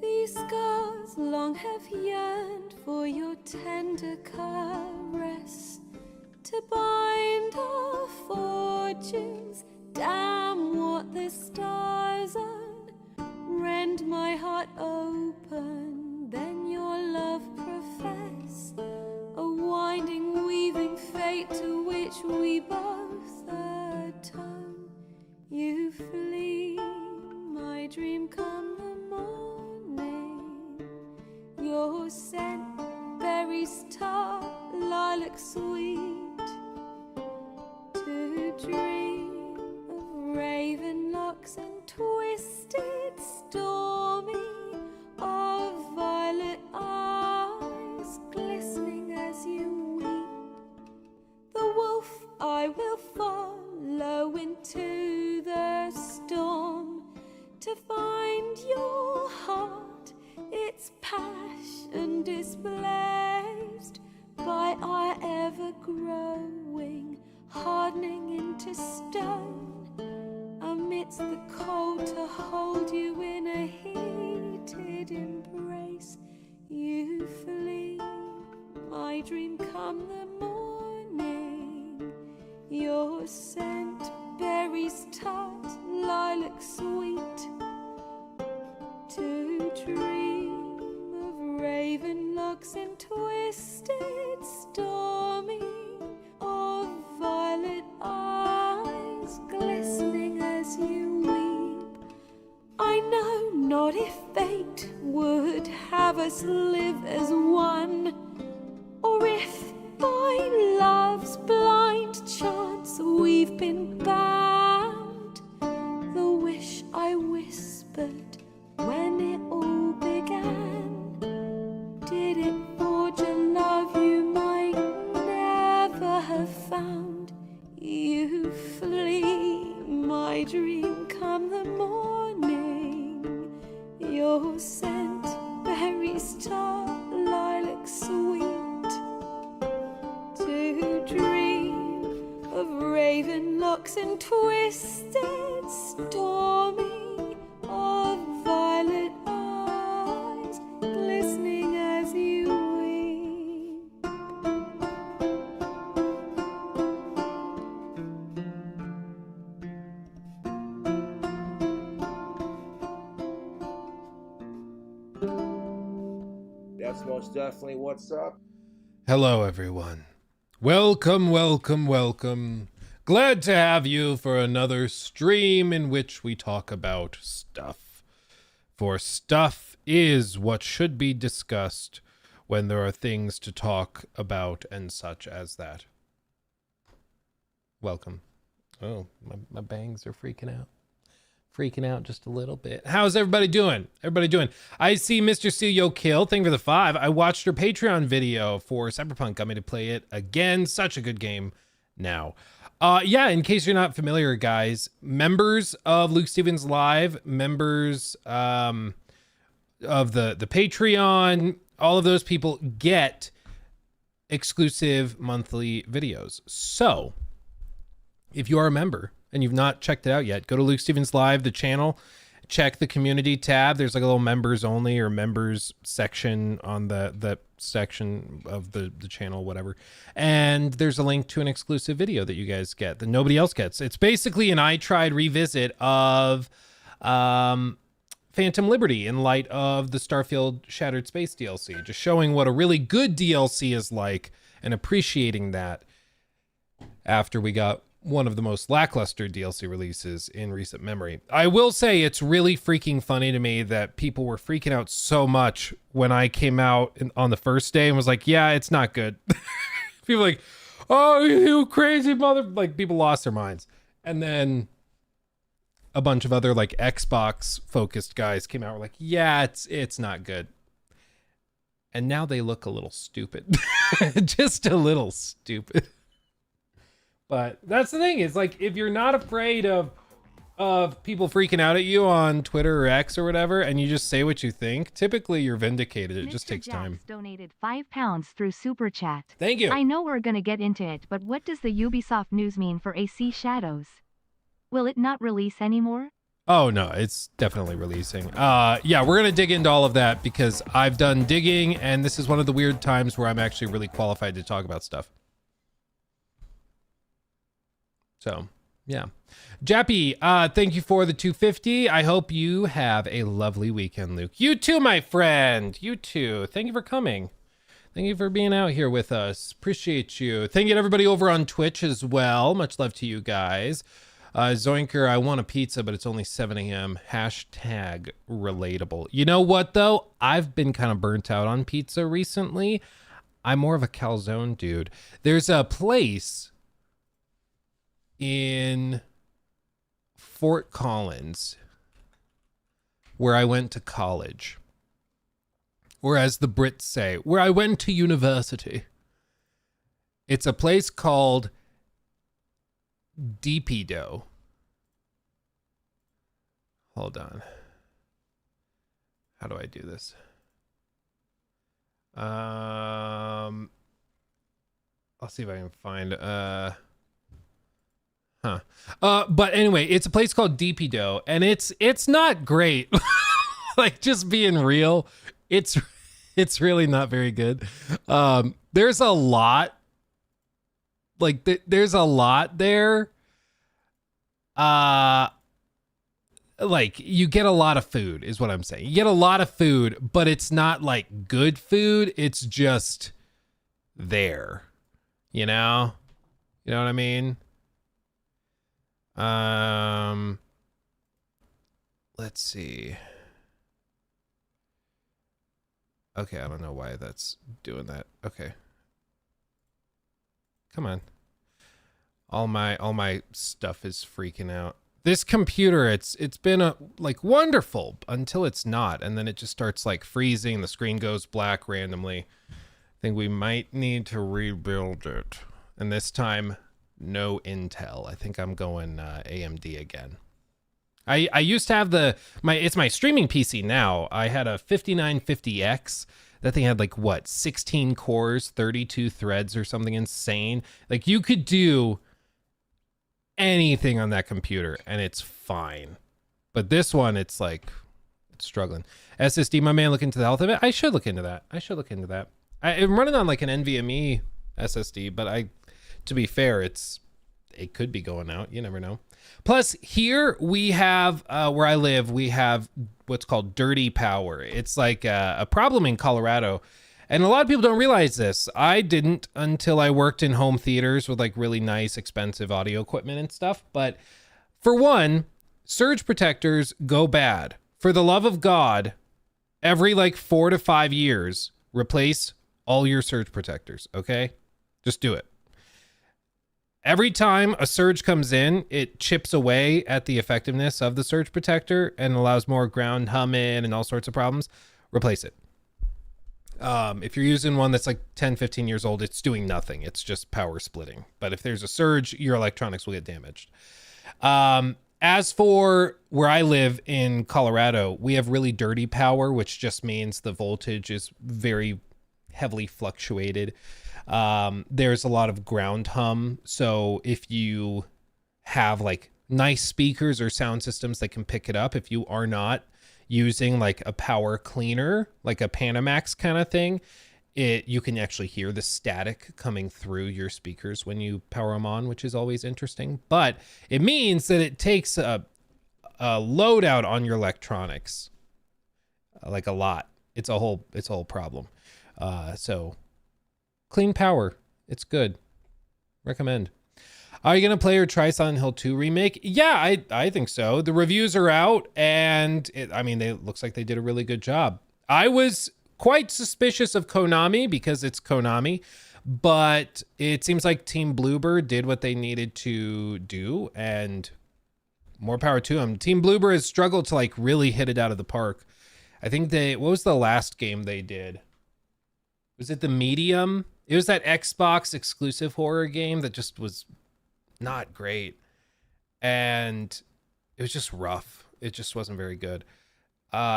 These scars long have yearned for your tender caress, to bind our fortunes. Damn what the stars rend my heart open, then your love profess, a winding, weaving fate to which we both atone. You flee, my dream come the morning, your scent, berries tart, lilac sweet, to dream of raven locks and twisted, stormy, of violet eyes glistening as you weep. The wolf I will follow into the storm, to find your heart, its passion displaced by our ever-growing, hardening into stone, amidst the cold to hold you in a heated embrace. You flee, my dream come the morning, your scent, berries tart, lilac sweet, to dream of raven locks and twisted, stormy, of violet eyes glistening as you weep. I know not if fate would have us live as one, or if by love's blind chance we've been bound. The wish I whispered when it all began, did it forge a love you might never have found? You flee, my dream come the morning, your scent, berries tart, lilac sweet, to dream of raven locks and twisted, stormy, of violet eyes glistening as you weep. That's most definitely what's up. Hello, everyone. Welcome, welcome, welcome. Glad to have you for another stream in which we talk about stuff. For stuff is what should be discussed when there are things to talk about and such as that. Welcome. Oh, my bangs are freaking out. Freaking out just a little bit. How's everybody doing? I see Mr. CEO Kill. Thank you for the 5. I watched your Patreon video for Cyberpunk. Got me to play it again. Such a good game now. Yeah, in case you're not familiar, guys, members of Luke Stevens Live, members of the Patreon, all of those people get exclusive monthly videos. So if you are a member and you've not checked it out yet, go to Luke Stevens Live, the channel, check the community tab. There's like a little members only or members section on the section of the channel, whatever. And there's a link to an exclusive video that you guys get that nobody else gets. It's basically an I Tried revisit of Phantom Liberty in light of the Starfield Shattered Space DLC, just showing what a really good DLC is like and appreciating that after we got one of the most lackluster DLC releases in recent memory. I will say it's really freaking funny to me that people were freaking out so much when I came out on the first day and was like, yeah, it's not good. People like, oh, you crazy mother, like people lost their minds. And then a bunch of other like Xbox focused guys came out and were like, yeah, it's not good. And now they look a little stupid. Just a little stupid. But that's the thing, is like, if you're not afraid of people freaking out at you on Twitter or X or whatever, and you just say what you think, typically you're vindicated. It just takes time. Donated £5 through Super Chat. Thank you. I know we're gonna get into it, but what does the Ubisoft news mean for AC Shadows? Will it not release anymore? Oh no, it's definitely releasing. Yeah, we're gonna dig into all of that because I've done digging, and this is one of the weird times where I'm actually really qualified to talk about stuff. So, yeah. Jappy, thank you for the 250. I hope you have a lovely weekend, Luke. You too, my friend. You too. Thank you for coming. Thank you for being out here with us. Appreciate you. Thank you to everybody over on Twitch as well. Much love to you guys. Zoinker, I want a pizza, but it's only 7 a.m. Hashtag relatable. You know what, though? I've been kind of burnt out on pizza recently. I'm more of a calzone dude. There's a place in Fort Collins where I went to college. Or as the Brits say, where I went to university. It's a place called DP Dough. Hold on. How do I do this? I'll see if I can find but anyway, it's a place called DP Dough, and it's not great. Like, just being real, it's really not very good. There's a lot. Like, there's a lot there. Like, you get a lot of food is what I'm saying. You get a lot of food, but it's not like good food. It's just there, you know what I mean? Let's see. Okay, I don't know why that's doing that. Okay. Come on. All my stuff is freaking out. This computer, it's been like wonderful until it's not, and then it just starts like freezing, the screen goes black randomly. I think we might need to rebuild it. And this time, no Intel. I think I'm going AMD again. I used to have it's my streaming PC now. I had a 5950X. That thing had like what, 16 cores, 32 threads or something insane. Like, you could do anything on that computer and it's fine. But this one, it's like, it's struggling. SSD, my man, look into the health of it. I should look into that. I'm running on like an NVMe SSD, but to be fair, it could be going out. You never know. Plus, here we have, where I live, we have what's called dirty power. It's like a problem in Colorado. And a lot of people don't realize this. I didn't until I worked in home theaters with like really nice, expensive audio equipment and stuff. But for one, surge protectors go bad. For the love of God, every like 4 to 5 years, replace all your surge protectors, okay? Just do it. Every time a surge comes in, it chips away at the effectiveness of the surge protector and allows more ground hum in and all sorts of problems. Replace it. If you're using one that's like 10, 15 years old, it's doing nothing. It's just power splitting. But if there's a surge, your electronics will get damaged. As for where I live in Colorado, we have really dirty power, which just means the voltage is very heavily fluctuated. There's a lot of ground hum. So if you have like nice speakers or sound systems that can pick it up, if you are not using like a power cleaner, like a Panamax kind of thing, you can actually hear the static coming through your speakers when you power them on, which is always interesting. But it means that it takes a load out on your electronics, like a lot. It's a whole problem. So clean power, it's good. Recommend. Are you gonna play or try Silent Hill 2 remake? Yeah, I think so. The reviews are out, and it looks like they did a really good job. I was quite suspicious of Konami because it's Konami, but it seems like Team Bloober did what they needed to do, and more power to them. Team Bloober has struggled to like really hit it out of the park. I think what was the last game they did? Was it The Medium? It was that Xbox exclusive horror game that just was not great. And it was just rough. It just wasn't very good.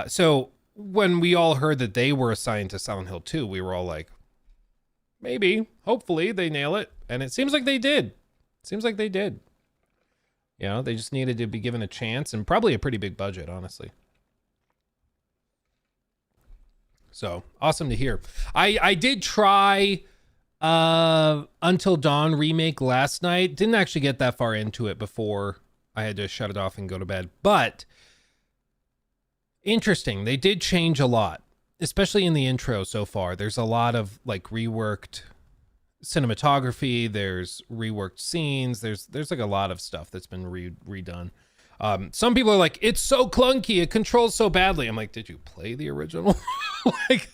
So when we all heard that they were assigned to Silent Hill 2, we were all like, maybe, hopefully they nail it. And it seems like they did. You know, they just needed to be given a chance and probably a pretty big budget, honestly. So awesome to hear. I did try Until Dawn remake last night. Didn't actually get that far into it before I had to shut it off and go to bed. But interesting. They did change a lot, especially in the intro so far. There's a lot of like reworked cinematography. There's reworked scenes. There's like a lot of stuff that's been redone. Some people are like, it's so clunky, it controls so badly. I'm like, did you play the original? Like,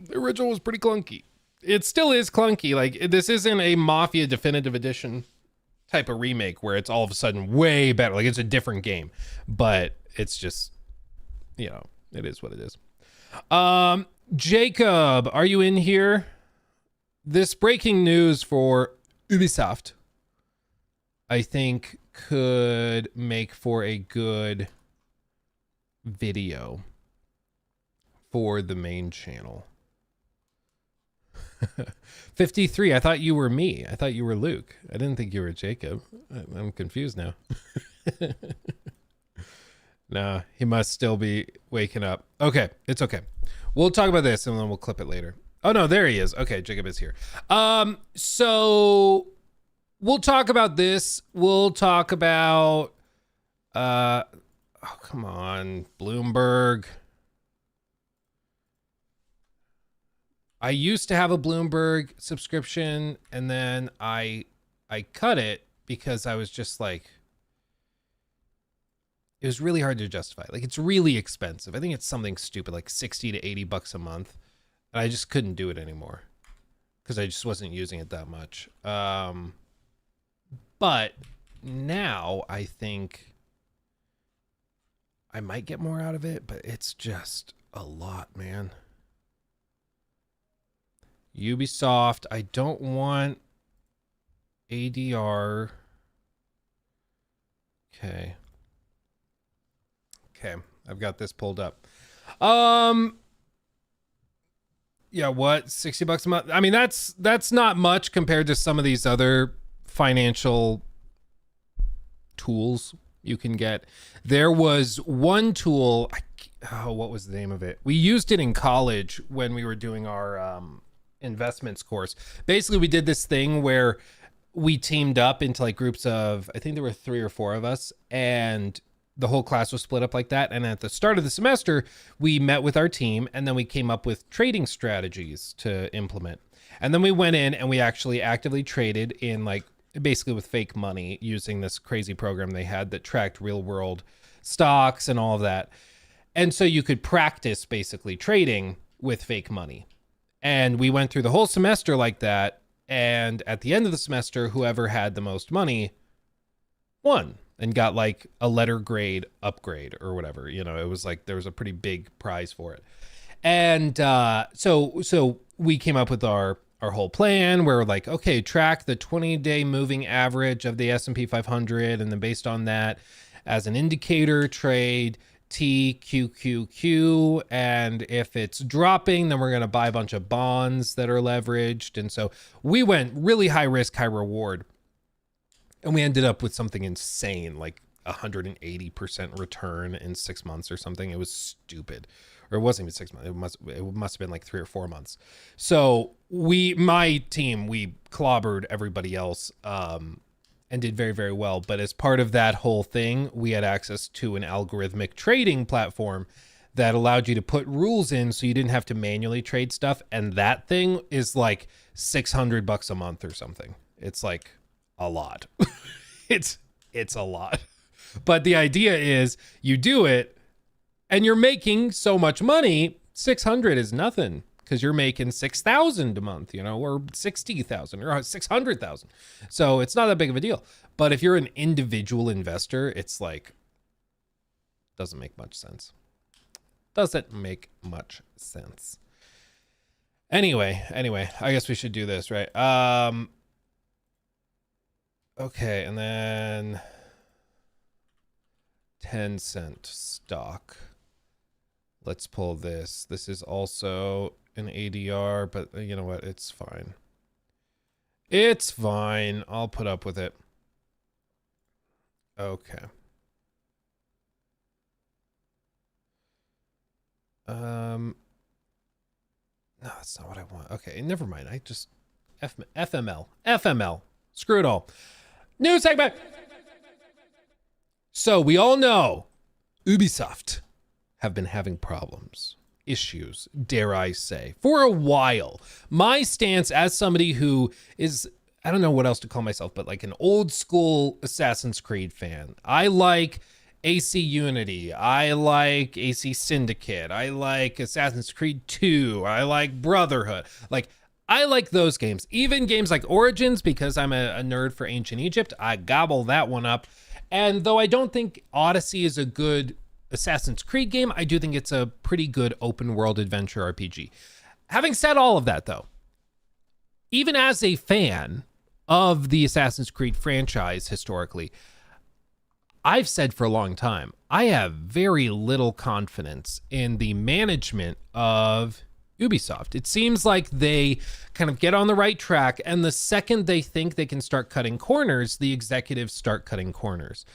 the original was pretty clunky. It still is clunky. Like, this isn't a Mafia Definitive Edition type of remake where it's all of a sudden way better. Like, it's a different game, but it's just, you know, it is what it is. Jacob, are you in here? This breaking news for Ubisoft, I think, could make for a good video for the main channel. 53, I thought you were me. I thought you were Luke. I didn't think you were Jacob. I'm confused now. Nah, he must still be waking up. Okay, it's okay. We'll talk about this and then we'll clip it later. Oh no, there he is. Okay, Jacob is here. So we'll talk about this. We'll talk about oh come on, Bloomberg. I used to have a Bloomberg subscription and then I cut it because I was just like, it was really hard to justify. Like, it's really expensive. I think it's something stupid like 60 to 80 bucks a month. And I just couldn't do it anymore because I just wasn't using it that much. But now I think I might get more out of it, but it's just a lot, man. Ubisoft, I don't want ADR. Okay, I've got this pulled up. Yeah, what? 60 bucks a month? I mean, that's not much compared to some of these other financial tools you can get. There was one tool, what was the name of it? We used it in college when we were doing our investments course. Basically, we did this thing where we teamed up into like groups of, I think there were 3 or 4 of us, and the whole class was split up like that. And at the start of the semester, we met with our team and then we came up with trading strategies to implement. And then we went in and we actually actively traded in like basically with fake money using this crazy program they had that tracked real world stocks and all of that. And so you could practice basically trading with fake money. And we went through the whole semester like that. And at the end of the semester, whoever had the most money won and got like a letter grade upgrade or whatever. You know, it was like there was a pretty big prize for it. And so we came up with our whole plan where we're like, okay, track the 20-day moving average of the S&P 500. And then based on that, as an indicator, trade TQQQ. And if it's dropping, then we're going to buy a bunch of bonds that are leveraged. And so we went really high risk, high reward. And we ended up with something insane, like 180% return in 6 months or something. It was stupid. Or it wasn't even 6 months. It must have been like 3 or 4 months. So my team, we clobbered everybody else and did very, very well. But as part of that whole thing, we had access to an algorithmic trading platform that allowed you to put rules in so you didn't have to manually trade stuff. And that thing is like $600 a month or something. It's like a lot. it's a lot. But the idea is you do it and you're making so much money. 600 is nothing because you're making 6,000 a month, you know, or 60,000 or 600,000. So it's not that big of a deal. But if you're an individual investor, it's like, doesn't make much sense. Doesn't make much sense. Anyway, I guess we should do this, right? Okay, and then Tencent stock. Let's pull this. This is also an ADR, but you know what? It's fine. It's fine. I'll put up with it. Okay. No, that's not what I want. Okay, never mind. I just FML. Screw it all. New segment. So we all know Ubisoft have been having problems, issues, dare I say, for a while. My stance as somebody who is, I don't know what else to call myself, but like an old school Assassin's Creed fan. I like AC Unity. I like AC Syndicate. I like Assassin's Creed 2. I like Brotherhood. Like, I like those games. Even games like Origins, because I'm a nerd for Ancient Egypt, I gobble that one up. And though I don't think Odyssey is a good Assassin's Creed game, I do think it's a pretty good open world adventure RPG. Having said all of that, though, even as a fan of the Assassin's Creed franchise historically, I've said for a long time, I have very little confidence in the management of Ubisoft. It seems like they kind of get on the right track, and the second they think they can start cutting corners, the executives start cutting corners.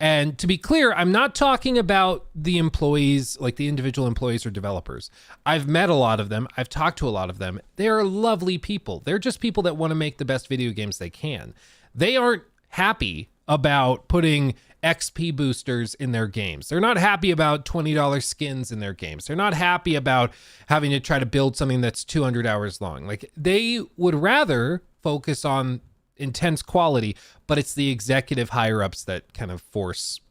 And to be clear, I'm not talking about the employees, like the individual employees or developers. I've met a lot of them. I've talked to a lot of them. They're lovely people. They're just people that want to make the best video games they can. They aren't happy about putting XP boosters in their games. They're not happy about $20 skins in their games. They're not happy about having to try to build something that's 200 hours long. Like, they would rather focus on intense quality, but it's the executive higher ups that kind of force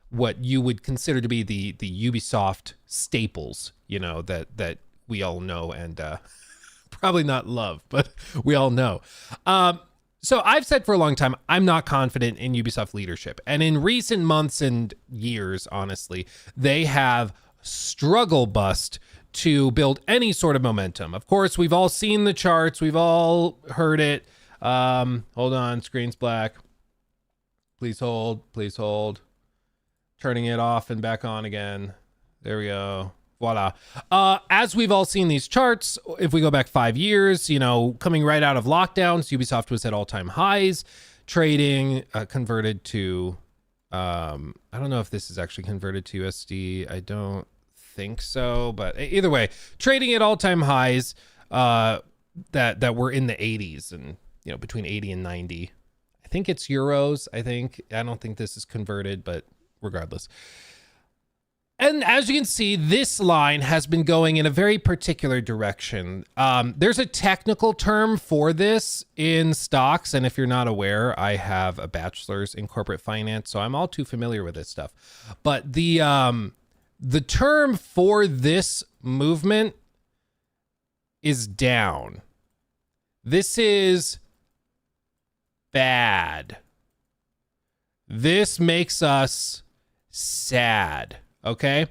what you would consider to be the Ubisoft staples, you know, that we all know and probably not love, but we all know. So I've said for a long time, I'm not confident in Ubisoft leadership. And in recent months and years, honestly, they have struggle bust to build any sort of momentum. Of course, we've all seen the charts. We've all heard it. Hold on, screen's black. Please hold. Turning it off and back on again. There we go. Voila. As we've all seen these charts, if we go back 5 years, you know, coming right out of lockdowns, Ubisoft was at all-time highs. Trading converted to, I don't know if this is actually converted to USD. I don't think so, but either way, trading at all-time highs that were in the 80s and, you know, between 80 and 90. I think it's euros. I don't think this is converted, but regardless. And as you can see, this line has been going in a very particular direction. There's a technical term for this in stocks. And if you're not aware, I have a bachelor's in corporate finance, so I'm all too familiar with this stuff. But the term for this movement is down. This is bad. This makes us sad. Okay,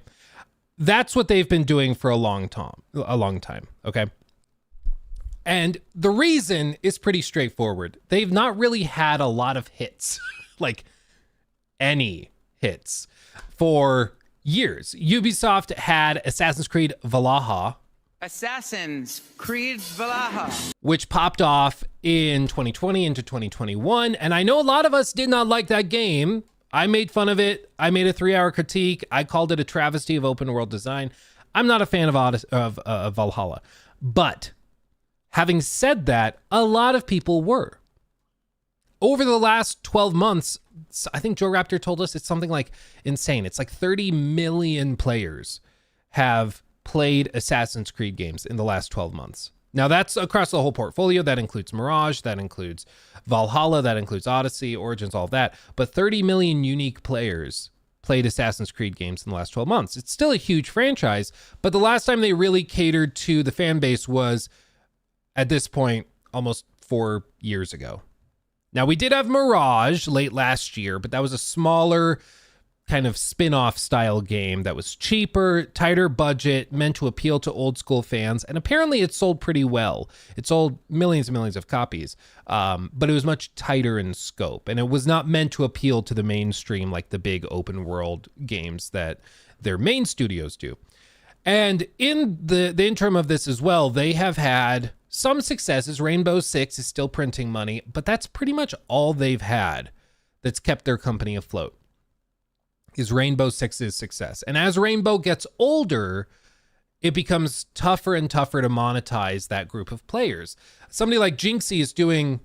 that's what they've been doing for a long time. Okay, and the reason is pretty straightforward. They've not really had a lot of hits, like any hits, for years. Ubisoft had Assassin's Creed Valhalla, which popped off in 2020 into 2021, and I know a lot of us did not like that game. I made fun of it. I made a 3-hour critique. I called it a travesty of open world design. I'm not a fan of Valhalla. But having said that, a lot of people were. Over the last 12 months, I think Joe Raptor told us it's something like insane. It's like 30 million players have played Assassin's Creed games in the last 12 months. Now, that's across the whole portfolio. That includes Mirage, that includes Valhalla, that includes Odyssey, Origins, all of that. But 30 million unique players played Assassin's Creed games in the last 12 months. It's still a huge franchise, but the last time they really catered to the fan base was, at this point, almost 4 years ago. Now, we did have Mirage late last year, but that was a smaller kind of spin-off style game that was cheaper, tighter budget, meant to appeal to old school fans, and apparently it sold pretty well. It sold millions and millions of copies, but it was much tighter in scope, and it was not meant to appeal to the mainstream like the big open world games that their main studios do. And in the interim of this as well, they have had some successes. Rainbow Six is still printing money, but that's pretty much all they've had that's kept their company afloat, is Rainbow Six's success. And as Rainbow gets older, it becomes tougher and tougher to monetize that group of players. Somebody like Jinxie is doing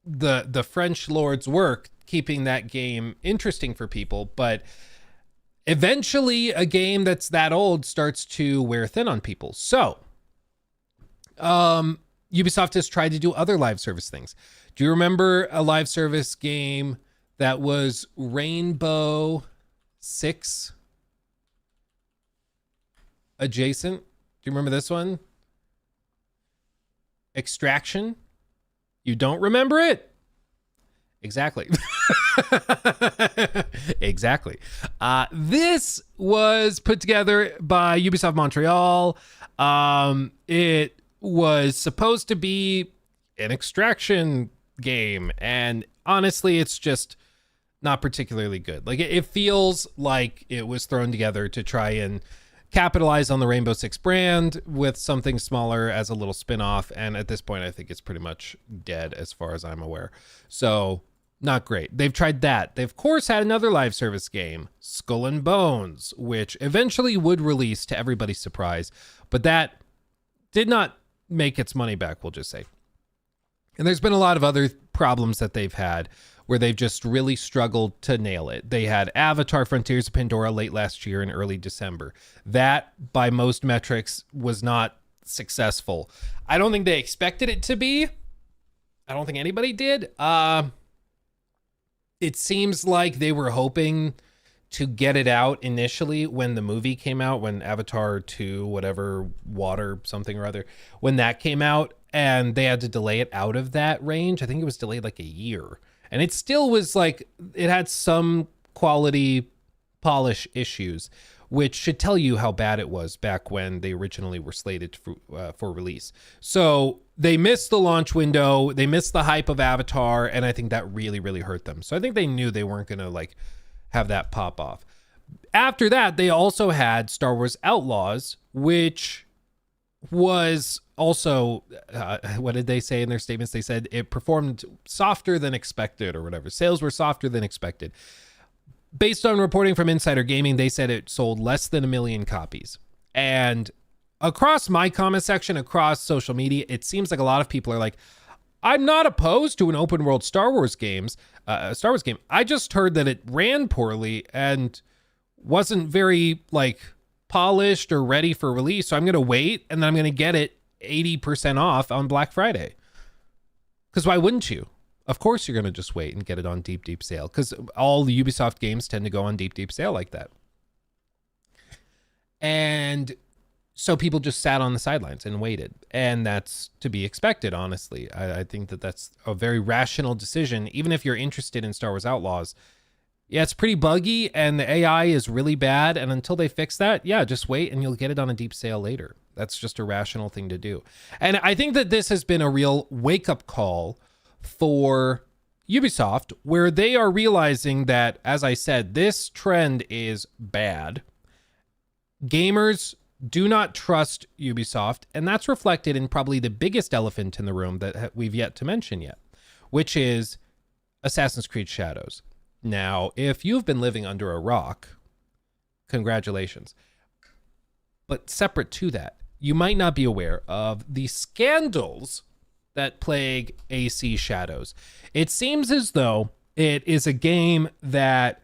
the French Lord's work, keeping that game interesting for people, but eventually a game that's that old starts to wear thin on people. So Ubisoft has tried to do other live service things. Do you remember a live service game that was Rainbow Six adjacent? Do you remember this one? Extraction? You don't remember it? Exactly. Exactly. This was put together by Ubisoft Montreal. It was supposed to be an extraction game, and honestly, it's just not particularly good. Like, it feels like it was thrown together to try and capitalize on the Rainbow Six brand with something smaller as a little spin-off, and at this point I think it's pretty much dead as far as I'm aware. So not great. They've tried that. They of course had another live service game, Skull and Bones, which eventually would release to everybody's surprise, but that did not make its money back, we'll just say. And there's been a lot of other problems that they've had where they've just really struggled to nail it. They had Avatar Frontiers of Pandora late last year in early December. That, by most metrics, was not successful. I don't think they expected it to be. I don't think anybody did. It seems like they were hoping to get it out initially when the movie came out, when Avatar 2, whatever, Water, something or other, when that came out, and they had to delay it out of that range. I think it was delayed like a year. And it still was like, it had some quality polish issues, which should tell you how bad it was back when they originally were slated for release. So they missed the launch window, they missed the hype of Avatar, and I think that really, really hurt them. So I think they knew they weren't going to like have that pop off. After that, they also had Star Wars Outlaws, which was also, what did they say in their statements? They said it performed softer than expected or whatever. Sales were softer than expected. Based on reporting from Insider Gaming, they said it sold less than 1 million copies. And across my comment section, across social media, it seems like a lot of people are like, I'm not opposed to an open world Star Wars game. I just heard that it ran poorly and wasn't very like polished or ready for release. So I'm going to wait, and then I'm going to get it 80% off on Black Friday. Because why wouldn't you? Of course you're going to just wait and get it on deep sale, because all the Ubisoft games tend to go on deep sale like that. And so people just sat on the sidelines and waited. And that's to be expected, honestly. I think that that's a very rational decision. Even if you're interested in Star Wars Outlaws, yeah, it's pretty buggy and the AI is really bad. And until they fix that, yeah, just wait and you'll get it on a deep sale later. That's just a rational thing to do. And I think that this has been a real wake-up call for Ubisoft, where they are realizing that, as I said, this trend is bad. Gamers do not trust Ubisoft, and that's reflected in probably the biggest elephant in the room that we've yet to mention yet, which is Assassin's Creed Shadows. Now, if you've been living under a rock, congratulations. But separate to that, you might not be aware of the scandals that plague AC Shadows. It seems as though it is a game that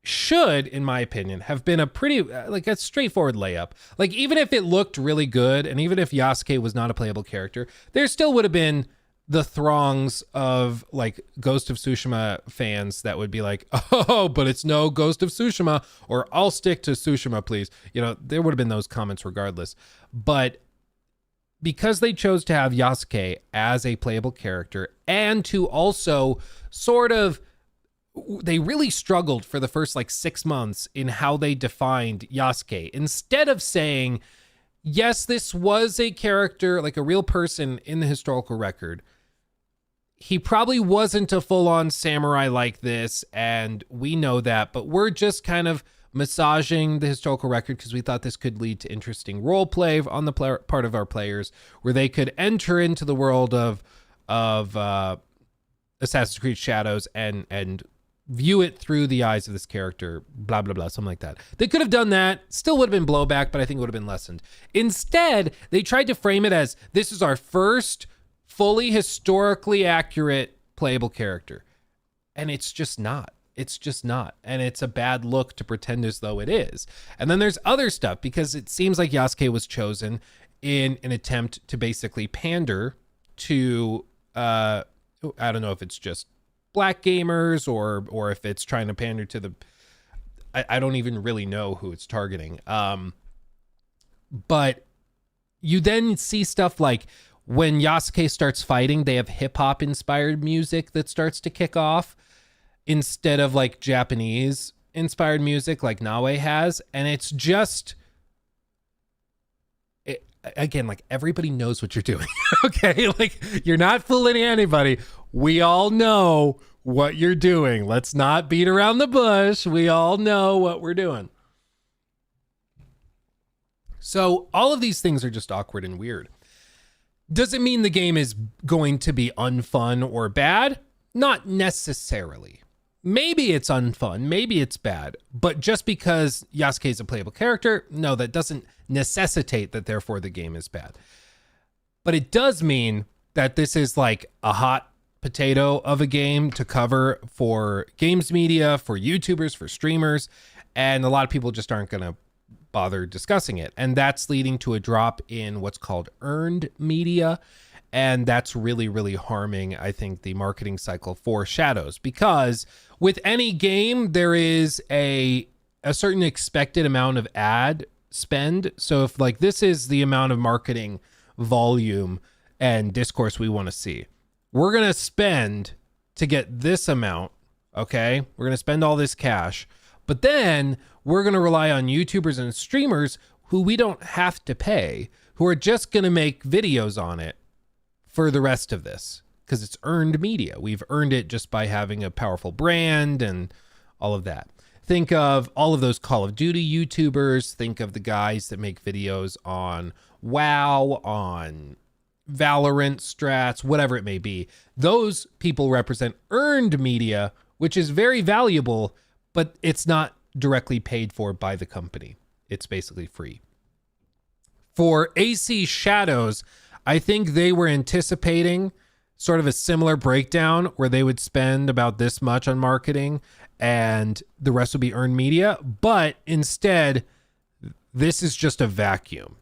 should, in my opinion, have been a pretty, like, a straightforward layup. Like, even if it looked really good, and even if Yasuke was not a playable character, there still would have been the throngs of, like, Ghost of Tsushima fans that would be like, oh, but it's no Ghost of Tsushima, or I'll stick to Tsushima, please. You know, there would have been those comments regardless. But because they chose to have Yasuke as a playable character, and to also sort of, they really struggled for the first like 6 months in how they defined Yasuke. Instead of saying, yes, this was a character, like a real person in the historical record, he probably wasn't a full-on samurai like this, and we know that, but we're just kind of massaging the historical record because we thought this could lead to interesting role play on the part of our players, where they could enter into the world of Assassin's Creed Shadows and view it through the eyes of this character, blah, blah, blah, something like that. They could have done that. Still would have been blowback, but I think it would have been lessened. Instead, they tried to frame it as this is our first fully historically accurate playable character. And it's just not. It's just not. And it's a bad look to pretend as though it is. And then there's other stuff, because it seems like Yasuke was chosen in an attempt to basically pander to, I don't know if it's just black gamers or if it's trying to pander to the, I don't even really know who it's targeting. But you then see stuff like when Yasuke starts fighting, they have hip hop inspired music that starts to kick off instead of like Japanese inspired music like Naue has. And it's just, again, like everybody knows what you're doing. Okay. Like you're not fooling anybody. We all know what you're doing. Let's not beat around the bush. We all know what we're doing. So all of these things are just awkward and weird. Does it mean the game is going to be unfun or bad? Not necessarily. Maybe it's unfun, maybe it's bad, but just because Yasuke is a playable character, no, that doesn't necessitate that therefore the game is bad. But it does mean that this is like a hot potato of a game to cover for games media, for YouTubers, for streamers, and a lot of people just aren't going to bother discussing it. And that's leading to a drop in what's called earned media. And that's really, really harming, I think, the marketing cycle for Shadows, because with any game, there is a certain expected amount of ad spend. So if like this is the amount of marketing volume and discourse we want to see, we're going to spend to get this amount. Okay. We're going to spend all this cash, but then we're going to rely on YouTubers and streamers who we don't have to pay, who are just going to make videos on it for the rest of this, because it's earned media. We've earned it just by having a powerful brand and all of that. Think of all of those Call of Duty YouTubers. Think of the guys that make videos on WoW, on Valorant strats, whatever it may be. Those people represent earned media, which is very valuable, but it's not directly paid for by the company. It's basically free. For AC Shadows, I think they were anticipating sort of a similar breakdown where they would spend about this much on marketing and the rest would be earned media. But instead, this is just a vacuum.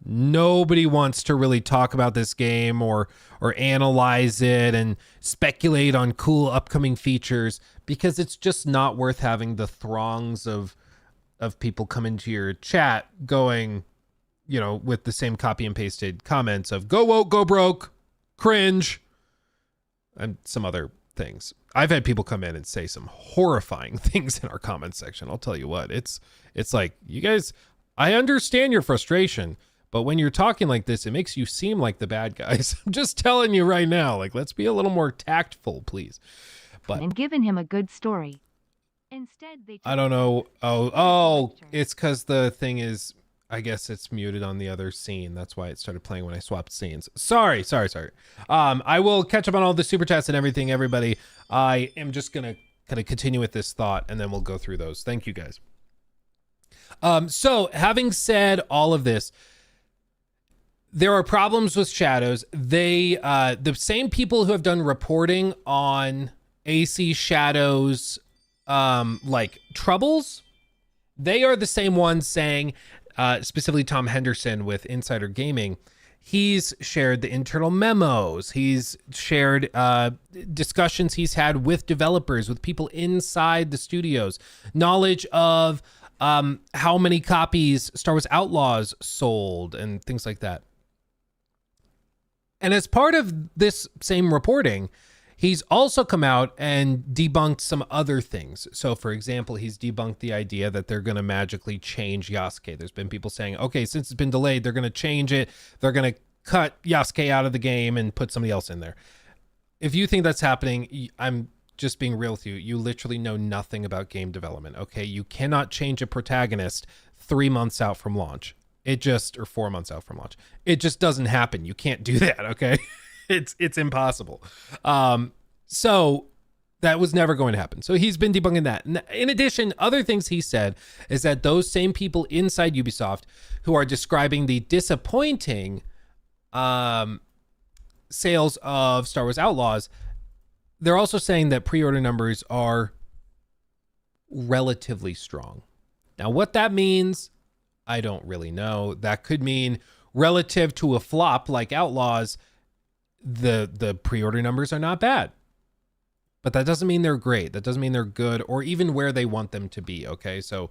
Nobody wants to really talk about this game or analyze it and speculate on cool upcoming features, because it's just not worth having the throngs of people come into your chat going, you know, with the same copy and pasted comments of go woke, go broke, cringe, and some other things. I've had people come in and say some horrifying things in our comments section. I'll tell you what, it's like, you guys, I understand your frustration, but when you're talking like this, it makes you seem like the bad guys. I'm just telling you right now, like, let's be a little more tactful, please. But and given him a good story. Instead, they I don't know. Oh, it's because the thing is, I guess it's muted on the other scene. That's why it started playing when I swapped scenes. Sorry. I will catch up on all the super chats and everything, everybody. I am just going to kind of continue with this thought and then we'll go through those. Thank you guys. So having said all of this, there are problems with Shadows. The same people who have done reporting on AC Shadows, like troubles, they are the same ones saying, specifically Tom Henderson with Insider Gaming, he's shared the internal memos. He's shared discussions he's had with developers, with people inside the studios, knowledge of how many copies Star Wars Outlaws sold and things like that. And as part of this same reporting, he's also come out and debunked some other things. So, for example, he's debunked the idea that they're going to magically change Yasuke. There's been people saying, okay, since it's been delayed, they're going to change it. They're going to cut Yasuke out of the game and put somebody else in there. If you think that's happening, I'm just being real with you, you literally know nothing about game development. Okay, you cannot change a protagonist 3 months out from launch. Or 4 months out from launch. It just doesn't happen. You can't do that. Okay, it's impossible. So that was never going to happen. So he's been debunking that. In addition, other things he said is that those same people inside Ubisoft who are describing the disappointing sales of Star Wars Outlaws, they're also saying that pre-order numbers are relatively strong. Now, what that means, I don't really know. That could mean relative to a flop like Outlaws, the pre-order numbers are not bad. But that doesn't mean they're great. That doesn't mean they're good or even where they want them to be, okay? So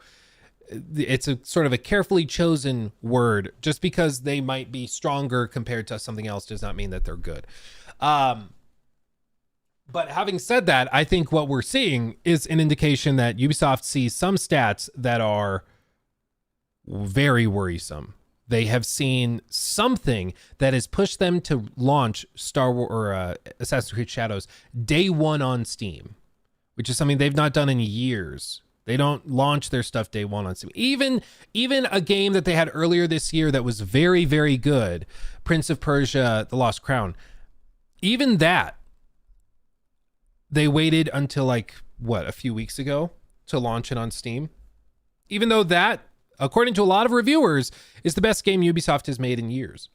it's a sort of a carefully chosen word. Just because they might be stronger compared to something else does not mean that they're good. But having said that, I think what we're seeing is an indication that Ubisoft sees some stats that are very worrisome. They have seen something that has pushed them to launch Star Wars or Assassin's Creed Shadows day one on Steam, which is something they've not done in years. They don't launch their stuff day one on Steam. Even a game that they had earlier this year that was very, very good, Prince of Persia: The Lost Crown, even that, they waited until a few weeks ago to launch it on Steam. Even though that, according to a lot of reviewers, is the best game Ubisoft has made in years.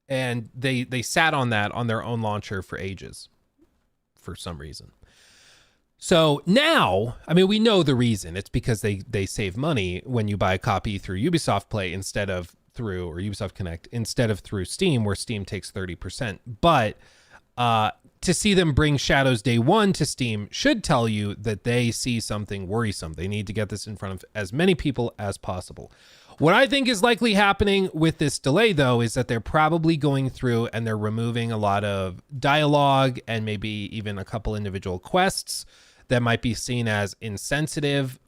And they sat on that on their own launcher for ages, for some reason. So now, I mean, we know the reason. It's because they save money when you buy a copy through Ubisoft Play or Ubisoft Connect instead of through Steam, where Steam takes 30%. But to see them bring Shadows day one to Steam should tell you that they see something worrisome. They need to get this in front of as many people as possible. What I think is likely happening with this delay, though, is that they're probably going through and they're removing a lot of dialogue and maybe even a couple individual quests that might be seen as insensitive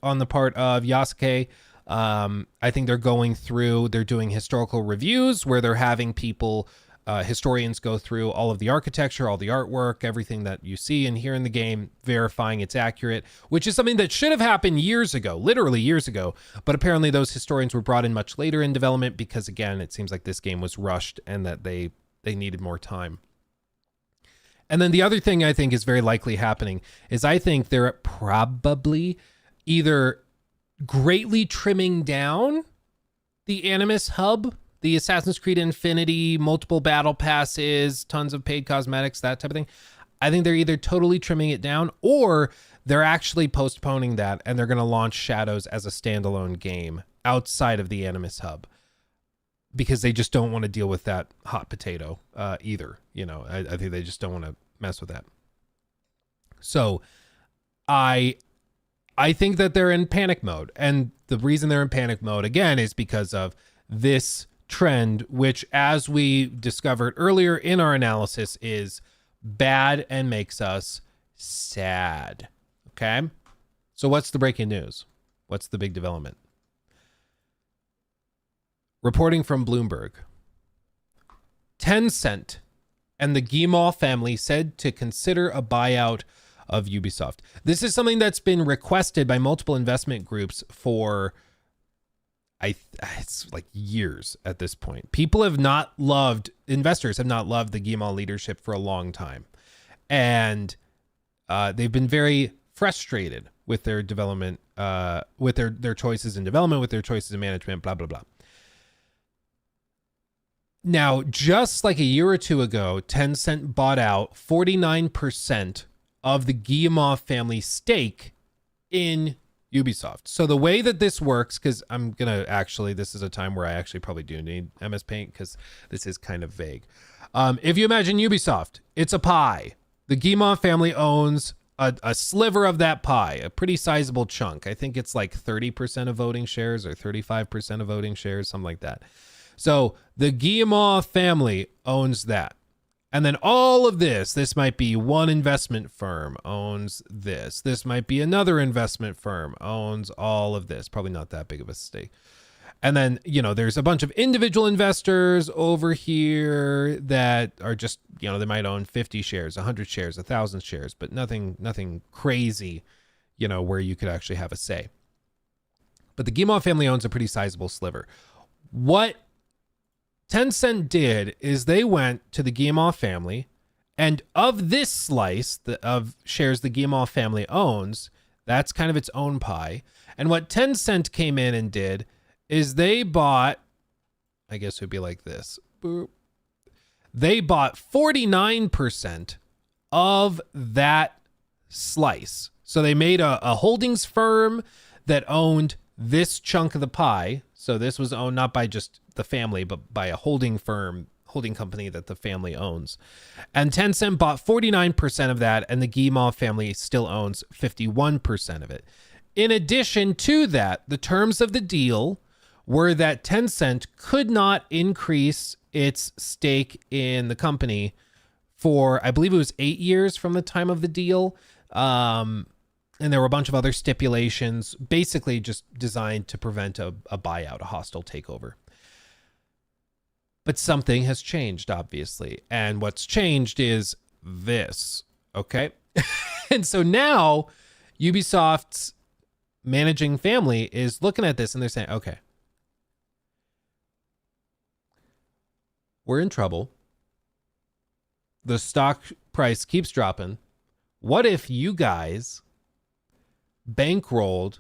on the part of Yasuke. I think they're doing historical reviews where they're having people, historians, go through all of the architecture, all the artwork, everything that you see and hear in the game, verifying it's accurate, which is something that should have happened years ago, literally years ago. But apparently those historians were brought in much later in development because, again, it seems like this game was rushed and that they needed more time. And then the other thing I think is very likely happening is I think they're probably either greatly trimming down the Animus hub, the Assassin's Creed Infinity, multiple battle passes, tons of paid cosmetics, that type of thing. I think they're either totally trimming it down or they're actually postponing that and they're going to launch Shadows as a standalone game outside of the Animus hub because they just don't want to deal with that hot potato either. You know, I think they just don't want to mess with that. So I think that they're in panic mode. And the reason they're in panic mode, again, is because of this trend, which, as we discovered earlier in our analysis, is bad and makes us sad. Okay? So what's the breaking news? What's the big development? Reporting from Bloomberg. Tencent and the Guillemot family said to consider a buyout of Ubisoft. This is something that's been requested by multiple investment groups for it's like years at this point. Investors have not loved the Guillemot leadership for a long time. And they've been very frustrated with their development, with their choices in development, with their choices in management, blah, blah, blah. Now, just like a year or two ago, Tencent bought out 49% of the Guillemot family stake in Ubisoft. So the way that this works, because this is a time where I actually probably do need MS Paint because this is kind of vague. If you imagine Ubisoft, it's a pie. The Guillemot family owns a sliver of that pie, a pretty sizable chunk. I think it's like 30% of voting shares or 35% of voting shares, something like that. So the Guillemot family owns that. And then all of this might be one investment firm owns this. This might be another investment firm owns all of this. Probably not that big of a stake. And then, there's a bunch of individual investors over here that are just, they might own 50 shares, 100 shares, 1,000 shares, but nothing crazy, where you could actually have a say. But the Guimauve family owns a pretty sizable sliver. What Tencent did is they went to the Guimauve family, and of this slice of shares the Guimauve family owns, that's kind of its own pie. And what Tencent came in and did is they bought, I guess it would be like this. Boop. They bought 49% of that slice. So they made a holdings firm that owned this chunk of the pie. So this was owned not by just the family, but by a holding company that the family owns. And Tencent bought 49% of that, and the Guimauve family still owns 51% of it. In addition to that, the terms of the deal were that Tencent could not increase its stake in the company for, I believe it was 8 years from the time of the deal. And there were a bunch of other stipulations, basically just designed to prevent a buyout, a hostile takeover. But something has changed, obviously. And what's changed is this, okay? And so now Ubisoft's managing family is looking at this and they're saying, okay, we're in trouble. The stock price keeps dropping. What if you guys bankrolled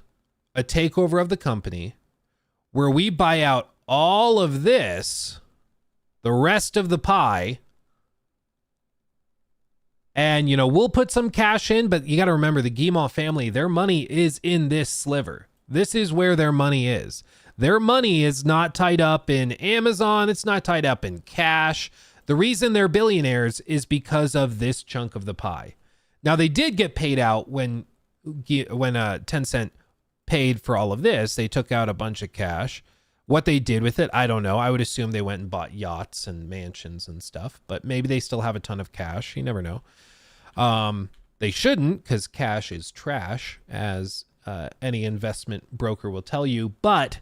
a takeover of the company where we buy out all of this, the rest of the pie, and, we'll put some cash in, but you got to remember the Guimauve family, their money is in this sliver. This is where their money is. Their money is not tied up in Amazon. It's not tied up in cash. The reason they're billionaires is because of this chunk of the pie. Now, they did get paid out when Tencent paid for all of this. They took out a bunch of cash. What they did with it, I don't know. I would assume they went and bought yachts and mansions and stuff, but maybe they still have a ton of cash. You never know. They shouldn't, because cash is trash, as any investment broker will tell you, but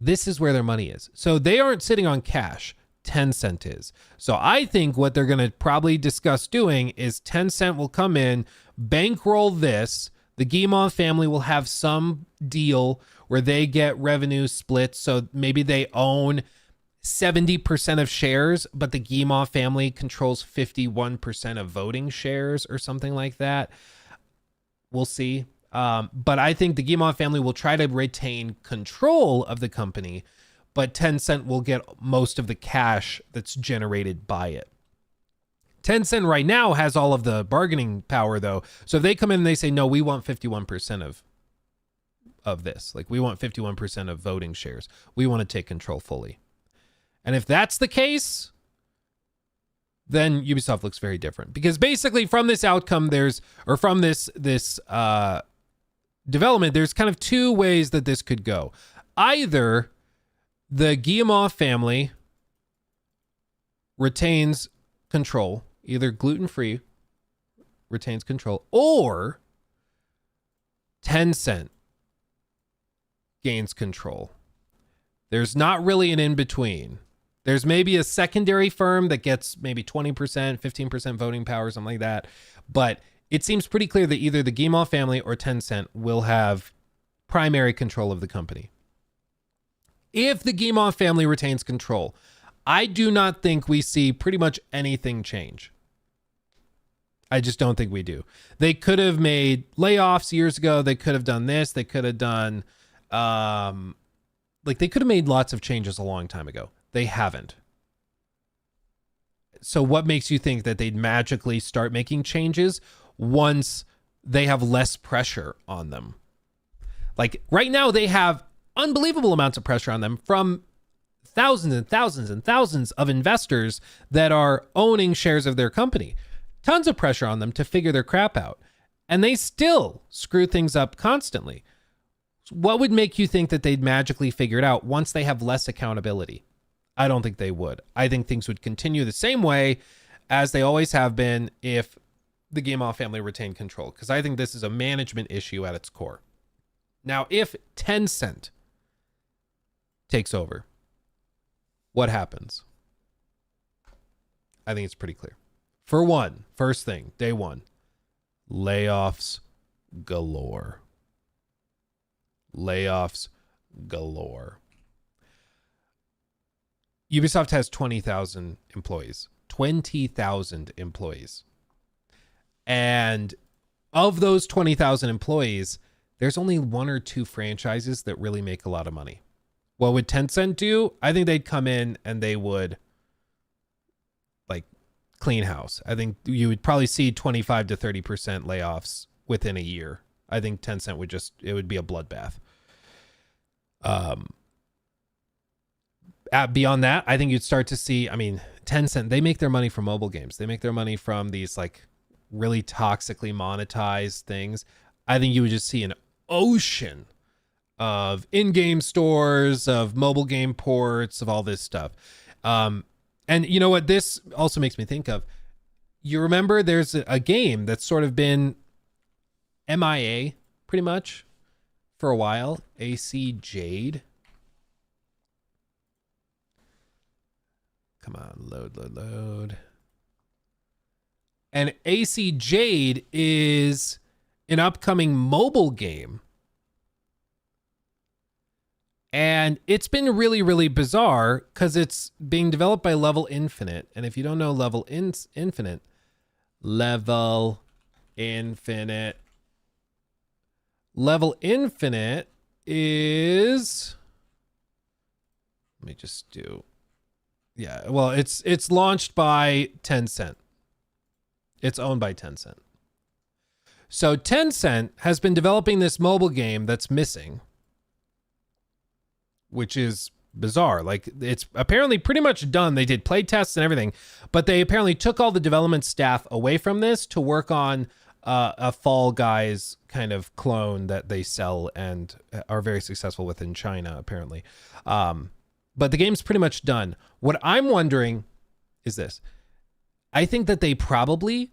this is where their money is. So they aren't sitting on cash. Tencent is. So I think what they're going to probably discuss doing is Tencent will come in, bankroll this. The Guimauve family will have some deal where they get revenue split. So maybe they own 70% of shares, but the Guimauve family controls 51% of voting shares or something like that. We'll see. But I think the Guimauve family will try to retain control of the company, but Tencent will get most of the cash that's generated by it. Tencent right now has all of the bargaining power, though. So if they come in and they say, no, we want 51% of this. Like, we want 51% of voting shares. We want to take control fully. And if that's the case, then Ubisoft looks very different. Because basically from this outcome, from this development, there's kind of two ways that this could go. Either the Guillemot family retains control, either gluten-free retains control, or Tencent gains control. There's not really an in-between. There's maybe a secondary firm that gets maybe 20%, 15% voting power, something like that. But it seems pretty clear that either the Guillemot family or Tencent will have primary control of the company. If the Guillemot family retains control, I do not think we see pretty much anything change. I just don't think we do. They could have made layoffs years ago. They could have done this. They could have done, they could have made lots of changes a long time ago. They haven't. So what makes you think that they'd magically start making changes once they have less pressure on them? Like right now, they have unbelievable amounts of pressure on them from thousands and thousands and thousands of investors that are owning shares of their company. Tons of pressure on them to figure their crap out. And they still screw things up constantly. What would make you think that they'd magically figure it out once they have less accountability? I don't think they would. I think things would continue the same way as they always have been if the Guillemot family retained control, because I think this is a management issue at its core. Now, if Tencent takes over, what happens? I think it's pretty clear. For one, first thing, day one, layoffs galore. Layoffs galore. Ubisoft has 20,000 employees. 20,000 employees. And of those 20,000 employees, there's only one or two franchises that really make a lot of money. What would Tencent do? I think they'd come in and they would like clean house. I think you would probably see 25 to 30% layoffs within a year. I think Tencent would it would be a bloodbath. Beyond that, I think you'd start to see, I mean, Tencent, they make their money from mobile games. They make their money from these like really toxically monetized things. I think you would just see an ocean of in-game stores, of mobile game ports, of all this stuff. And you know what this also makes me think of? You remember there's a game that's sort of been MIA pretty much for a while, AC Jade. Come on, load. And AC Jade is an upcoming mobile game. And it's been really, really bizarre because it's being developed by Level Infinite. And if you don't know Level Infinite is, let me just do, yeah, well, it's launched by Tencent. It's owned by Tencent. So Tencent has been developing this mobile game that's missing, which is bizarre. Like, it's apparently pretty much done. They did play tests and everything, but they apparently took all the development staff away from this to work on a Fall Guys kind of clone that they sell and are very successful with in China, apparently. But the game's pretty much done. What I'm wondering is this. I think that they probably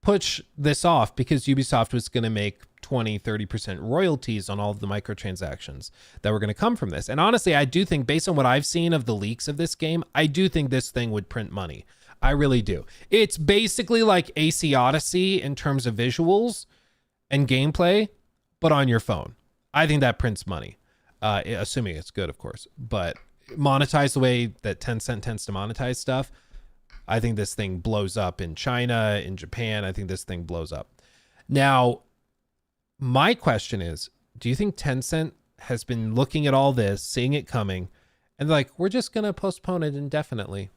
push this off because Ubisoft was going to make 20, 30% royalties on all of the microtransactions that were going to come from this. And honestly, I do think, based on what I've seen of the leaks of this game, I do think this thing would print money. I really do. It's basically like AC Odyssey in terms of visuals and gameplay, but on your phone. I think that prints money, assuming it's good, of course. But monetize the way that Tencent tends to monetize stuff, I think this thing blows up in China, in Japan. I think this thing blows up. Now, my question is, do you think Tencent has been looking at all this, seeing it coming, and like, we're just going to postpone it indefinitely?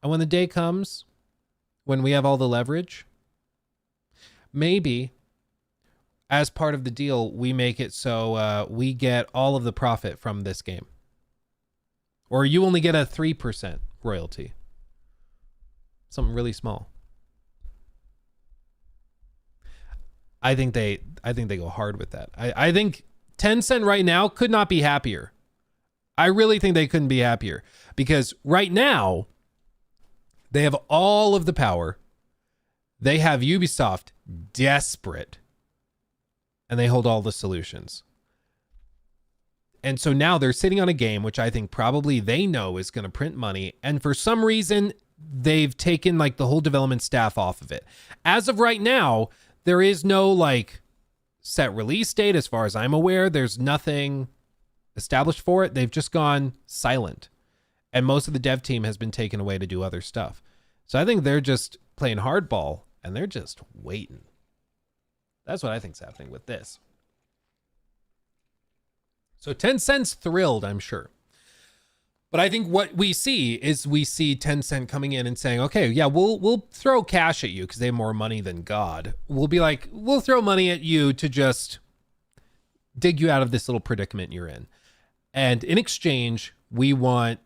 And when the day comes, when we have all the leverage, maybe as part of the deal, we make it so we get all of the profit from this game. Or you only get a 3% royalty. Something really small. I think they go hard with that. I think Tencent right now could not be happier. I really think they couldn't be happier because right now they have all of the power. They have Ubisoft desperate and they hold all the solutions. And so now they're sitting on a game, which I think probably they know is going to print money. And for some reason, they've taken like the whole development staff off of it. As of right now, there is no like set release date. As far as I'm aware, there's nothing established for it. They've just gone silent. And most of the dev team has been taken away to do other stuff. So I think they're just playing hardball and they're just waiting. That's what I think's happening with this. So Tencent's thrilled, I'm sure. But I think what we see is we see Tencent coming in and saying, okay, yeah, we'll throw cash at you because they have more money than God. We'll be like, we'll throw money at you to just dig you out of this little predicament you're in. And in exchange, we want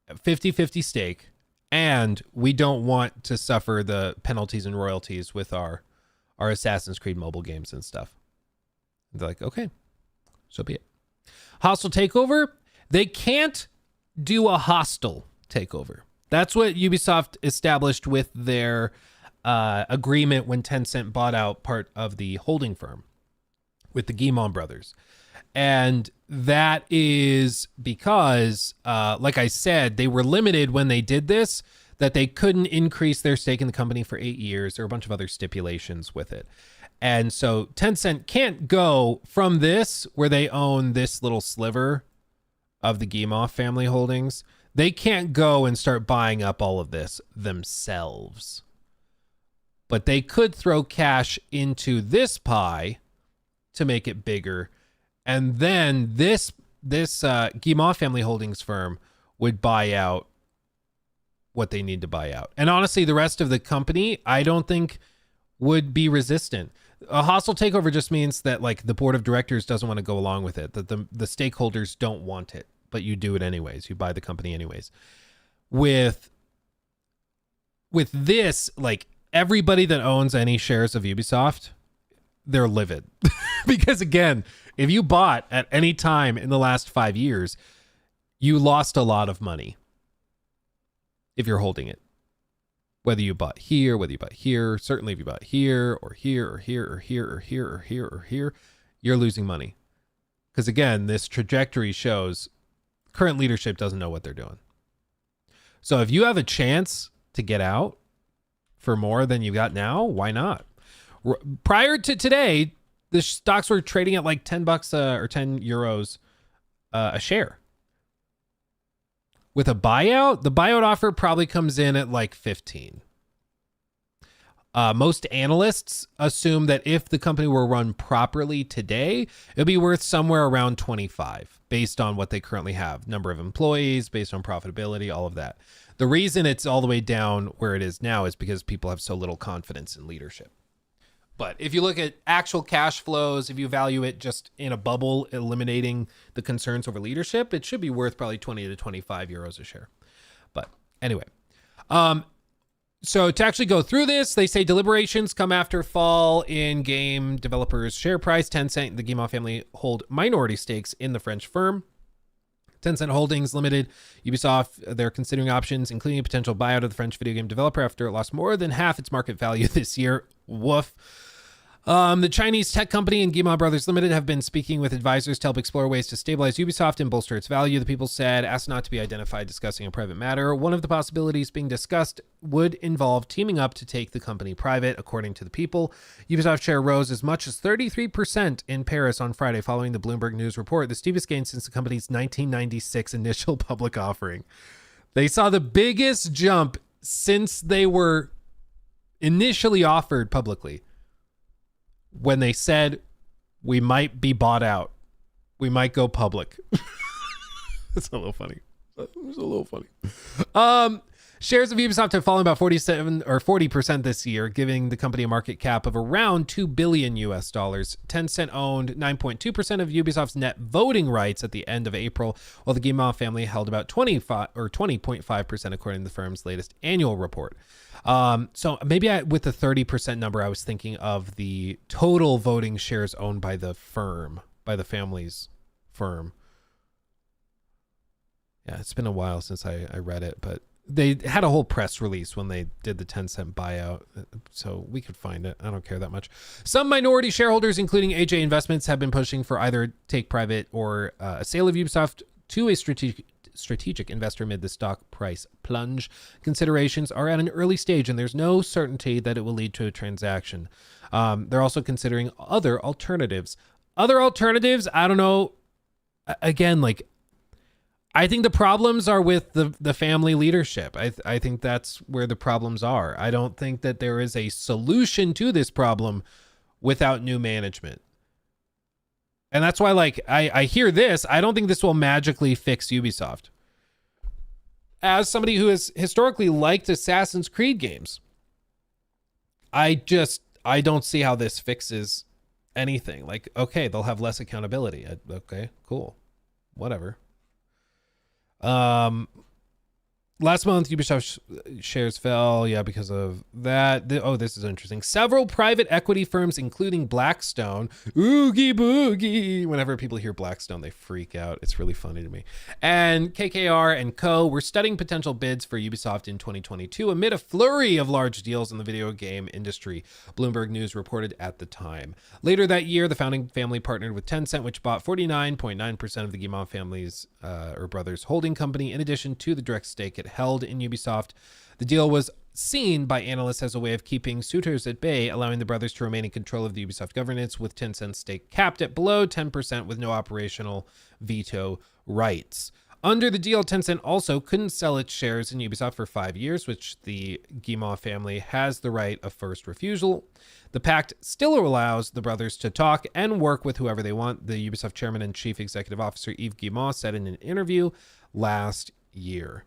a 50-50 stake, and we don't want to suffer the penalties and royalties with our Assassin's Creed mobile games and stuff. And they're like, okay, so be it. Hostile takeover. They can't do a hostile takeover. That's what Ubisoft established with their agreement when Tencent bought out part of the holding firm. with the Guimond brothers. And that is because, like I said, they were limited when they did this, that they couldn't increase their stake in the company for 8 years. There were a bunch of other stipulations with it. And so Tencent can't go from this, where they own this little sliver of the Guimond family holdings. They can't go and start buying up all of this themselves. But they could throw cash into this pie to make it bigger. And then this Guimond family holdings firm would buy out what they need to buy out. And honestly, the rest of the company, I don't think would be resistant. A hostile takeover just means that like the board of directors doesn't want to go along with it, that the stakeholders don't want it, but you do it anyways. You buy the company anyways. With this, like everybody that owns any shares of Ubisoft, they're livid. Because again, if you bought at any time in the last 5 years, you lost a lot of money if you're holding it. Whether you bought here, whether you bought here, certainly if you bought here or here or here or here or here or here or here, you're losing money. Because again, this trajectory shows current leadership doesn't know what they're doing. So if you have a chance to get out for more than you got now, why not? Prior to today, the stocks were trading at like $10 or 10 euros a share. With a buyout, the buyout offer probably comes in at like 15. Most analysts assume that if the company were run properly today, it'll be worth somewhere around 25 based on what they currently have. Number of employees, based on profitability, all of that. The reason it's all the way down where it is now is because people have so little confidence in leadership. But if you look at actual cash flows, if you value it just in a bubble, eliminating the concerns over leadership, it should be worth probably 20 to 25 euros a share. But anyway, so to actually go through this, they say deliberations come after fall in game developers' share price. Tencent and the Guimond family hold minority stakes in the French firm. Tencent Holdings Limited, Ubisoft, they're considering options, including a potential buyout of the French video game developer after it lost more than half its market value this year. Woof. The Chinese tech company and Guimond Brothers Limited have been speaking with advisors to help explore ways to stabilize Ubisoft and bolster its value. The people said, asked not to be identified, discussing a private matter. One of the possibilities being discussed would involve teaming up to take the company private, according to the people. Ubisoft share rose as much as 33% in Paris on Friday following the Bloomberg News report, the steepest gain since the company's 1996 initial public offering. They saw the biggest jump since they were initially offered publicly, when they said we might be bought out, we might go public. It's a little funny. It's a little funny. Shares of Ubisoft have fallen about 47 or 40% this year, giving the company a market cap of around $2 billion US. Tencent owned 9.2% of Ubisoft's net voting rights at the end of April, while the Guimond family held about 20.5% according to the firm's latest annual report. So maybe with the 30% number, I was thinking of the total voting shares owned by the firm, by the family's firm. Yeah, it's been a while since I read it, but they had a whole press release when they did the Tencent buyout, so we could find it. I don't care that much. Some minority shareholders, including AJ Investments, have been pushing for either take private or a sale of Ubisoft to a strategic investor amid the stock price plunge. Considerations are at an early stage, and there's no certainty that it will lead to a transaction. They're also considering other alternatives. Other alternatives, I don't know. Again, like, I think the problems are with the family leadership. I think that's where the problems are. I don't think that there is a solution to this problem without new management. And that's why, like, I hear this. I don't think this will magically fix Ubisoft. As somebody who has historically liked Assassin's Creed games, I don't see how this fixes anything. Like, okay, they'll have less accountability. Okay, cool. Whatever. Last month, Ubisoft shares fell, because of that. This is interesting. Several private equity firms, including Blackstone, oogie boogie. Whenever people hear Blackstone, they freak out. It's really funny to me. And KKR and Co. were studying potential bids for Ubisoft in 2022 amid a flurry of large deals in the video game industry, Bloomberg News reported at the time. Later that year, the founding family partnered with Tencent, which bought 49.9% of the Guimont family's or brothers' holding company, in addition to the direct stake it held in Ubisoft. The deal was seen by analysts as a way of keeping suitors at bay, allowing the brothers to remain in control of the Ubisoft governance, with Tencent's stake capped at below 10% with no operational veto rights. Under the deal, Tencent also couldn't sell its shares in Ubisoft for 5 years, which the Guimont family has the right of first refusal. The pact still allows the brothers to talk and work with whoever they want, the Ubisoft chairman and chief executive officer Yves Guillemot said in an interview last year.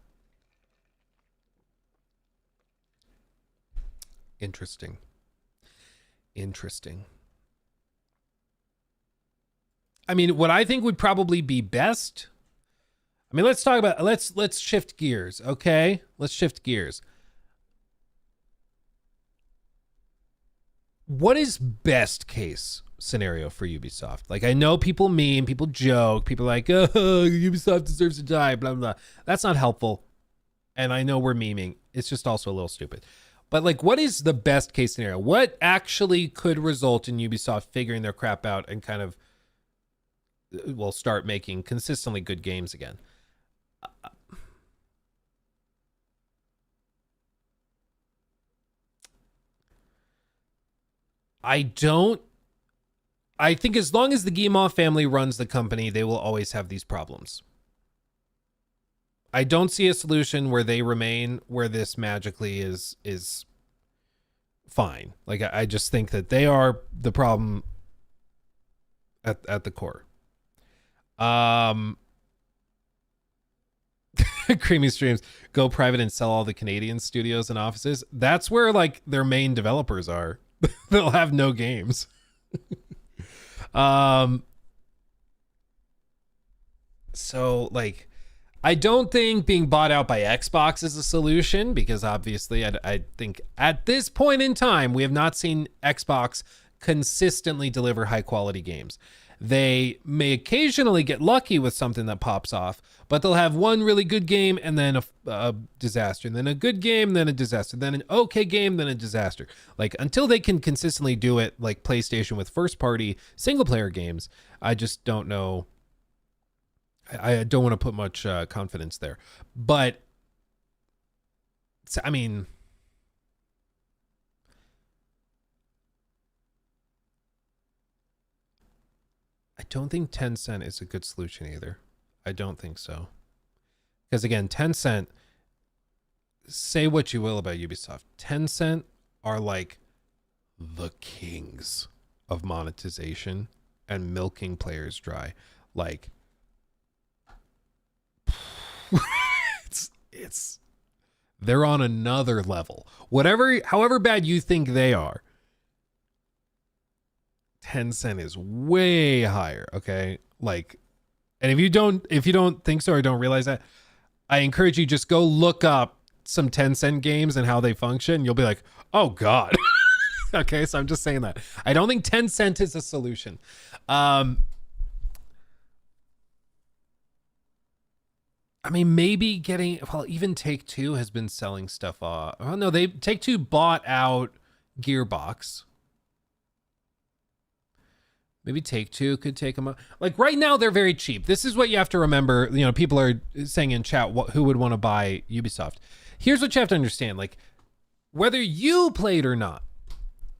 Interesting. I mean, what I think would probably be best, let's talk about, let's shift gears, okay? Let's shift gears. What is best case scenario for Ubisoft? Like, I know people meme, people joke, people are like, oh, Ubisoft deserves to die, blah, blah, blah. That's not helpful. And I know we're memeing. It's just also a little stupid. But like, what is the best case scenario? What actually could result in Ubisoft figuring their crap out and kind of will start making consistently good games again? I think as long as the Guillemot family runs the company, they will always have these problems. I don't see a solution where they remain where this magically is fine. Like, I just think that they are the problem at the core. Creamy Streams, go private and sell all the Canadian studios and offices. That's where like their main developers are. They'll have no games. So like, I don't think being bought out by Xbox is a solution, because obviously I think at this point in time, we have not seen Xbox consistently deliver high quality games. They may occasionally get lucky with something that pops off, but they'll have one really good game and then a disaster, and then a good game, then a disaster, then an okay game, then a disaster. Like, until they can consistently do it like PlayStation with first party single player games, I just don't know. I don't want to put much confidence there. But, I mean, I don't think Tencent is a good solution either. I don't think so. Because again, Tencent, say what you will about Ubisoft, Tencent are like the kings of monetization and milking players dry. Like, it's they're on another level. However bad you think they are, Tencent is way higher. Okay, like, and if you don't think so or don't realize that, I encourage you, just go look up some Tencent games and how they function. You'll be like, oh god. Okay, so I'm just saying that I don't think Tencent is a solution. I mean, maybe even Take-Two has been selling stuff off. Oh no, Take-Two bought out Gearbox. Maybe Take-Two could take them up. Like, right now, they're very cheap. This is what you have to remember. You know, people are saying in chat, who would want to buy Ubisoft? Here's what you have to understand. Like, whether you played or not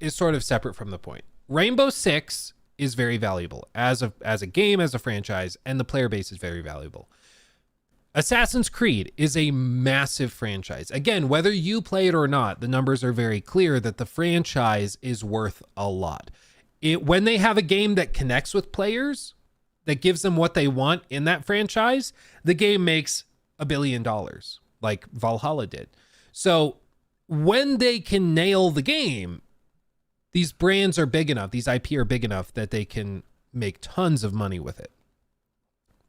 is sort of separate from the point. Rainbow Six is very valuable as a game, as a franchise, and the player base is very valuable. Assassin's Creed is a massive franchise. Again, whether you play it or not, the numbers are very clear that the franchise is worth a lot. When they have a game that connects with players, that gives them what they want in that franchise, the game makes $1 billion, like Valhalla did. So when they can nail the game, these brands are big enough, these IP are big enough that they can make tons of money with it.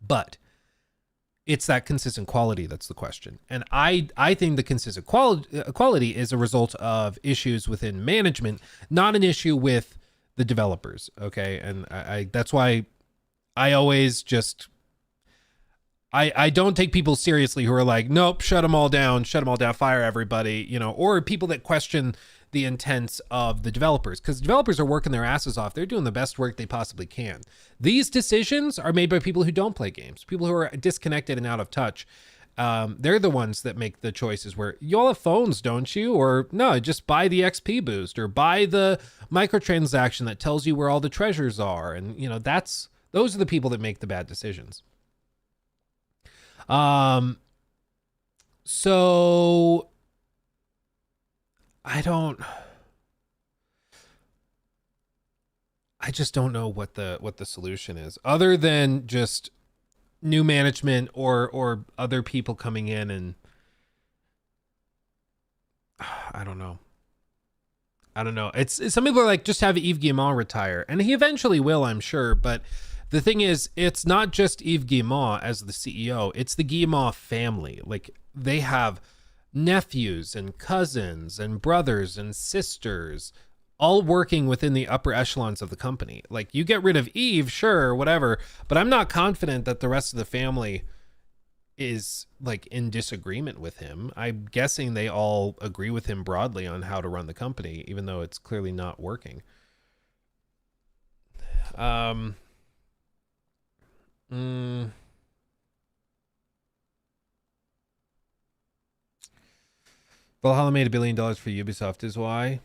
But It's that consistent quality that's the question. And I think the consistent quality is a result of issues within management, not an issue with the developers. Okay. And I that's why I always just, I don't take people seriously who are like, nope, shut them all down, fire everybody, you know, or people that question the intents of the developers, because developers are working their asses off. They're doing the best work they possibly can. These decisions are made by people who don't play games, people who are disconnected and out of touch. They're the ones that make the choices where you all have phones, don't you? Or no, just buy the XP boost or buy the microtransaction that tells you where all the treasures are. And, you know, those are the people that make the bad decisions. So I just don't know what the solution is, other than just new management or other people coming in, and I don't know. It's some people are like, just have Yves Guillemot retire, and he eventually will, I'm sure. But the thing is, it's not just Yves Guillemot as the CEO, it's the Guillemot family. Like, they have nephews and cousins and brothers and sisters all working within the upper echelons of the company. Like, you get rid of Yves, sure, whatever, but I'm not confident that the rest of the family is like in disagreement with him. I'm guessing they all agree with him broadly on how to run the company, even though it's clearly not working. Valhalla made $1 billion for Ubisoft is why.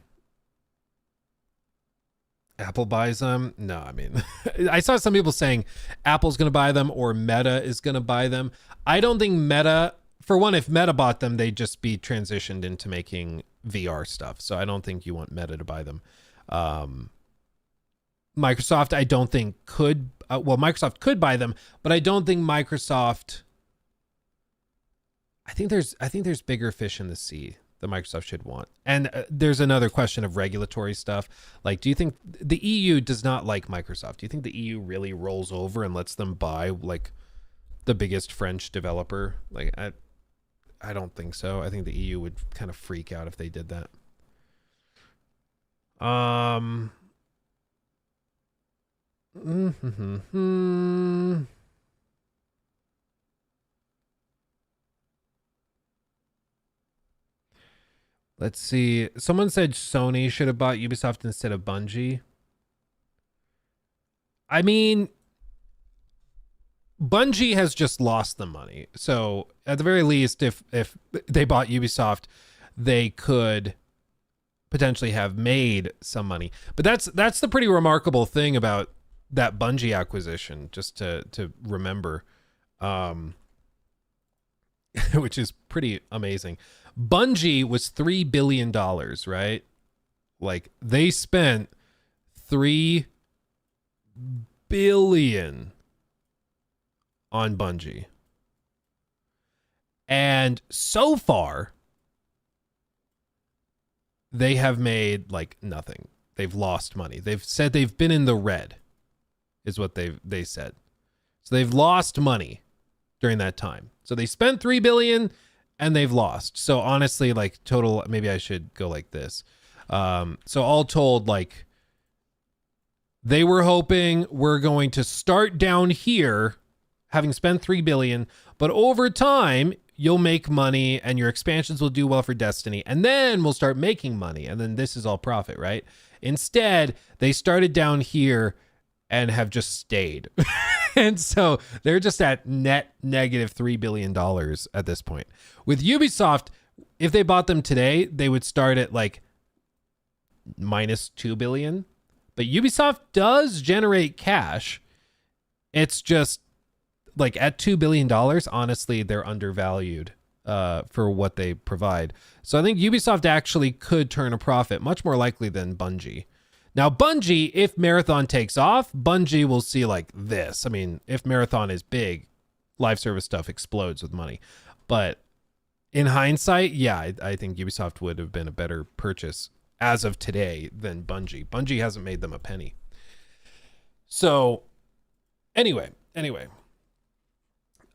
Apple buys them. No, I mean, I saw some people saying Apple's going to buy them or Meta is going to buy them. I don't think Meta, for one, if Meta bought them, they'd just be transitioned into making VR stuff. So I don't think you want Meta to buy them. Microsoft, I don't think could, Microsoft could buy them, but I don't think Microsoft, I think there's bigger fish in the sea that Microsoft should want. And there's another question of regulatory stuff. Like, do you think the EU does not like Microsoft? Do you think the EU really rolls over and lets them buy like the biggest French developer? Like, I don't think so. I think the EU would kind of freak out if they did that. Let's see. Someone said Sony should have bought Ubisoft instead of Bungie. I mean, Bungie has just lost the money. So at the very least, if they bought Ubisoft, they could potentially have made some money. But that's the pretty remarkable thing about that Bungie acquisition, just to remember, which is pretty amazing. Bungie was $3 billion, right? Like, they spent $3 billion on Bungie. And so far, they have made like nothing. They've lost money. They've said they've been in the red, is what they said. So they've lost money during that time. So they spent $3 billion and they've lost. So honestly, like, total, maybe I should go like this. So all told, like, they were hoping we're going to start down here, having spent $3 billion, but over time you'll make money and your expansions will do well for Destiny, and then we'll start making money, and then this is all profit, right? Instead, they started down here and have just stayed. And so they're just at net negative $3 billion at this point. With Ubisoft, if they bought them today, they would start at like minus $2 billion. But Ubisoft does generate cash. It's just like at $2 billion, honestly, they're undervalued for what they provide. So I think Ubisoft actually could turn a profit, much more likely than Bungie. Now, Bungie, if Marathon takes off, Bungie will see like this. I mean, if Marathon is big, live service stuff explodes with money. But in hindsight, yeah, I think Ubisoft would have been a better purchase as of today than Bungie. Bungie hasn't made them a penny. So anyway.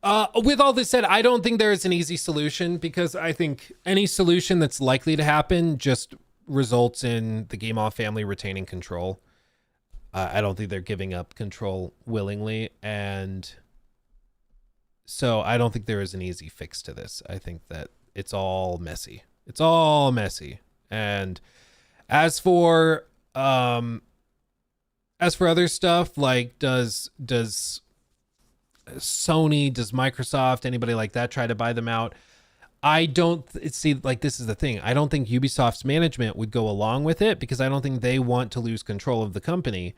With all this said, I don't think there is an easy solution, because I think any solution that's likely to happen just results in the Game Off family retaining control. I don't think they're giving up control willingly, and so I don't think there is an easy fix to this. I think that it's all messy. It's all messy. And as for other stuff, like does Sony, does Microsoft, anybody like that try to buy them out? I don't see, like, this is the thing. I don't think Ubisoft's management would go along with it, because I don't think they want to lose control of the company.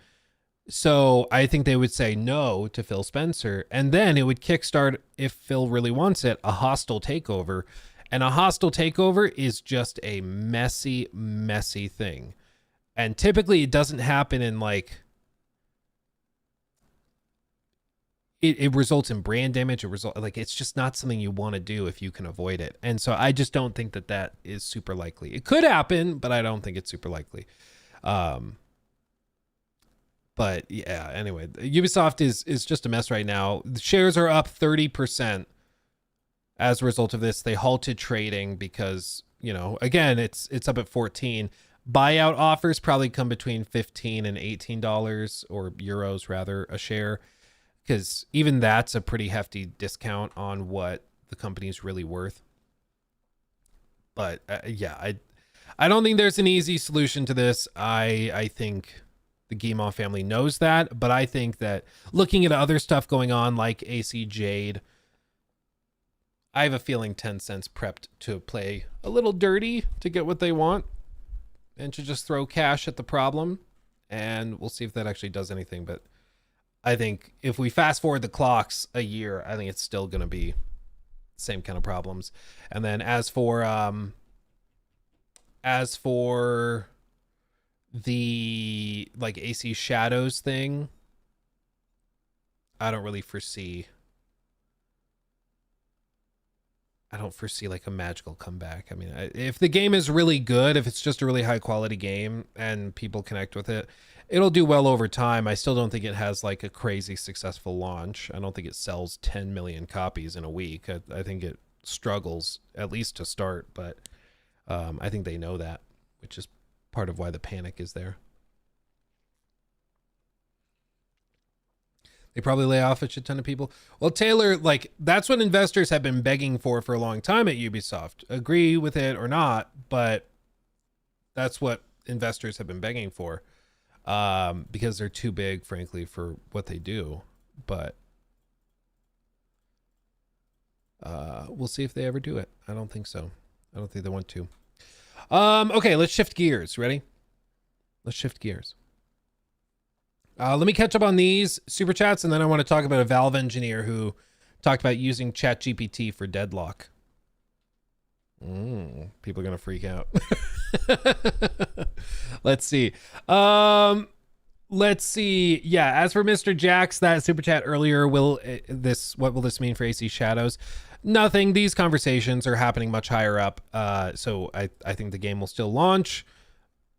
So I think they would say no to Phil Spencer, and then it would kickstart, if Phil really wants it, a hostile takeover. And a hostile takeover is just a messy, messy thing. And typically it doesn't happen in like, it results in brand damage. It's just not something you want to do if you can avoid it. And so I just don't think that that is super likely. It could happen, but I don't think it's super likely. But yeah, anyway, Ubisoft is just a mess right now. The shares are up 30% as a result of this. They halted trading because, you know, again, it's up at 14. Buyout offers probably come between $15 and $18, or euros rather, a share, because even that's a pretty hefty discount on what the company's really worth. But yeah, I don't think there's an easy solution to this. I think the Guillemot family knows that, but I think that looking at other stuff going on like AC Jade, I have a feeling Tencent's prepped to play a little dirty to get what they want and to just throw cash at the problem. And we'll see if that actually does anything. But I think if we fast forward the clocks a year, I think it's still going to be the same kind of problems. And then as for the like AC Shadows thing, I don't foresee like a magical comeback. I mean, if the game is really good, if it's just a really high quality game and people connect with it, it'll do well over time. I still don't think it has like a crazy successful launch. I don't think it sells 10 million copies in a week. I think it struggles at least to start, but I think they know that, which is part of why the panic is there. They probably lay off a shit ton of people. Well, Taylor, like, that's what investors have been begging for a long time at Ubisoft. Agree with it or not, but that's what investors have been begging for, because they're too big, frankly, for what they do. But we'll see if they ever do it. I don't think so. I don't think they want to. Okay, let's shift gears. Ready? Let's shift gears. Let me catch up on these super chats, and then I want to talk about a Valve engineer who talked about using ChatGPT for deadlock. People are gonna freak out. Let's see. Let's see. Yeah, as for Mr. Jax, that super chat earlier, what will this mean for AC Shadows? Nothing. These conversations are happening much higher up. So I think the game will still launch.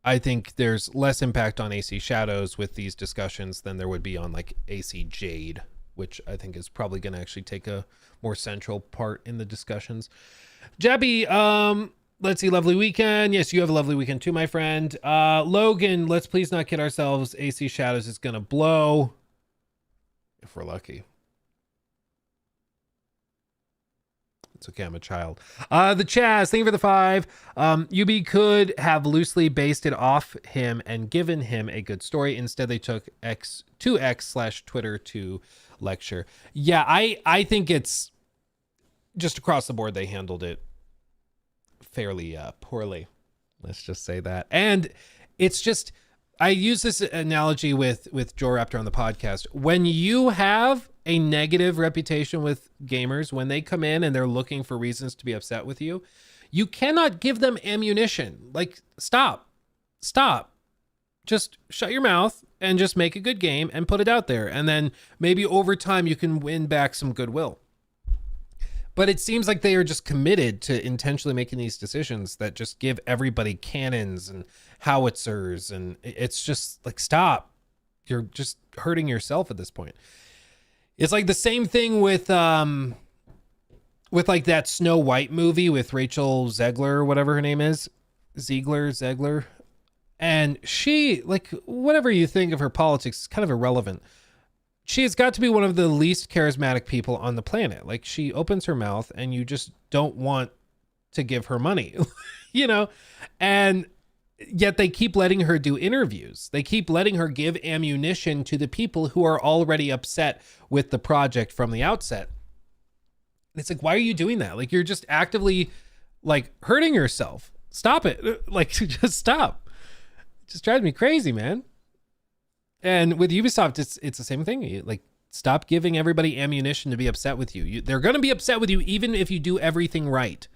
I think there's less impact on AC Shadows with these discussions than there would be on like AC Jade, which I think is probably going to actually take a more central part in the discussions. Jabby, let's see, lovely weekend. Yes, you have a lovely weekend too, my friend. Logan, let's please not kid ourselves. AC Shadows is going to blow. If we're lucky. It's okay, I'm a child. The Chaz, thank you for the 5. UB could have loosely based it off him and given him a good story. Instead, they took X/Twitter to lecture. Yeah, I think it's just across the board they handled it fairly poorly. Let's just say that. And it's just, I use this analogy with Joe Raptor on the podcast. When you have a negative reputation with gamers, when they come in and they're looking for reasons to be upset with you, you cannot give them ammunition. Like, stop. Just shut your mouth and just make a good game and put it out there. And then maybe over time you can win back some goodwill. But it seems like they are just committed to intentionally making these decisions that just give everybody cannons and howitzers. And it's just like, stop. You're just hurting yourself at this point. It's like the same thing with like that Snow White movie with Rachel Zegler or whatever her name is. Zegler. And she, like, whatever you think of her politics is kind of irrelevant. She has got to be one of the least charismatic people on the planet. Like, she opens her mouth and you just don't want to give her money, you know? And yet they keep letting her do interviews. They keep letting her give ammunition to the people who are already upset with the project from the outset. And it's like, why are you doing that? Like, you're just actively, like, hurting yourself. Stop it. Like, just stop. It just drives me crazy, man. And with Ubisoft, it's the same thing. Like, stop giving everybody ammunition to be upset with you. They're going to be upset with you even if you do everything right.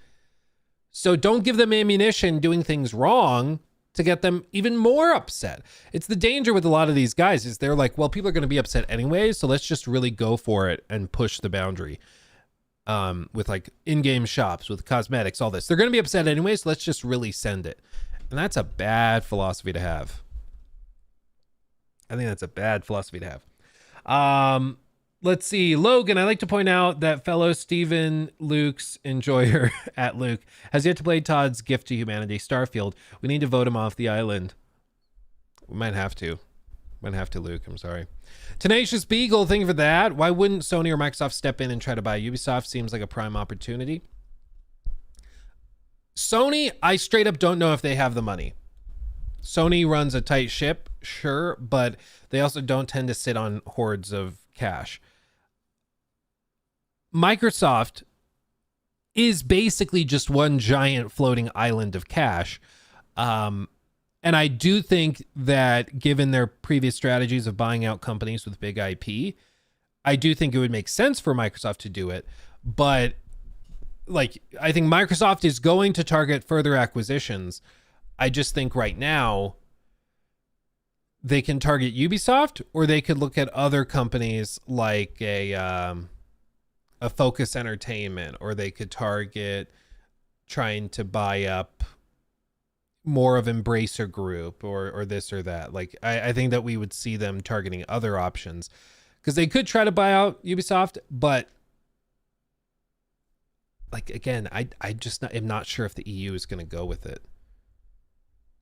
So don't give them ammunition doing things wrong to get them even more upset. It's the danger with a lot of these guys is they're like, well, people are going to be upset anyway, so let's just really go for it and push the boundary. With like in-game shops, with cosmetics, all this. They're going to be upset anyway, so let's just really send it. And that's a bad philosophy to have. I think that's a bad philosophy to have. Let's see. Logan, I'd like to point out that fellow Stephen Luke's enjoyer at Luke has yet to play Todd's gift to humanity, Starfield. We need to vote him off the island. We might have to. Might have to, Luke. I'm sorry. Tenacious Beagle, thank you for that. Why wouldn't Sony or Microsoft step in and try to buy Ubisoft? Seems like a prime opportunity. Sony, I straight up don't know if they have the money. Sony runs a tight ship, sure, but they also don't tend to sit on hordes of cash. Microsoft is basically just one giant floating island of cash. And I do think that given their previous strategies of buying out companies with big IP, I do think it would make sense for Microsoft to do it. But like, I think Microsoft is going to target further acquisitions. I just think right now they can target Ubisoft, or they could look at other companies like a Focus Entertainment, or they could target trying to buy up more of Embracer Group or this or that. Like, I think that we would see them targeting other options because they could try to buy out Ubisoft, but like, again, I just am not sure if the EU is going to go with it.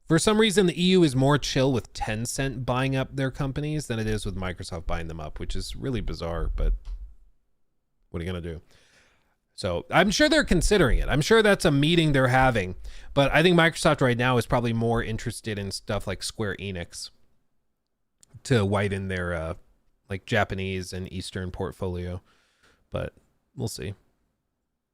For some reason, the EU is more chill with Tencent buying up their companies than it is with Microsoft buying them up, which is really bizarre, but what are you going to do? So I'm sure they're considering it. I'm sure that's a meeting they're having, but I think Microsoft right now is probably more interested in stuff like Square Enix to widen their like Japanese and Eastern portfolio, but we'll see.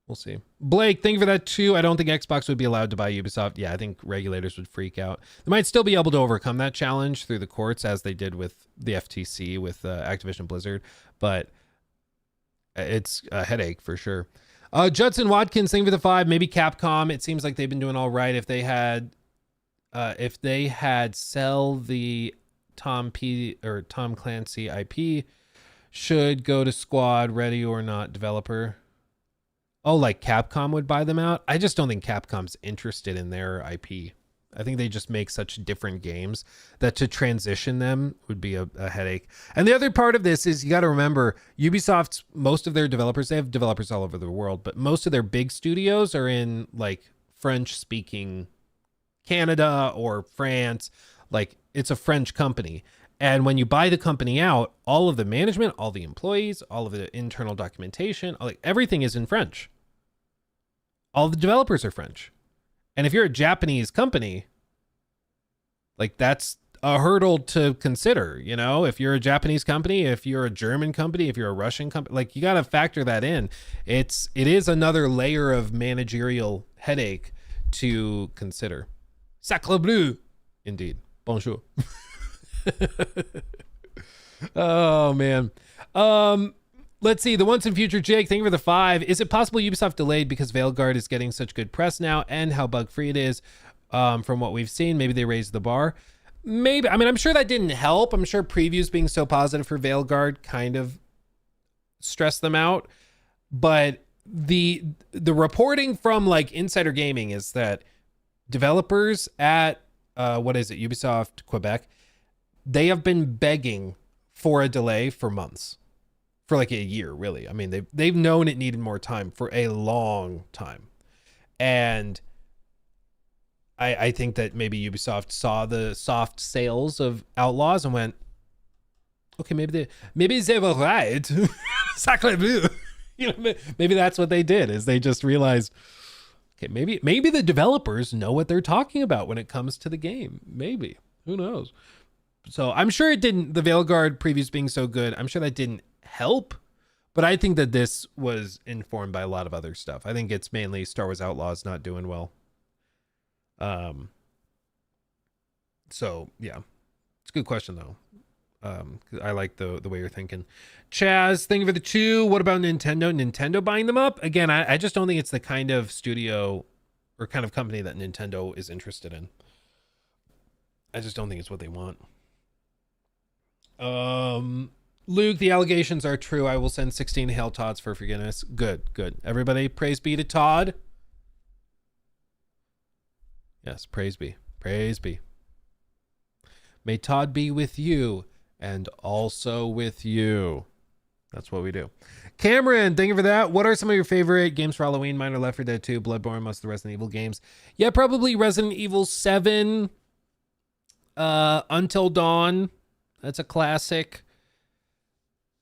We'll see. Blake, thank you for that too. I don't think Xbox would be allowed to buy Ubisoft. Yeah, I think regulators would freak out. They might still be able to overcome that challenge through the courts as they did with the FTC with Activision Blizzard, but it's a headache for sure. Judson Watkins, thank you for the 5. Maybe Capcom. It seems like they've been doing all right. If they had sell the Tom Clancy IP, should go to Squad, Ready or Not developer. Oh, like Capcom would buy them out? I just don't think Capcom's interested in their IP. I think they just make such different games that to transition them would be a headache. And the other part of this is you got to remember Ubisoft's, most of their developers, they have developers all over the world, but most of their big studios are in like French speaking Canada or France. Like, it's a French company. And when you buy the company out, all of the management, all the employees, all of the internal documentation, like everything is in French. All the developers are French. And if you're a Japanese company, like that's a hurdle to consider, you know, if you're a Japanese company, if you're a German company, if you're a Russian company, like you got to factor that in. It is another layer of managerial headache to consider. Sacre bleu. Indeed. Bonjour. Oh man. Let's see. The Once and Future Jake, thank you for the 5. Is it possible Ubisoft delayed because Veilguard is getting such good press now and how bug free it is? From what we've seen, maybe they raised the bar. Maybe. I mean, I'm sure that didn't help. I'm sure previews being so positive for Veilguard kind of stressed them out. But the reporting from like Insider Gaming is that developers at Ubisoft Quebec, they have been begging for a delay for months. for like a year, really. I mean, they've known it needed more time for a long time. And I think that maybe Ubisoft saw the soft sales of Outlaws and went, okay, maybe they were right. Sacre bleu. You know, maybe that's what they did, is they just realized, okay, maybe the developers know what they're talking about when it comes to the game. Maybe. Who knows? So I'm sure it didn't, the Veilguard previews being so good, I'm sure that didn't help, but I think that this was informed by a lot of other stuff. I think it's mainly Star Wars Outlaws not doing well. So yeah, it's a good question though. 'Cause I like the way you're thinking. Chaz, thank you for the 2. What about Nintendo? Nintendo buying them up? Again, I just don't think it's the kind of studio or kind of company that Nintendo is interested in. I just don't think it's what they want. Luke, the allegations are true. I will send 16 Hail Todds for forgiveness. Good. Everybody, praise be to Todd. Yes, praise be. May Todd be with you and also with you. That's what we do. Cameron, thank you for that. What are some of your favorite games for Halloween? Mine are Left 4 Dead 2, Bloodborne, most of the Resident Evil games. Yeah, probably Resident Evil 7, Until Dawn. That's a classic.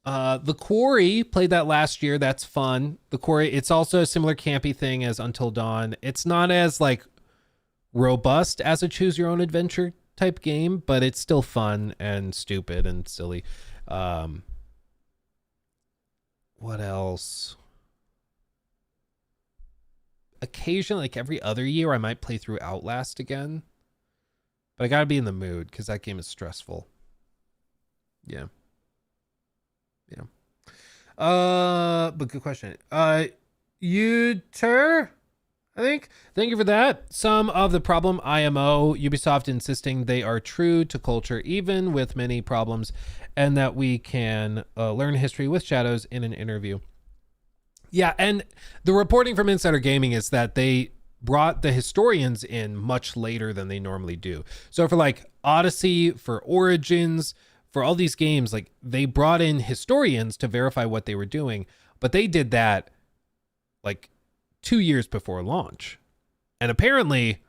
The Quarry, played that last year. That's fun. The Quarry, it's also a similar campy thing as Until Dawn. It's not as like robust as a choose your own adventure type game, but it's still fun and stupid and silly. What else? Occasionally, like every other year, I might play through Outlast again, but I gotta be in the mood because that game is stressful. Yeah. But good question. Uter, I think. Thank you for that. Some of the problem IMO, Ubisoft insisting they are true to culture, even with many problems, and that we can learn history with shadows in an interview. Yeah, and the reporting from Insider Gaming is that they brought the historians in much later than they normally do. So for like Odyssey, for Origins, for all these games, like they brought in historians to verify what they were doing, but they did that like 2 years before launch. And apparently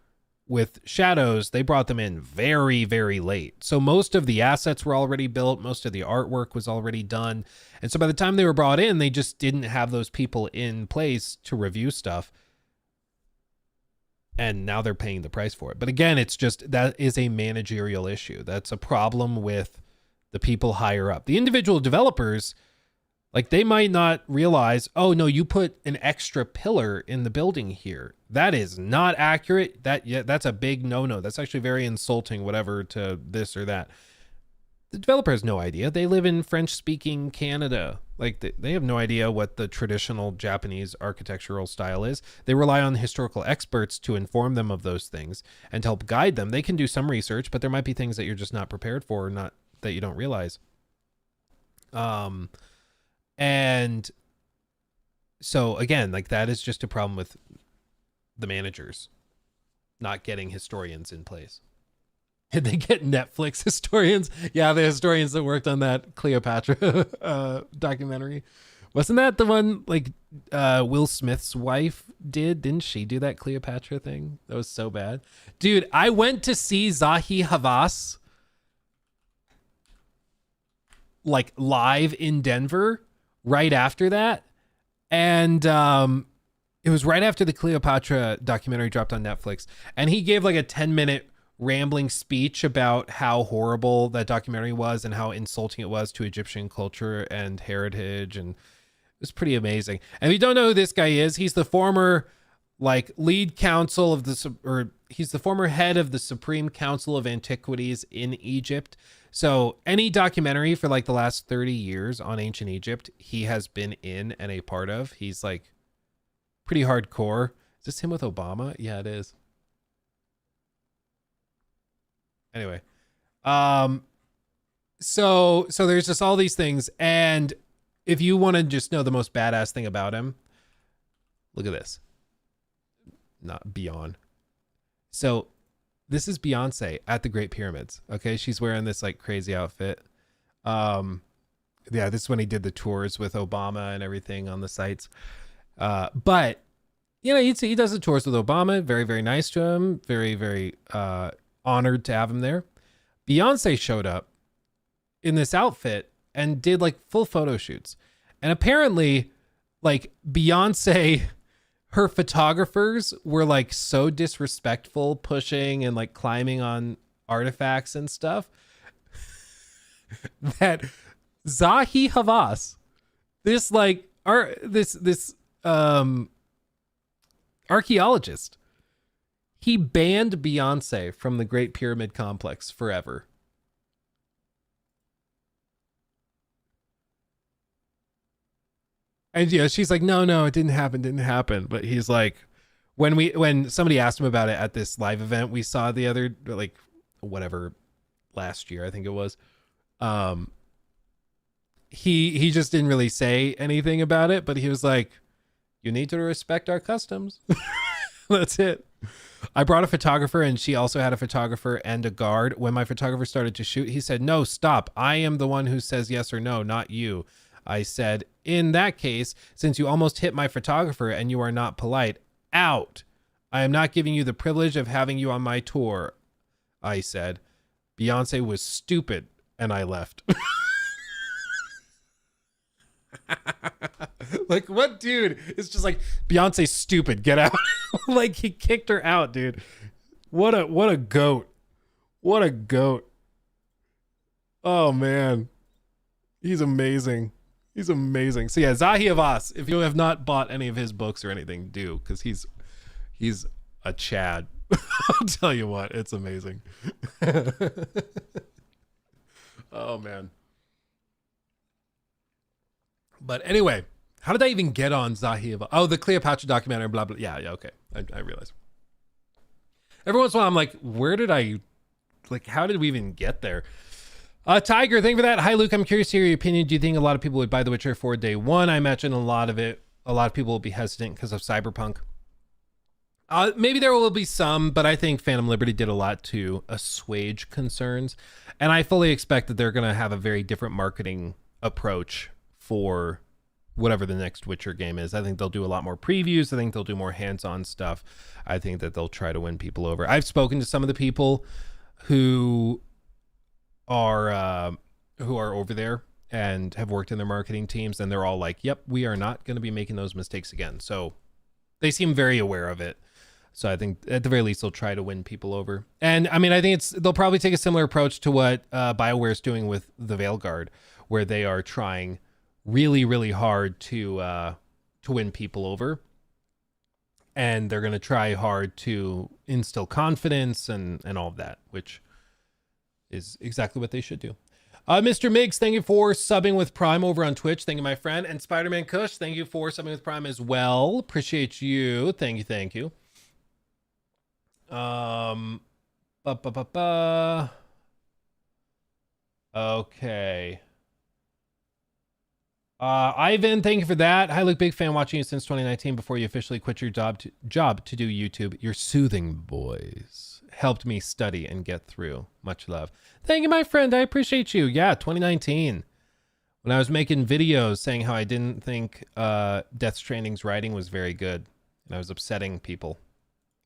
with Shadows, they brought them in very, very late. So most of the assets were already built. Most of the artwork was already done. And so by the time they were brought in, they just didn't have those people in place to review stuff. And now they're paying the price for it. But again, it's just, that is a managerial issue. That's a problem with the people higher up. The individual developers, like they might not realize, oh no, you put an extra pillar in the building here. That is not accurate. That's a big no-no. That's actually very insulting, whatever, to this or that. The developer has no idea. They live in French-speaking Canada. Like they have no idea what the traditional Japanese architectural style is. They rely on historical experts to inform them of those things and to help guide them. They can do some research, but there might be things that you're just not prepared for, or not that you don't realize. And so again, like that is just a problem with the managers not getting historians in place. Did they get Netflix historians? Yeah, the historians that worked on that Cleopatra documentary. Wasn't that the one like Will Smith's wife did? Didn't she do that Cleopatra thing? That was so bad. Dude, I went to see Zahi Havas like live in Denver right after that. And it was right after the Cleopatra documentary dropped on Netflix. And he gave like a 10-minute rambling speech about how horrible that documentary was and how insulting it was to Egyptian culture and heritage. And it was pretty amazing. And if you don't know who this guy is, he's the former like lead counsel of he's the former head of the Supreme Council of Antiquities in Egypt. So any documentary for like the last 30 years on ancient Egypt, he has been in and a part of. He's like pretty hardcore. Is this him with Obama? Yeah, it is. Anyway, so there's just all these things. And if you want to just know the most badass thing about him, look at this. Not Beyond. So this is Beyonce at the Great Pyramids. Okay. She's wearing this like crazy outfit. Yeah, this is when he did the tours with Obama and everything on the sites. But you know, he does the tours with Obama. Very, very nice to him. Very, very honored to have him there. Beyonce showed up in this outfit and did like full photo shoots. And apparently, like Beyonce, her photographers were like so disrespectful, pushing and like climbing on artifacts and stuff that Zahi Havas, this like this archaeologist, he banned Beyonce from the Great Pyramid Complex forever. And yeah, she's like, no, it didn't happen. But he's like, when somebody asked him about it at this live event we saw the other, like, whatever, last year, I think it was, he just didn't really say anything about it, but he was like, you need to respect our customs. That's it. I brought a photographer and she also had a photographer and a guard. When my photographer started to shoot, he said, no, stop. I am the one who says yes or no, not you. I said, in that case, since you almost hit my photographer and you are not polite, out. I am not giving you the privilege of having you on my tour. I said, Beyonce was stupid and I left. Like, what dude? It's just like, Beyonce's stupid, get out. Like, he kicked her out, dude. What a goat. What a goat. Oh man, he's amazing. He's amazing. So yeah, Zahi Havas, if you have not bought any of his books or anything, do, because he's a Chad. I'll tell you what, it's amazing. Oh man. But anyway, how did I even get on Zahi Havas? Oh, the Cleopatra documentary, blah blah. Yeah, okay. I realize. Every once in a while, I'm like, where did I, like, how did we even get there? Tiger, thank you for that. Hi, Luke. I'm curious to hear your opinion. Do you think a lot of people would buy The Witcher for day one? I imagine a lot of people will be hesitant because of Cyberpunk. Maybe there will be some, but I think Phantom Liberty did a lot to assuage concerns. And I fully expect that they're going to have a very different marketing approach for whatever the next Witcher game is. I think they'll do a lot more previews. I think they'll do more hands-on stuff. I think that they'll try to win people over. I've spoken to some of the people who are over there and have worked in their marketing teams, and they're all like, yep, we are not going to be making those mistakes again. So they seem very aware of it. So I think at the very least they'll try to win people over. And I mean, I think they'll probably take a similar approach to what BioWare is doing with the Veilguard, where they are trying really, really hard to win people over. And they're going to try hard to instill confidence and all of that, which is exactly what they should do. Mr. Miggs, thank you for subbing with Prime over on Twitch. Thank you, my friend. And Spider-Man Kush, thank you for subbing with Prime as well. Appreciate you. Thank you. Okay. Ivan, thank you for that. Hi, Luke, big fan watching you since 2019 before you officially quit your job to do YouTube. Your soothing voice helped me study and get through. Much love. Thank you, my friend. I appreciate you. Yeah, 2019. When I was making videos saying how I didn't think Death Stranding's writing was very good. And I was upsetting people.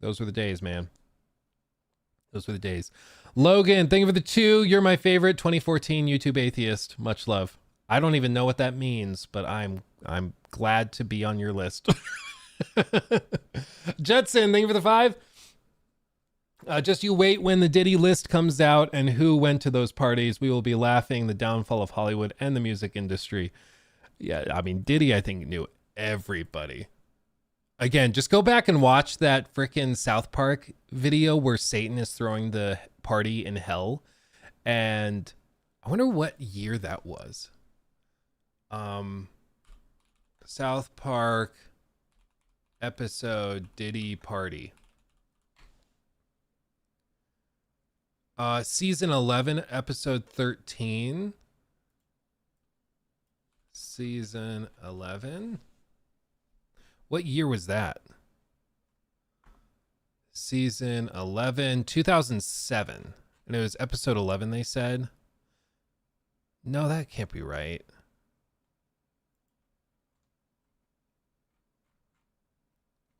Those were the days, man. Those were the days. Logan, thank you for the 2. You're my favorite 2014 YouTube atheist. Much love. I don't even know what that means, but I'm glad to be on your list. Judson, thank you for the 5. Just you wait when the Diddy list comes out and who went to those parties. We will be laughing the downfall of Hollywood and the music industry. Yeah, I mean, Diddy, I think, knew everybody. Again, just go back and watch that frickin' South Park video where Satan is throwing the party in hell. And I wonder what year that was. South Park episode Diddy Party. Season 11, episode 13. Season 11. What year was that? Season 11, 2007. And it was episode 11, they said. No, that can't be right.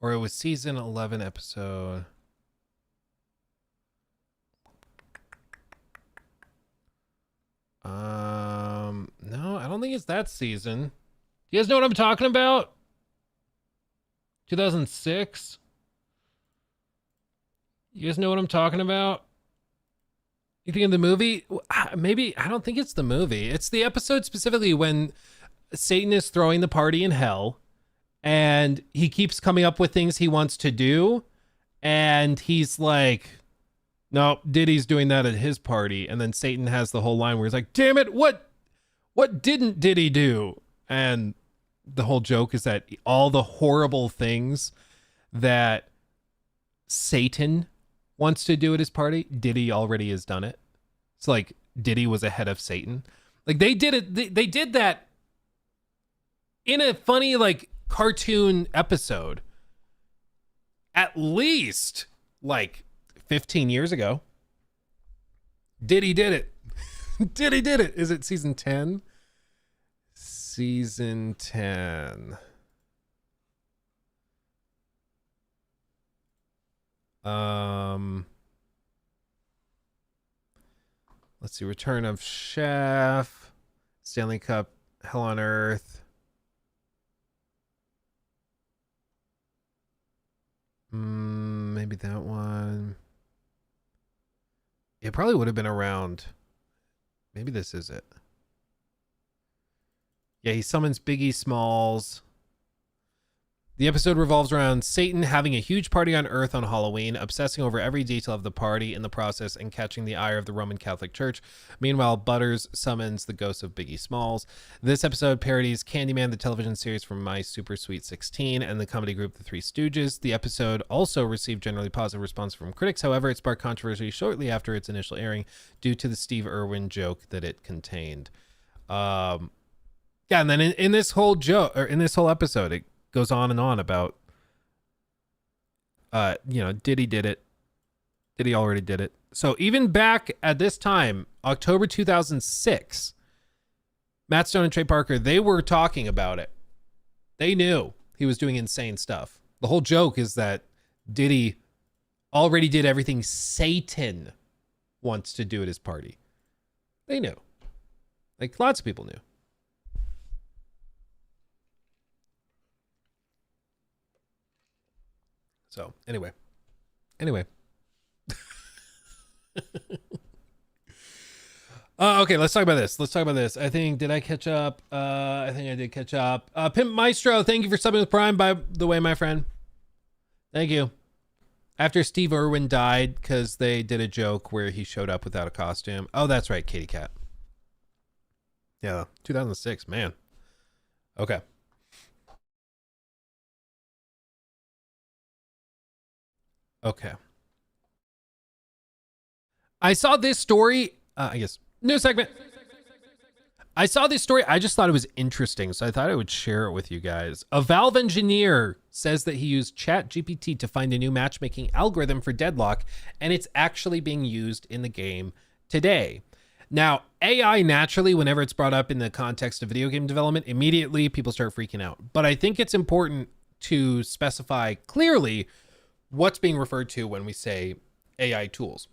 Or it was season 11 episode. No, I don't think it's that season. You guys know what I'm talking about? 2006? You guys know what I'm talking about? You think of the movie? Maybe, I don't think it's the movie. It's the episode specifically when Satan is throwing the party in hell and he keeps coming up with things he wants to do. And he's like, no, Diddy's doing that at his party. And then Satan has the whole line where he's like, damn it, what didn't Diddy do? And the whole joke is that all the horrible things that Satan wants to do at his party, Diddy already has done it. It's like Diddy was ahead of Satan. Like they did it. They did that in a funny, like, cartoon episode at least like 15 years ago. Diddy did it. Diddy did it. Is it season 10? Season 10. Let's see. Return of Chef, Stanley Cup, Hell on Earth. Maybe that one. It probably would have been around. Maybe this is it. Yeah, he summons Biggie Smalls. The episode revolves around Satan having a huge party on Earth on Halloween, obsessing over every detail of the party in the process and catching the ire of the Roman Catholic Church. Meanwhile, Butters summons the ghost of Biggie Smalls. This episode parodies Candyman, the television series from My Super Sweet 16, and the comedy group The Three Stooges. The episode also received generally positive response from critics. However, it sparked controversy shortly after its initial airing due to the Steve Irwin joke that it contained. Yeah, and then in this whole joke, or in this whole episode, it goes on and on about, Diddy did it. Diddy already did it. So even back at this time, October 2006, Matt Stone and Trey Parker, they were talking about it. They knew he was doing insane stuff. The whole joke is that Diddy already did everything Satan wants to do at his party. They knew. Like, lots of people knew. So anyway. Okay, let's talk about this. I think, did I catch up? I think I did catch up. Pimp Maestro, thank you for subbing with Prime, by the way, my friend. Thank you. After Steve Irwin died, because they did a joke where he showed up without a costume. Oh, that's right, Katie Cat. Yeah, 2006, man. Okay. Okay. I saw this story, I guess, new segment. I saw this story. I just thought it was interesting, so I thought I would share it with you guys. A Valve engineer says that he used ChatGPT to find a new matchmaking algorithm for Deadlock, and it's actually being used in the game today. Now, AI naturally, whenever it's brought up in the context of video game development, immediately people start freaking out. But I think it's important to specify clearly what's being referred to when we say AI tools.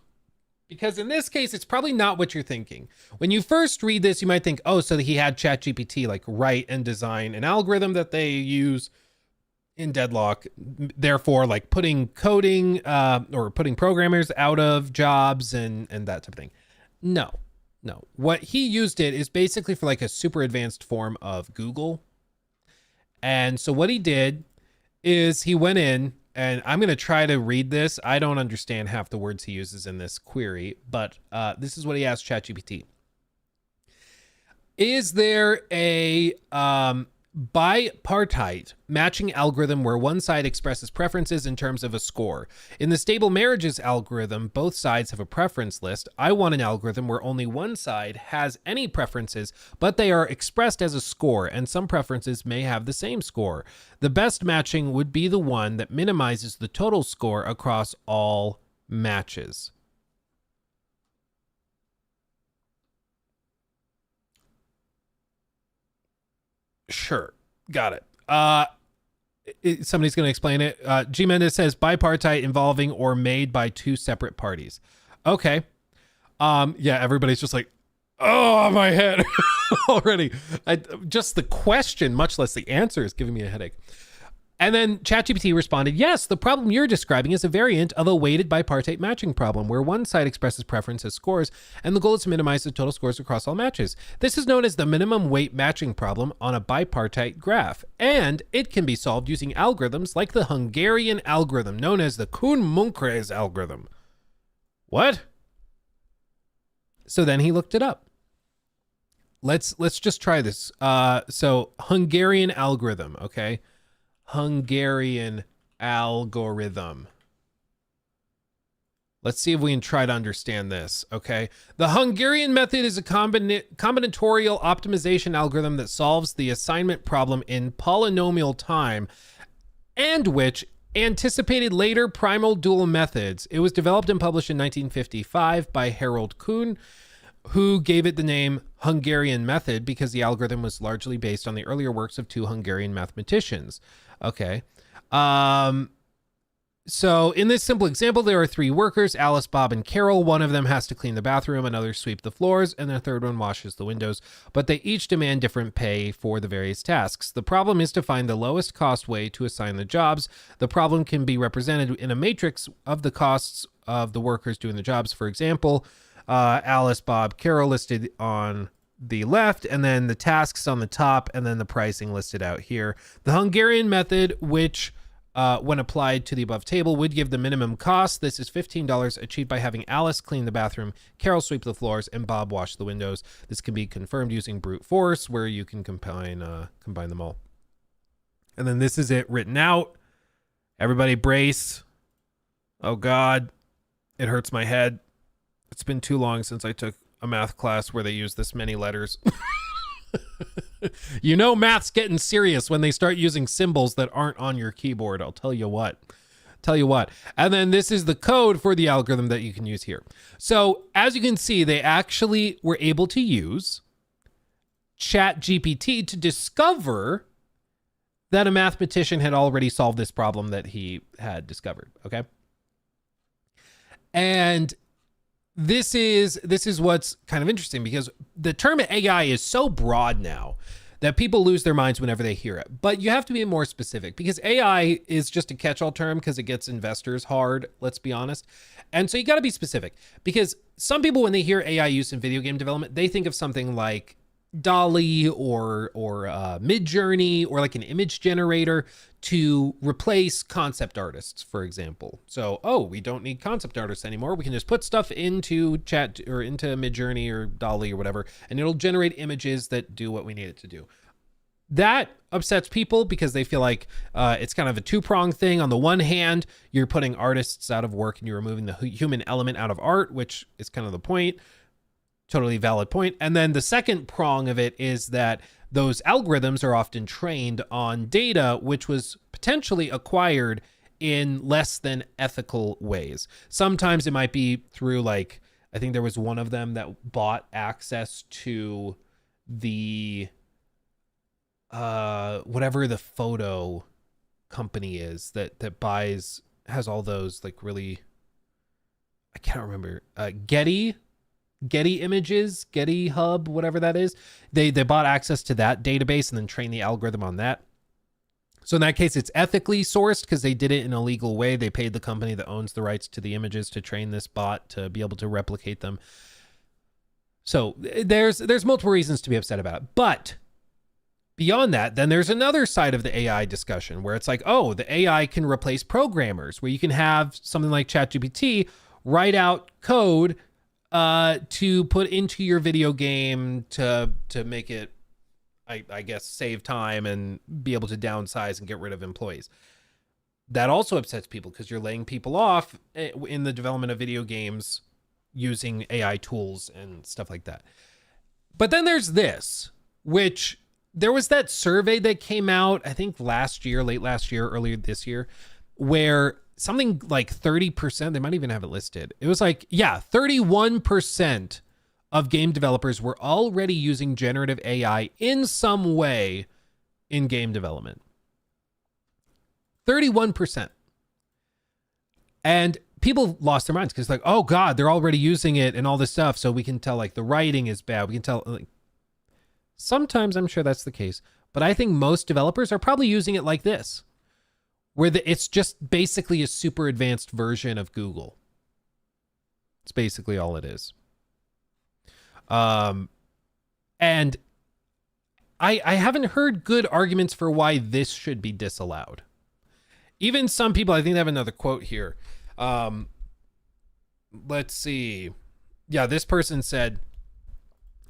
Because in this case, it's probably not what you're thinking. When you first read this, you might think, oh, so that he had ChatGPT like write and design an algorithm that they use in Deadlock, therefore like putting coding or putting programmers out of jobs and that type of thing. No. What he used it is basically for like a super advanced form of Google. And so what he did is he went in, and I'm going to try to read this. I don't understand half the words he uses in this query, but this is what he asked ChatGPT. Is there a bipartite matching algorithm where one side expresses preferences in terms of a score? In the stable marriages algorithm, both sides have a preference list. I want an algorithm where only one side has any preferences, but they are expressed as a score, and some preferences may have the same score. The best matching would be the one that minimizes the total score across all matches. Sure. Got it. Somebody's going to explain it. G Mendez says bipartite involving or made by two separate parties. Okay. Yeah, everybody's just like, oh, my head already. Just the question, much less the answer, is giving me a headache. And then ChatGPT responded, yes, the problem you're describing is a variant of a weighted bipartite matching problem where one side expresses preference as scores and the goal is to minimize the total scores across all matches. This is known as the minimum weight matching problem on a bipartite graph, and it can be solved using algorithms like the Hungarian algorithm known as the Kuhn-Munkres algorithm. What? So then he looked it up. Let's just try this. So Hungarian algorithm, okay? Hungarian algorithm. Let's see if we can try to understand this, okay? The Hungarian method is a combinatorial optimization algorithm that solves the assignment problem in polynomial time and which anticipated later primal dual methods. It was developed and published in 1955 by Harold Kuhn, who gave it the name Hungarian method because the algorithm was largely based on the earlier works of two Hungarian mathematicians. Okay. So in this simple example, there are three workers, Alice, Bob, and Carol. One of them has to clean the bathroom, another sweep the floors, and the third one washes the windows, but they each demand different pay for the various tasks. The problem is to find the lowest cost way to assign the jobs. The problem can be represented in a matrix of the costs of the workers doing the jobs. For example, Alice, Bob, Carol listed on the left, and then the tasks on the top, and then the pricing listed out here. The Hungarian method, which when applied to the above table, would give the minimum cost. This is $15 achieved by having Alice clean the bathroom, Carol sweep the floors, and Bob wash the windows. This can be confirmed using brute force, where you can combine them all. And then this is it written out. Everybody brace. Oh God, it hurts my head. It's been too long since I took a math class where they use this many letters. You know math's getting serious when they start using symbols that aren't on your keyboard. I'll tell you what. And then this is the code for the algorithm that you can use here. So as you can see, they actually were able to use ChatGPT to discover that a mathematician had already solved this problem that he had discovered. Okay. And this is what's kind of interesting, because the term AI is so broad now that people lose their minds whenever they hear it. But you have to be more specific, because AI is just a catch-all term because it gets investors hard, let's be honest. And so you got to be specific, because some people, when they hear AI use in video game development, they think of something like DALL-E or Midjourney, or like an image generator to replace concept artists, for example. So, we don't need concept artists anymore. We can just put stuff into Chat or into Midjourney or DALL-E or whatever, and it'll generate images that do what we need it to do. That upsets people because they feel like it's kind of a two-pronged thing. On the one hand, you're putting artists out of work and you're removing the human element out of art, which is kind of the point. Totally valid point. And then the second prong of it is that those algorithms are often trained on data which was potentially acquired in less than ethical ways. Sometimes it might be through, like, I think there was one of them that bought access to the whatever the photo company is that has all those, like, really, I can't remember, Getty Images, Getty Hub, whatever that is. They bought access to that database and then trained the algorithm on that. So in that case, it's ethically sourced because they did it in a legal way. They paid the company that owns the rights to the images to train this bot to be able to replicate them. So there's multiple reasons to be upset about it. But beyond that, then there's another side of the AI discussion where it's like, the AI can replace programmers, where you can have something like ChatGPT write out code to put into your video game to make it, I guess, save time and be able to downsize and get rid of employees. That also upsets people because you're laying people off in the development of video games using AI tools and stuff like that. But then there's this, which there was that survey that came out, I think late last year, earlier this year, where something like 30%, they might even have it listed. It was like, 31% of game developers were already using generative AI in some way in game development. 31%. And people lost their minds because like, oh God, they're already using it and all this stuff. So we can tell like the writing is bad. We can tell like, sometimes I'm sure that's the case, but I think most developers are probably using it like this, where it's just basically a super advanced version of Google. It's basically all it is. And I haven't heard good arguments for why this should be disallowed. Even some people, I think they have another quote here. Let's see. Yeah, this person said,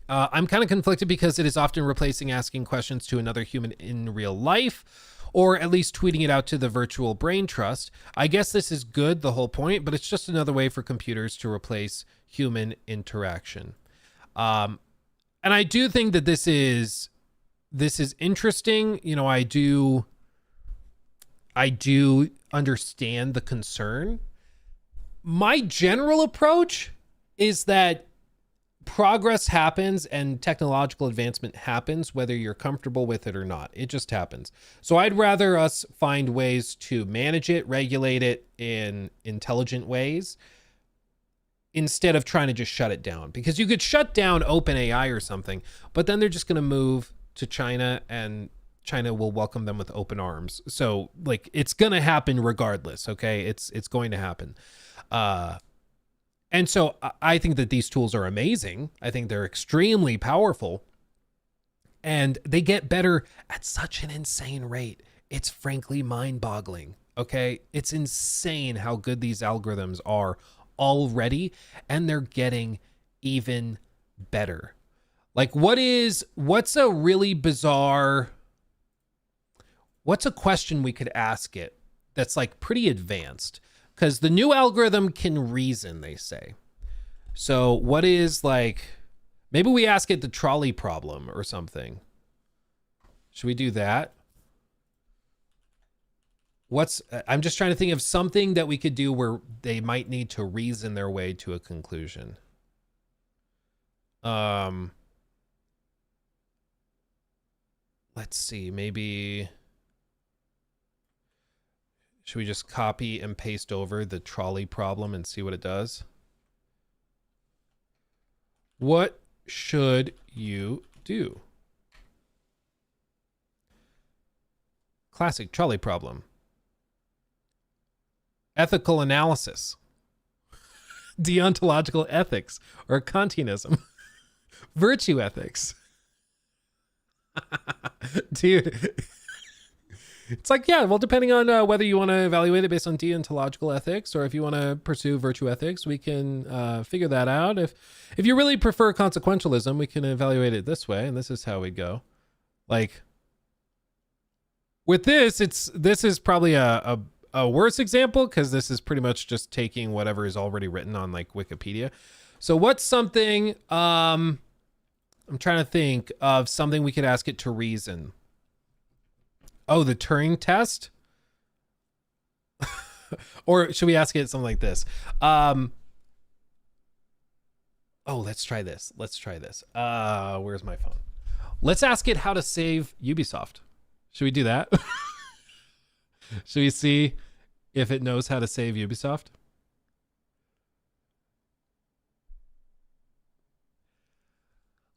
I'm kind of conflicted because it is often replacing asking questions to another human in real life, or at least tweeting it out to the virtual brain trust. I guess this is good, the whole point, but it's just another way for computers to replace human interaction. And I do think that this is interesting. You know, I do understand the concern. My general approach is that progress happens and technological advancement happens whether you're comfortable with it or not. It just happens. So I'd rather us find ways to manage it, regulate it in intelligent ways instead of trying to just shut it down. Because you could shut down OpenAI or something, but then they're just going to move to China and China will welcome them with open arms. So like it's going to happen regardless. Okay. It's going to happen. And so I think that these tools are amazing. I think they're extremely powerful and they get better at such an insane rate. It's frankly mind-boggling. Okay. It's insane how good these algorithms are already, and they're getting even better. Like what's a really bizarre, what's a question we could ask it that's like pretty advanced? Because the new algorithm can reason, they say. So what is like, maybe we ask it the trolley problem or something. Should we do that? I'm just trying to think of something that we could do where they might need to reason their way to a conclusion. Let's see, maybe... Should we just copy and paste over the trolley problem and see what it does? What should you do? Classic trolley problem. Ethical analysis. Deontological ethics or Kantianism. Virtue ethics. Dude. It's like, yeah, well, depending on whether you want to evaluate it based on deontological ethics or if you want to pursue virtue ethics, we can figure that out. If you really prefer consequentialism, we can evaluate it this way, and this is how we go. Like, with this, this is probably a worse example because this is pretty much just taking whatever is already written on like Wikipedia. So what's something, I'm trying to think of something we could ask it to reason. Oh, the Turing test? Or should we ask it something like this? Oh, let's try this. Where's my phone? Let's ask it how to save Ubisoft. Should we do that? Should we see if it knows how to save Ubisoft?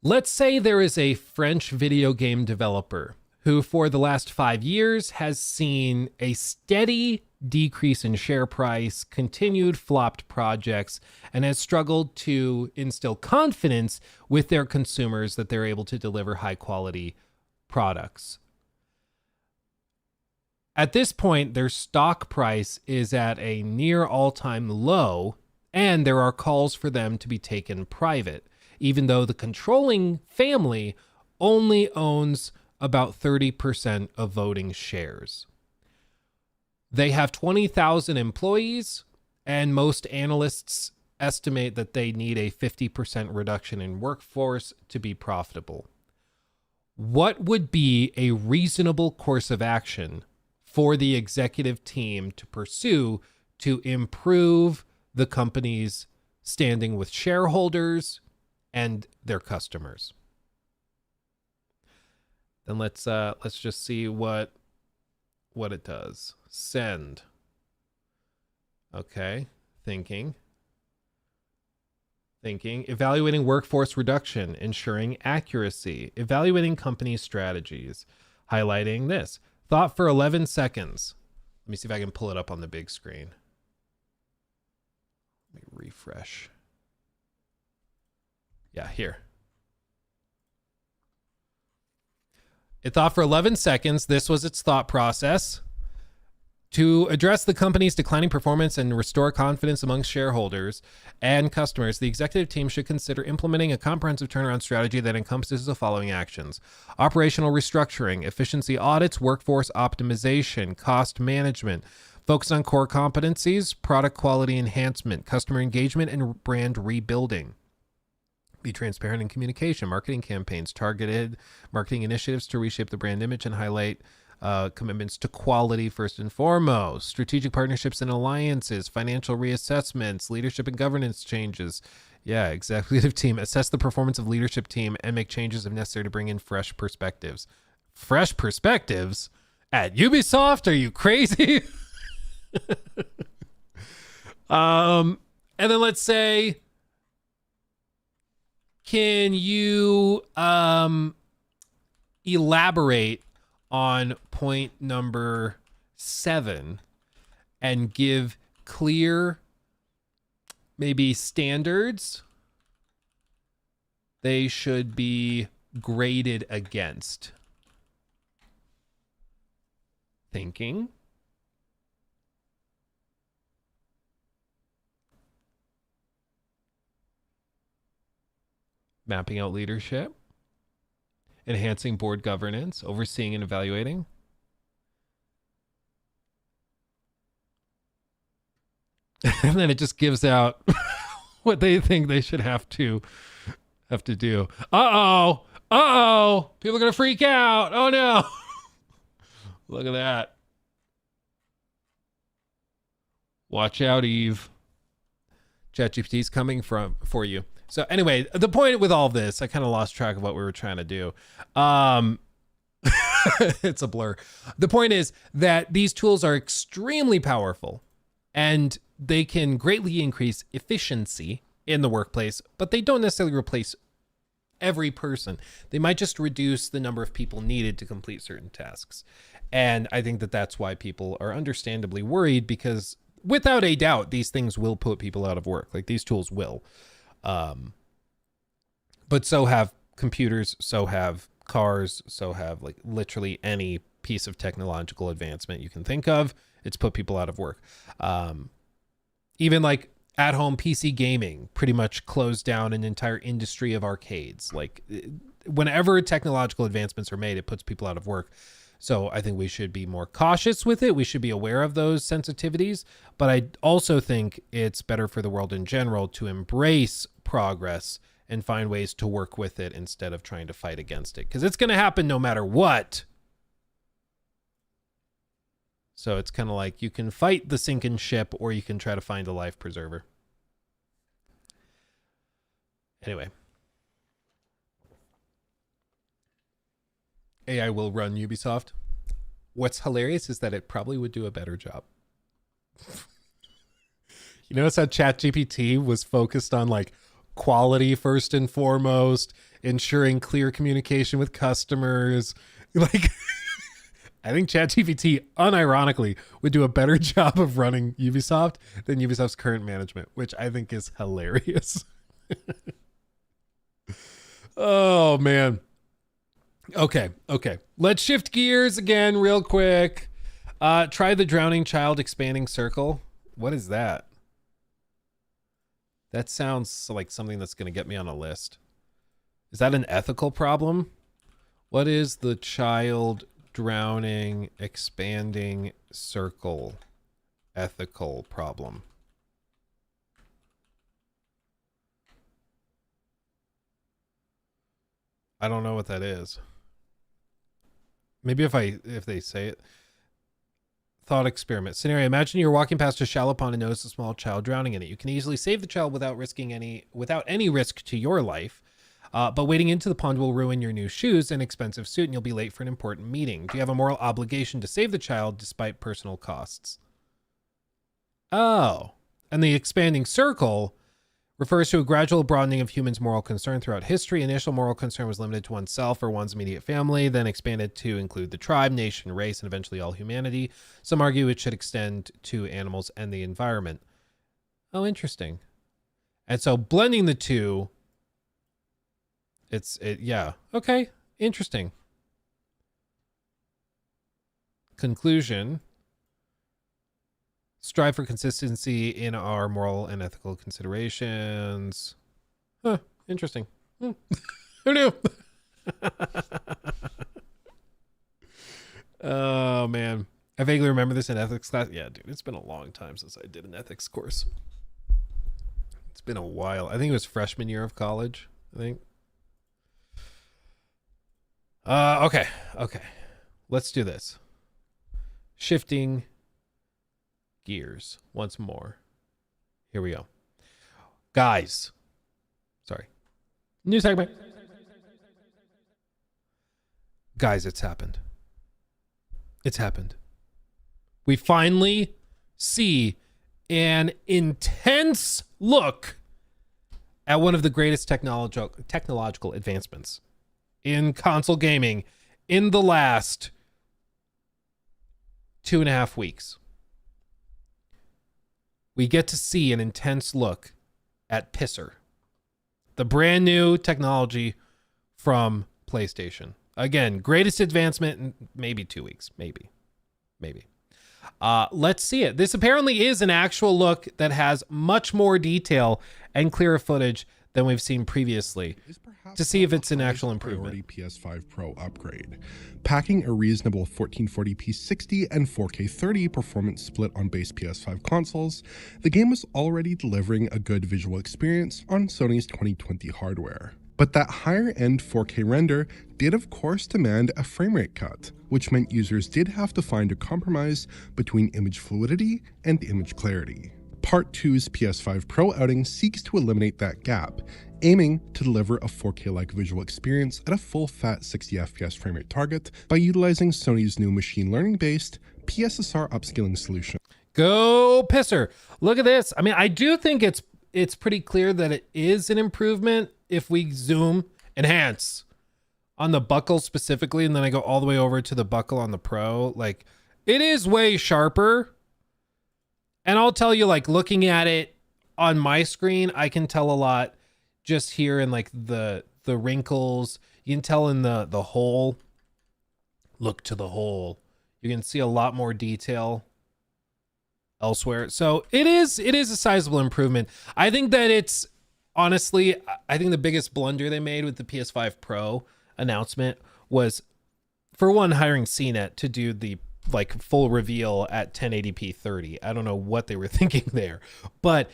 Let's say there is a French video game developer who for the last 5 years has seen a steady decrease in share price, continued flopped projects, and has struggled to instill confidence with their consumers that they're able to deliver high quality products. At this point, their stock price is at a near all-time low, and there are calls for them to be taken private, even though the controlling family only owns about 30% of voting shares. They have 20,000 employees, and most analysts estimate that they need a 50% reduction in workforce to be profitable. What would be a reasonable course of action for the executive team to pursue to improve the company's standing with shareholders and their customers? Then let's just see what what it does. Send. Okay. Thinking. Evaluating workforce reduction, ensuring accuracy, evaluating company strategies, highlighting this. Thought for 11 seconds. Let me see if I can pull it up on the big screen. Let me refresh. Yeah, here. It thought for 11 seconds. This was its thought process. To address the company's declining performance and restore confidence among shareholders and customers, the executive team should consider implementing a comprehensive turnaround strategy that encompasses the following actions: operational restructuring, efficiency audits, workforce optimization, cost management, focus on core competencies, product quality enhancement, customer engagement, and brand rebuilding. Be transparent in communication, marketing campaigns, targeted marketing initiatives to reshape the brand image and highlight commitments to quality first and foremost, strategic partnerships and alliances, financial reassessments, leadership and governance changes. Yeah, executive team, assess the performance of leadership team and make changes if necessary to bring in fresh perspectives. Fresh perspectives? At Ubisoft? Are you crazy? And then let's say, can you elaborate on point number 7 and give clear, maybe standards they should be graded against? Thinking. Mapping out leadership. Enhancing board governance, overseeing and evaluating. And then it just gives out what they think they should have to do. Uh-oh. People are going to freak out. Oh no. Look at that. Watch out, Eve. ChatGPT's coming for you. So anyway, the point with all this, I kind of lost track of what we were trying to do. It's a blur. The point is that these tools are extremely powerful and they can greatly increase efficiency in the workplace, but they don't necessarily replace every person. They might just reduce the number of people needed to complete certain tasks. And I think that that's why people are understandably worried, because without a doubt, these things will put people out of work. Like, these tools will. But so have computers, so have cars, so have like literally any piece of technological advancement you can think of. It's put people out of work. Even like at-home PC gaming pretty much closed down an entire industry of arcades. Like, whenever technological advancements are made, it puts people out of work. So I think we should be more cautious with it. We should be aware of those sensitivities. But I also think it's better for the world in general to embrace progress and find ways to work with it instead of trying to fight against it, because it's going to happen no matter what. So it's kind of like you can fight the sinking ship or you can try to find a life preserver. Anyway. AI will run Ubisoft. What's hilarious is that it probably would do a better job. You notice how ChatGPT was focused on like quality first and foremost, ensuring clear communication with customers. Like, I think ChatGPT unironically would do a better job of running Ubisoft than Ubisoft's current management, which I think is hilarious. Oh man. Okay. Let's shift gears again real quick. Try the drowning child expanding circle. What is that? That sounds like something that's going to get me on a list. Is that an ethical problem? What is the child drowning expanding circle ethical problem? I don't know what that is. Maybe if they say it. Thought experiment. Scenario. Imagine you're walking past a shallow pond and notice a small child drowning in it. You can easily save the child without any risk to your life. But wading into the pond will ruin your new shoes and expensive suit, and you'll be late for an important meeting. Do you have a moral obligation to save the child despite personal costs? Oh, and the expanding circle refers to a gradual broadening of humans' moral concern throughout history. Initial moral concern was limited to oneself or one's immediate family, then expanded to include the tribe, nation, race, and eventually all humanity. Some argue it should extend to animals and the environment. Oh, interesting. And so blending the two, yeah. Okay, interesting. Conclusion. Strive for consistency in our moral and ethical considerations. Huh, interesting. Who knew? Oh, man. I vaguely remember this in ethics class. Yeah, dude, it's been a long time since I did an ethics course. It's been a while. I think it was freshman year of college, I think. Okay. Let's do this. Shifting gears once more. Here we go. Guys. Sorry. New segment. Guys, it's happened. It's happened. We finally see an intense look at one of the greatest technological advancements in console gaming in the last 2.5 weeks. We get to see an intense look at Pisser, the brand new technology from PlayStation. Again, greatest advancement in maybe 2 weeks. Maybe. Let's see it. This apparently is an actual look that has much more detail and clearer footage than we've seen previously, to see if it's an actual improvement. PS5 Pro upgrade, packing a reasonable 1440p 60 and 4K 30 performance split on base PS5 consoles. The game was already delivering a good visual experience on Sony's 2020 hardware. But that higher-end 4K render did of course demand a framerate cut, which meant users did have to find a compromise between image fluidity and image clarity. Part 2's PS5 Pro outing seeks to eliminate that gap, aiming to deliver a 4K-like visual experience at a full-fat 60 FPS framerate target by utilizing Sony's new machine learning-based PSSR upscaling solution. Go Pisser. Look at this. I mean, I do think it's pretty clear that it is an improvement if we zoom, enhance on the buckle specifically, and then I go all the way over to the buckle on the Pro. Like, it is way sharper. And I'll tell you, like, looking at it on my screen, I can tell a lot just here in like the wrinkles. You can tell in the hole. Look to the hole. You can see a lot more detail elsewhere. So it is a sizable improvement. I think that it's honestly, I think the biggest blunder they made with the PS5 Pro announcement was, for one, hiring CNET to do the like full reveal at 1080p 30. I don't know what they were thinking there, but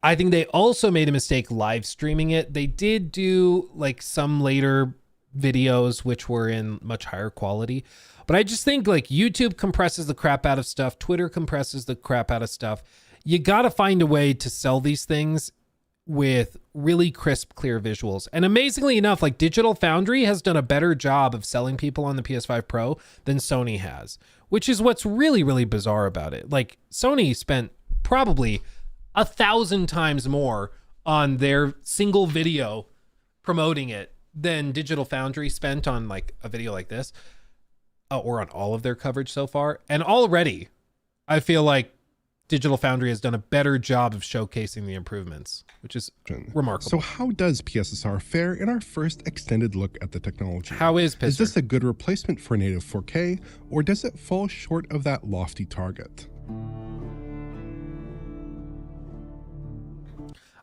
I think they also made a mistake live streaming it. They did do like some later videos which were in much higher quality, but I just think like YouTube compresses the crap out of stuff. Twitter compresses the crap out of stuff. You got to find a way to sell these things with really crisp, clear visuals. And amazingly enough, like Digital Foundry has done a better job of selling people on the PS5 Pro than Sony has, which is what's really, really bizarre about it. Like Sony spent probably 1,000 times more on their single video promoting it than Digital Foundry spent on like a video like this, or on all of their coverage so far. And already I feel like Digital Foundry has done a better job of showcasing the improvements, which is remarkable. So how does PSSR fare in our first extended look at the technology? How is Pisser? Is this a good replacement for native 4K, or does it fall short of that lofty target?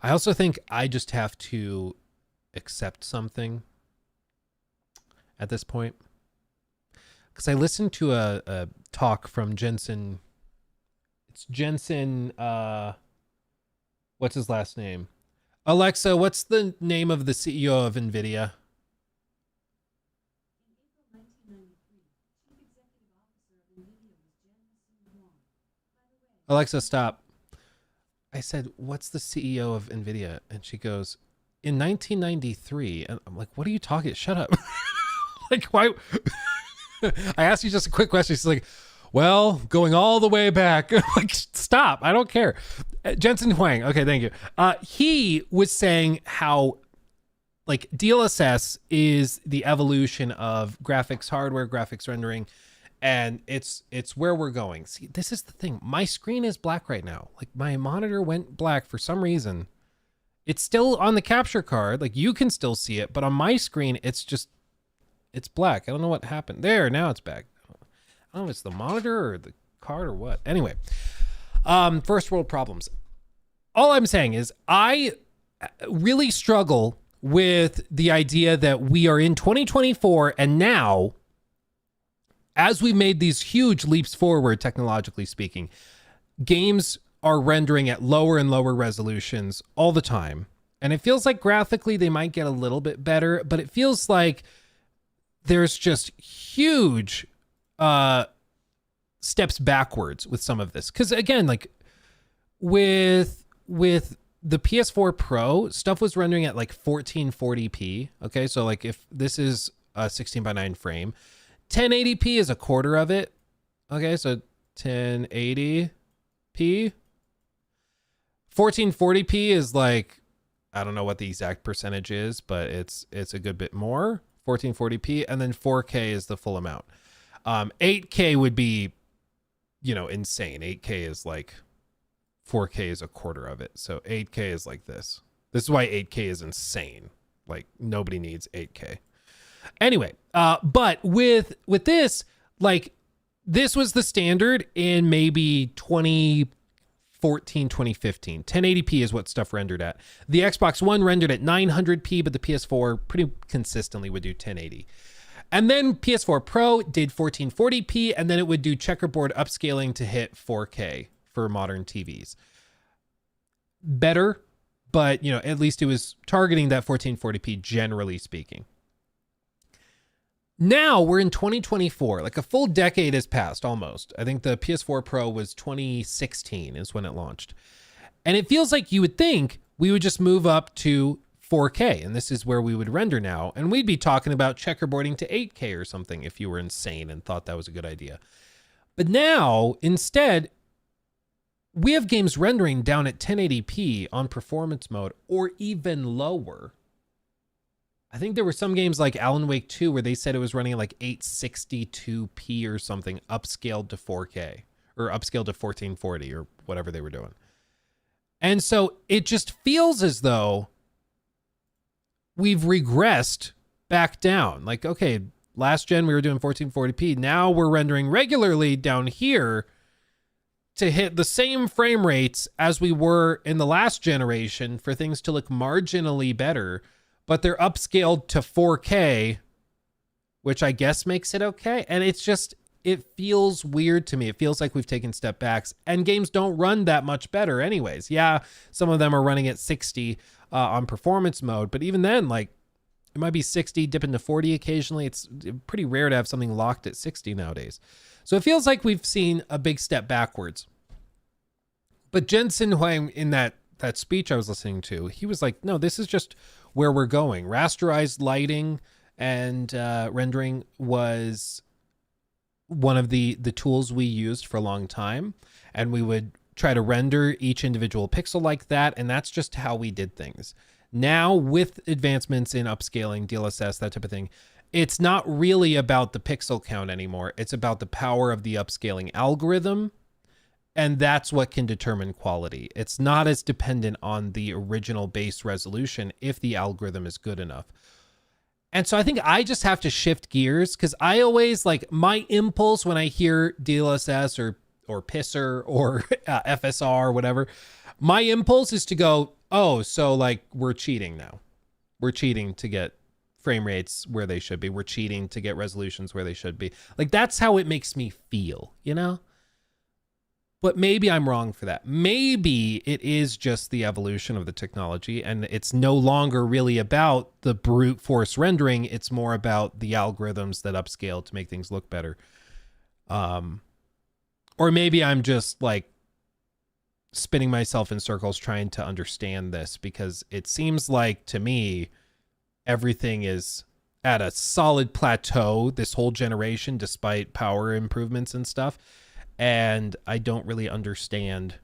I also think I just have to accept something at this point, because I listened to a talk from Jensen. It's Jensen, what's his last name? Alexa, what's the name of the CEO of NVIDIA? Alexa, stop. I said, what's the CEO of NVIDIA? And she goes, in 1993, and I'm like, what are you talking? Shut up. Like, why? I asked you just a quick question. She's like, well, going all the way back. Like, stop. I don't care. Jensen Huang. Okay, thank you. He was saying how, like, DLSS is the evolution of graphics hardware, graphics rendering, and it's where we're going. See, this is the thing. My screen is black right now. Like, my monitor went black for some reason. It's still on the capture card. Like, you can still see it, but on my screen, it's black. I don't know what happened. There, now it's back. I don't know if it's the monitor or the card or what. Anyway, first world problems. All I'm saying is I really struggle with the idea that we are in 2024 and now, as we've made these huge leaps forward, technologically speaking, games are rendering at lower and lower resolutions all the time. And it feels like graphically they might get a little bit better, but it feels like there's just huge steps backwards with some of this. Because again, like with the PS4 Pro, stuff was rendering at like 1440p. Okay, so like if this is a 16:9 frame, 1080p is a quarter of it. Okay, so 1080p. 1440p is like, I don't know what the exact percentage is, but it's a good bit more. 1440p, and then 4K is the full amount. 8K would be, insane. 8K is like 4K is a quarter of it. So 8K is like this. This is why 8K is insane. Like, nobody needs 8K. Anyway, but with this, like, this was the standard in maybe 2014, 2015. 1080p is what stuff rendered at. The Xbox One rendered at 900p, but the PS4 pretty consistently would do 1080. And then PS4 Pro did 1440p, and then it would do checkerboard upscaling to hit 4K for modern TVs. Better, but at least it was targeting that 1440p, generally speaking. Now we're in 2024, like a full decade has passed almost. I think the PS4 Pro was 2016 is when it launched. And it feels like you would think we would just move up to 4K, and this is where we would render now. And we'd be talking about checkerboarding to 8K or something if you were insane and thought that was a good idea. But now, instead, we have games rendering down at 1080p on performance mode or even lower. I think there were some games like Alan Wake 2 where they said it was running at like 862p or something, upscaled to 4K or upscaled to 1440 or whatever they were doing. And so it just feels as though we've regressed back down. Like, okay, last gen we were doing 1440p. Now we're rendering regularly down here to hit the same frame rates as we were in the last generation for things to look marginally better. But they're upscaled to 4K, which I guess makes it okay. And it's just, it feels weird to me. It feels like we've taken step backs, and games don't run that much better anyways. Yeah, some of them are running at 60 on performance mode, but even then, like, it might be 60, dip into 40 occasionally. It's pretty rare to have something locked at 60 nowadays. So it feels like we've seen a big step backwards. But Jensen Huang, in that speech I was listening to, he was like, no, this is just where we're going. Rasterized lighting and rendering was one of the tools we used for a long time, and we would try to render each individual pixel like that, and that's just how we did things. Now, with advancements in upscaling, DLSS, that type of thing, it's not really about the pixel count anymore. It's about the power of the upscaling algorithm, and that's what can determine quality. It's not as dependent on the original base resolution if the algorithm is good enough. And so I think I just have to shift gears, because I always, like, my impulse when I hear DLSS or PISR or FSR or whatever, my impulse is to go, oh, so like we're cheating now. We're cheating to get frame rates where they should be. We're cheating to get resolutions where they should be. Like, that's how it makes me feel, But maybe I'm wrong for that. Maybe it is just the evolution of the technology, and it's no longer really about the brute force rendering. It's more about the algorithms that upscale to make things look better. Or maybe I'm just like spinning myself in circles trying to understand this, because it seems like to me everything is at a solid plateau this whole generation despite power improvements and stuff, and I don't really understand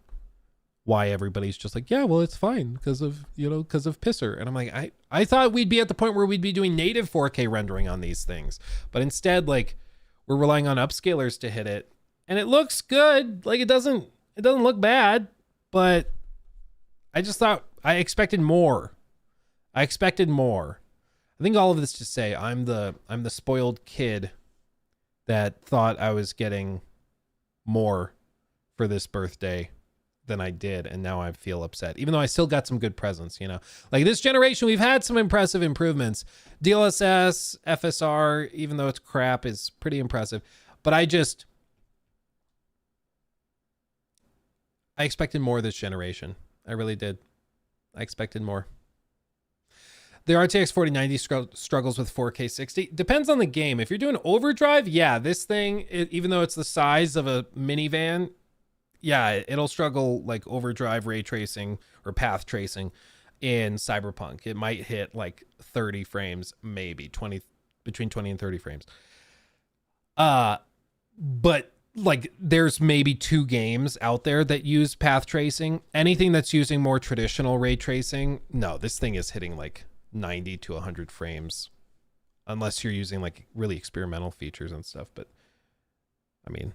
why everybody's just like, yeah, well, it's fine because of Pisser. And I'm like, I thought we'd be at the point where we'd be doing native 4K rendering on these things, but instead, like, we're relying on upscalers to hit it, and it looks good. Like, it doesn't look bad, but I just thought I expected more. I think all of this to say I'm the spoiled kid that thought I was getting more for this birthday than I did, and now I feel upset, even though I still got some good presents, you know. Like, this generation, we've had some impressive improvements. DLSS, FSR, even though it's crap, is pretty impressive. But I expected more this generation. I really did. I expected more. The RTX 4090 struggles with 4K 60. Depends on the game. If you're doing overdrive, yeah, this thing, even though it's the size of a minivan, yeah, it'll struggle like overdrive ray tracing or path tracing in Cyberpunk. It might hit like 30 frames, maybe between 20 and 30 frames. But like, there's maybe 2 games out there that use path tracing. Anything that's using more traditional ray tracing, no, this thing is hitting like 90 to 100 frames, unless you're using like really experimental features and stuff. But I mean,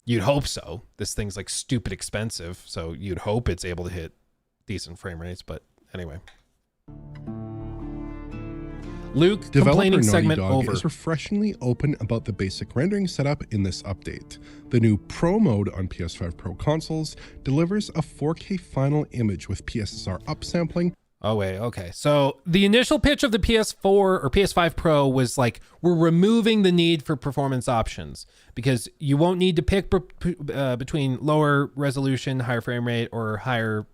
you'd hope so. This thing's like stupid expensive, so you'd hope it's able to hit decent frame rates. But anyway, Luke, Developer complaining Naughty segment Dog over. is refreshingly open about the basic rendering setup in this update. The new Pro mode on PS5 Pro consoles delivers a 4K final image with PSSR upsampling. Oh, wait, okay. So the initial pitch of the PS4 or PS5 Pro was like, we're removing the need for performance options because you won't need to pick between lower resolution, higher frame rate, or higher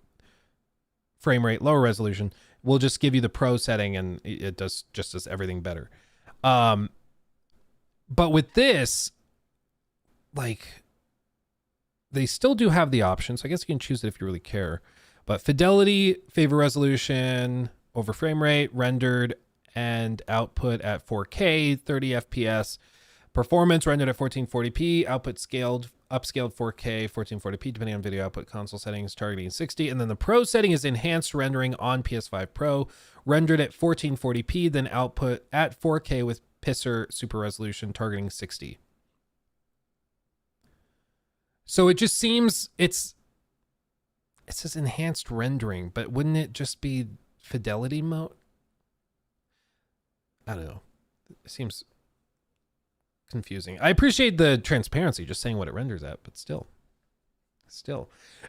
frame rate, lower resolution. We'll just give you the Pro setting and it does everything better. But with this, like, they still do have the option. So I guess you can choose it if you really care. But fidelity, favor resolution, over frame rate, rendered and output at 4K, 30 FPS, performance rendered at 1440p, output upscaled 4K, 1440p, depending on video output, console settings, targeting 60. And then the Pro setting is enhanced rendering on PS5 Pro, rendered at 1440p, then output at 4K with Pisser super resolution, targeting 60. So it just seems it says enhanced rendering, but wouldn't it just be fidelity mode? I don't know. It seems confusing. I appreciate the transparency, just saying what it renders at, but still.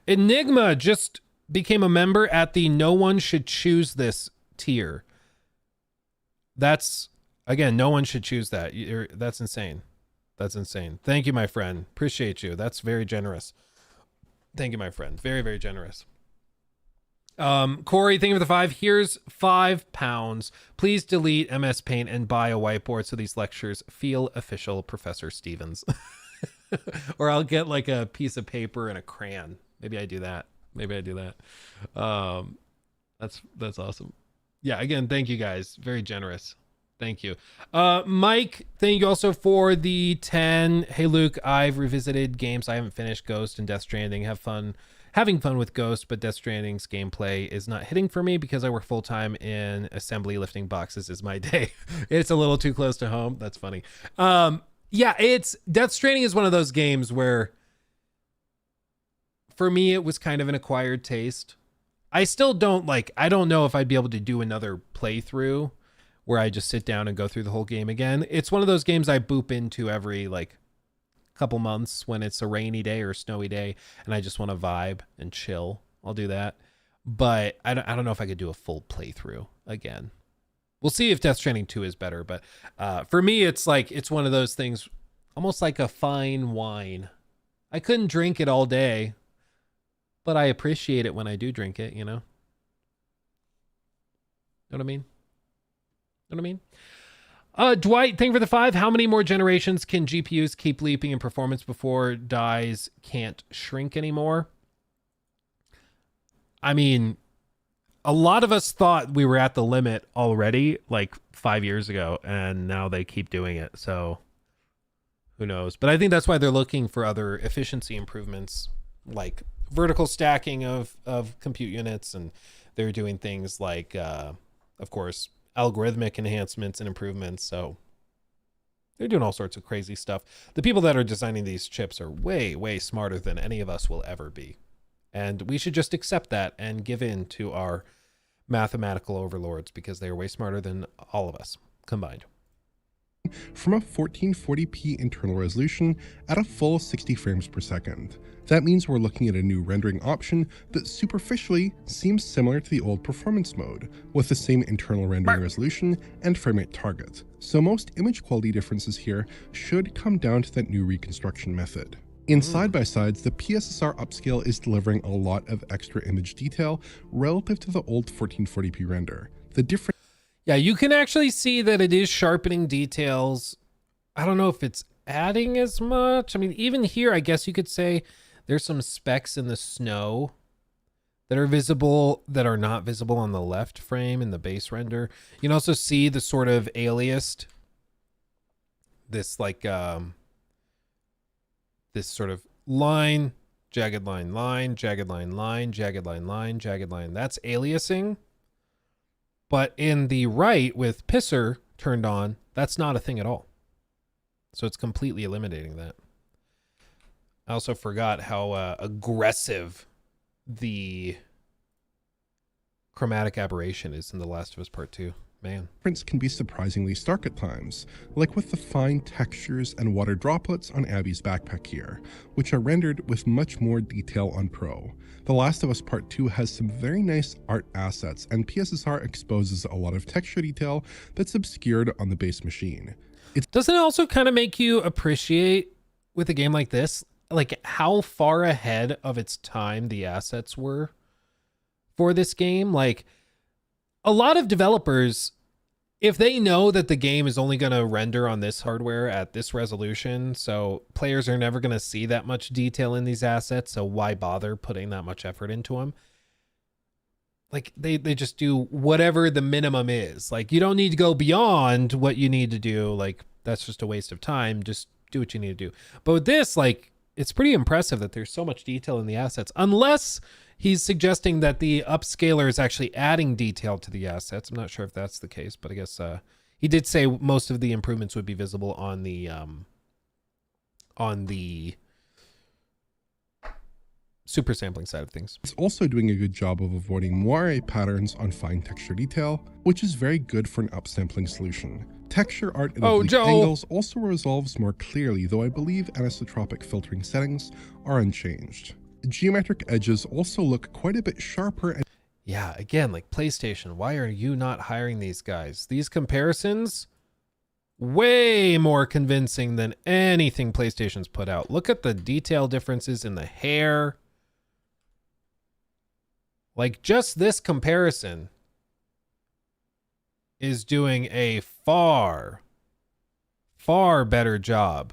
Enigma just became a member at the no one should choose this tier. That's, again, no one should choose that. That's insane. That's insane. Thank you, my friend. Appreciate you. That's very generous. Thank you, my friend. Very, very generous. Corey, thank you for the 5. Here's £5. Please delete MS Paint and buy a whiteboard so these lectures feel official, Professor Stevens. Or I'll get like a piece of paper and a crayon. Maybe I do that. That's awesome. Yeah, again, thank you guys. Very generous. Thank you. Mike, thank you also for the 10. Hey, Luke, I've revisited games I haven't finished, Ghost and Death Stranding. Having fun with Ghost, but Death Stranding's gameplay is not hitting for me because I work full-time in assembly. Lifting boxes is my day. It's a little too close to home. That's funny. Yeah, Death Stranding is one of those games where for me, it was kind of an acquired taste. I still don't I don't know if I'd be able to do another playthrough where I just sit down and go through the whole game again. It's one of those games I boop into every couple months when it's a rainy day or snowy day and I just want to vibe and chill. I'll do that. But I don't know if I could do a full playthrough again. We'll see if Death Stranding 2 is better, but for me it's one of those things almost like a fine wine. I couldn't drink it all day, but I appreciate it when I do drink it, you know? Know what I mean? Dwight, thank you for the 5. How many more generations can GPUs keep leaping in performance before dies can't shrink anymore? I mean, a lot of us thought we were at the limit already, like 5 years ago, and now they keep doing it. So who knows? But I think that's why they're looking for other efficiency improvements, like vertical stacking of compute units, and they're doing things like, of course, algorithmic enhancements and improvements. So they're doing all sorts of crazy stuff. The people that are designing these chips are way, way smarter than any of us will ever be. And we should just accept that and give in to our mathematical overlords, because they are way smarter than all of us combined. From a 1440p internal resolution at a full 60 frames per second. That means we're looking at a new rendering option that superficially seems similar to the old performance mode, with the same internal rendering resolution and framerate target. So most image quality differences here should come down to that new reconstruction method. In side-by-sides, the PSSR upscale is delivering a lot of extra image detail relative to the old 1440p render. The difference... Yeah, you can actually see that it is sharpening details. I don't know if it's adding as much. I mean, even here, I guess you could say there's some specks in the snow that are visible that are not visible on the left frame in the base render. You can also see the sort of aliased, this like this sort of line, jagged line, line, jagged line, line, jagged line, line, jagged line. That's aliasing. But in the right with Pisser turned on, that's not a thing at all. So it's completely eliminating that. I also forgot how aggressive the chromatic aberration is in The Last of Us Part 2. Man. Difference can be surprisingly stark at times, like with the fine textures and water droplets on Abby's backpack here, which are rendered with much more detail on Pro. The Last of Us Part 2 has some very nice art assets, and PSSR exposes a lot of texture detail that's obscured on the base machine. Doesn't it also kind of make you appreciate, with a game like this, like how far ahead of its time the assets were for this game? Like, a lot of developers, if they know that the game is only going to render on this hardware at this resolution, so players are never going to see that much detail in these assets, so why bother putting that much effort into them? Like, they just do whatever the minimum is. Like, you don't need to go beyond what you need to do. Like, that's just a waste of time. Just do what you need to do. But with this, like, it's pretty impressive that there's so much detail in the assets, unless he's suggesting that the upscaler is actually adding detail to the assets. I'm not sure if that's the case, but I guess he did say most of the improvements would be visible on the super sampling side of things. It's also doing a good job of avoiding moire patterns on fine texture detail, which is very good for an upsampling solution. Texture art in oblique angles also resolves more clearly, though I believe anisotropic filtering settings are unchanged. Geometric edges also look quite a bit sharper. And yeah, again, like PlayStation, why are you not hiring these guys? These comparisons, way more convincing than anything PlayStation's put out. Look at the detail differences in the hair. Like, just this comparison is doing a far, far better job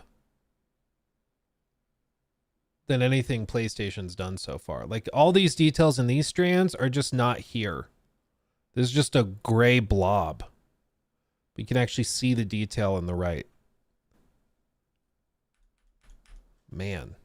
than anything PlayStation's done so far. Like, all these details in these strands are just not here. There's just a gray blob. You can actually see the detail on the right. Man.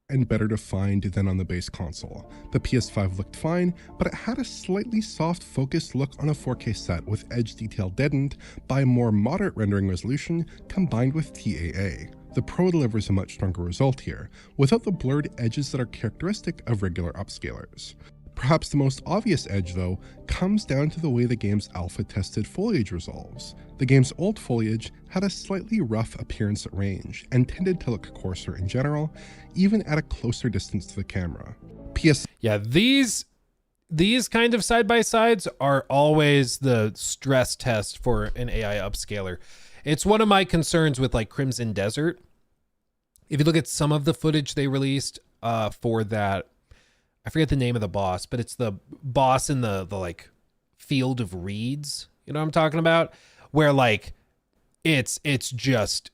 And better defined than on the base console. The PS5 looked fine, but it had a slightly soft focused look on a 4K set with edge detail deadened by a more moderate rendering resolution combined with TAA. The Pro delivers a much stronger result here, without the blurred edges that are characteristic of regular upscalers. Perhaps the most obvious edge, though, comes down to the way the game's alpha-tested foliage resolves. The game's old foliage had a slightly rough appearance at range, and tended to look coarser in general, even at a closer distance to the camera. Yeah, these kind of side-by-sides are always the stress test for an AI upscaler. It's one of my concerns with, like, Crimson Desert. If you look at some of the footage they released for that, I forget the name of the boss, but it's the boss in the like field of reeds. You know what I'm talking about? Where, like, it's just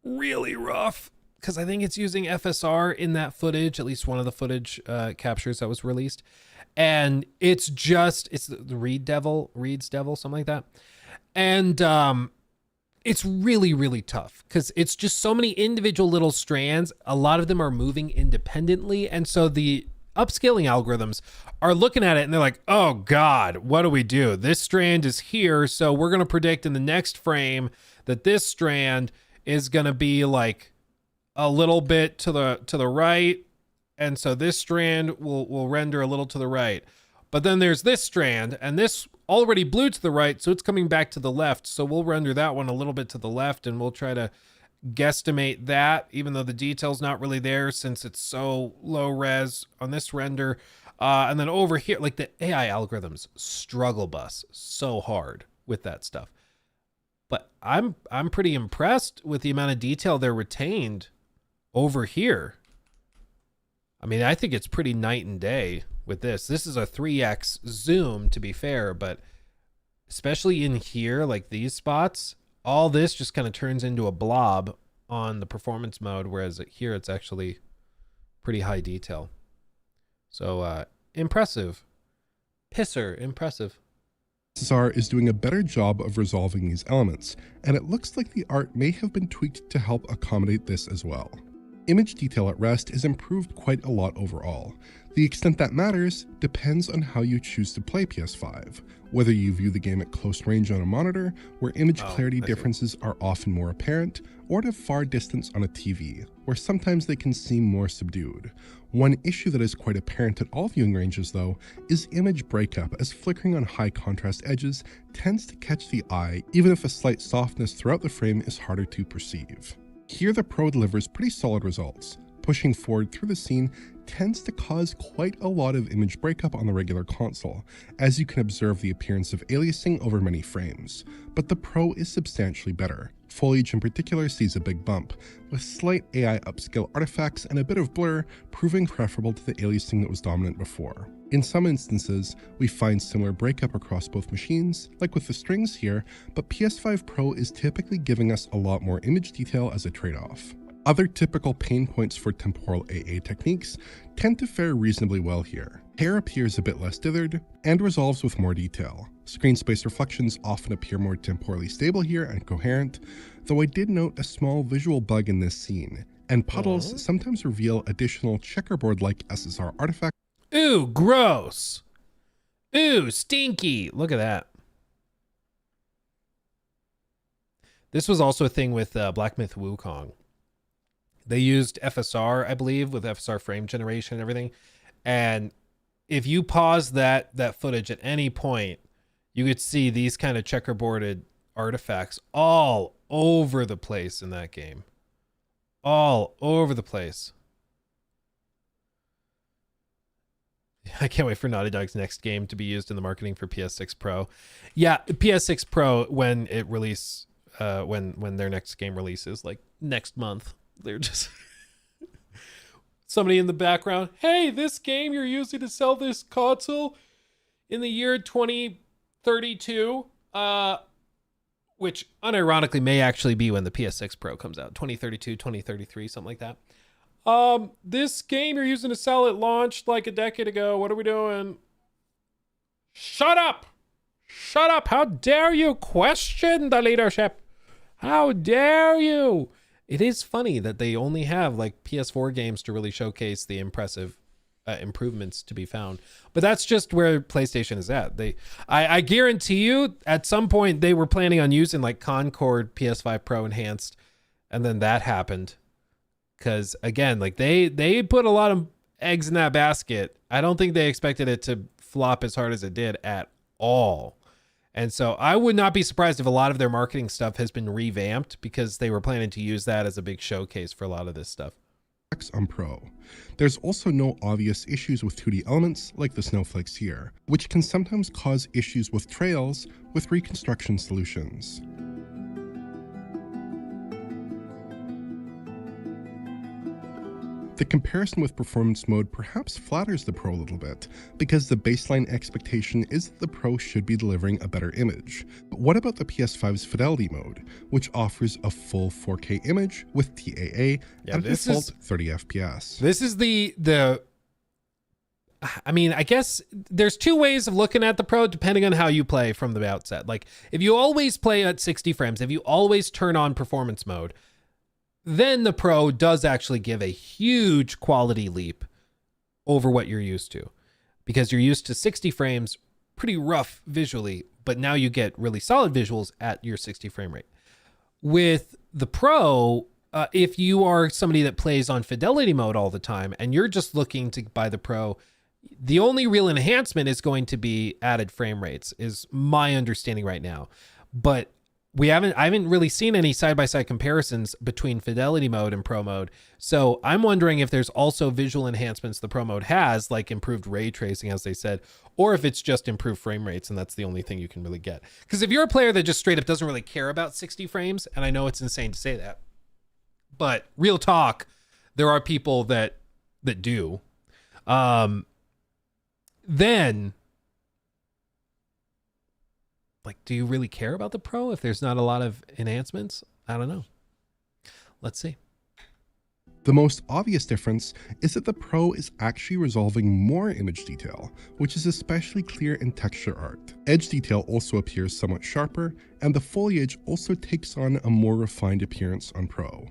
really rough because I think it's using FSR in that footage, at least one of the footage captures that was released. And it's the Reed's Devil, something like that. And it's really, really tough because it's just so many individual little strands. A lot of them are moving independently. And so the upscaling algorithms are looking at it and they're like, oh God, what do we do? This strand is here. So we're going to predict in the next frame that this strand is going to be like a little bit to the right. And so this strand will render a little to the right. But then there's this strand and this already blew to the right. So it's coming back to the left. So we'll render that one a little bit to the left and we'll try to guesstimate that, even though the detail's not really there since it's so low res on this render. And then over here, like the AI algorithms struggle bus so hard with that stuff. But I'm pretty impressed with the amount of detail they're retained over here. I mean, I think it's pretty night and day with this. This is a 3x zoom, to be fair, but especially in here, like these spots, all this just kind of turns into a blob on the performance mode, whereas here it's actually pretty high detail. So impressive. Impressive. SSR is doing a better job of resolving these elements, and it looks like the art may have been tweaked to help accommodate this as well. Image detail at rest is improved quite a lot overall. The extent that matters depends on how you choose to play PS5, whether you view the game at close range on a monitor, where image clarity differences are often more apparent, or at a far distance on a TV, where sometimes they can seem more subdued. One issue that is quite apparent at all viewing ranges, though, is image breakup, as flickering on high contrast edges tends to catch the eye, even if a slight softness throughout the frame is harder to perceive. Here the Pro delivers pretty solid results. Pushing forward through the scene tends to cause quite a lot of image breakup on the regular console, as you can observe the appearance of aliasing over many frames, but the Pro is substantially better. Foliage in particular sees a big bump, with slight AI upscale artifacts and a bit of blur proving preferable to the aliasing that was dominant before. In some instances, we find similar breakup across both machines, like with the strings here, but PS5 Pro is typically giving us a lot more image detail as a trade-off. Other typical pain points for temporal AA techniques tend to fare reasonably well here. Hair appears a bit less dithered, and resolves with more detail. Screen space reflections often appear more temporally stable here and coherent, though I did note a small visual bug in this scene, and puddles sometimes reveal additional checkerboard-like SSR artifacts. Ooh, gross. Ooh, stinky. Look at that. This was also a thing with Black Myth Wukong. They used FSR, I believe, with FSR frame generation and everything. And if you pause that footage at any point, you could see these kind of checkerboarded artifacts all over the place in that game. All over the place. I can't wait for Naughty Dog's next game to be used in the marketing for PS6 Pro. Yeah, PS6 Pro, when it release, when their next game releases, like next month, they're just somebody in the background. Hey, this game you're using to sell this console in the year 2032, which unironically may actually be when the PS6 Pro comes out, 2032, 2033, something like that. This game you're using to sell it launched like a decade ago. What are we doing? Shut up! Shut up! How dare you question the leadership? How dare you? It is funny that they only have like PS4 games to really showcase the impressive improvements to be found. But that's just where PlayStation is at. I guarantee you at some point they were planning on using like Concord PS5 Pro Enhanced, and then that happened. Because again, like they put a lot of eggs in that basket. I don't think they expected it to flop as hard as it did at all. And so I would not be surprised if a lot of their marketing stuff has been revamped because they were planning to use that as a big showcase for a lot of this stuff. On Pro. There's also no obvious issues with 2D elements like the snowflakes here, which can sometimes cause issues with trails with reconstruction solutions. The comparison with performance mode perhaps flatters the Pro a little bit, because the baseline expectation is that the Pro should be delivering a better image. But what about the PS5's fidelity mode, which offers a full 4K image with TAA at a default 30 FPS? This is I mean, I guess there's two ways of looking at the Pro depending on how you play from the outset. Like, if you always play at 60 frames, if you always turn on performance mode, then the Pro does actually give a huge quality leap over what you're used to, because you're used to 60 frames, pretty rough visually, but now you get really solid visuals at your 60 frame rate. With the Pro, if you are somebody that plays on fidelity mode all the time and you're just looking to buy the Pro, the only real enhancement is going to be added frame rates, is my understanding right now. But I haven't really seen any side-by-side comparisons between fidelity mode and Pro mode. So I'm wondering if there's also visual enhancements the Pro mode has, like improved ray tracing, as they said, or if it's just improved frame rates and that's the only thing you can really get. Because if you're a player that just straight up doesn't really care about 60 frames, and I know it's insane to say that, but real talk, there are people that do. Then, like, do you really care about the Pro if there's not a lot of enhancements? I don't know. Let's see. The most obvious difference is that the Pro is actually resolving more image detail, which is especially clear in texture art. Edge detail also appears somewhat sharper, and the foliage also takes on a more refined appearance on Pro.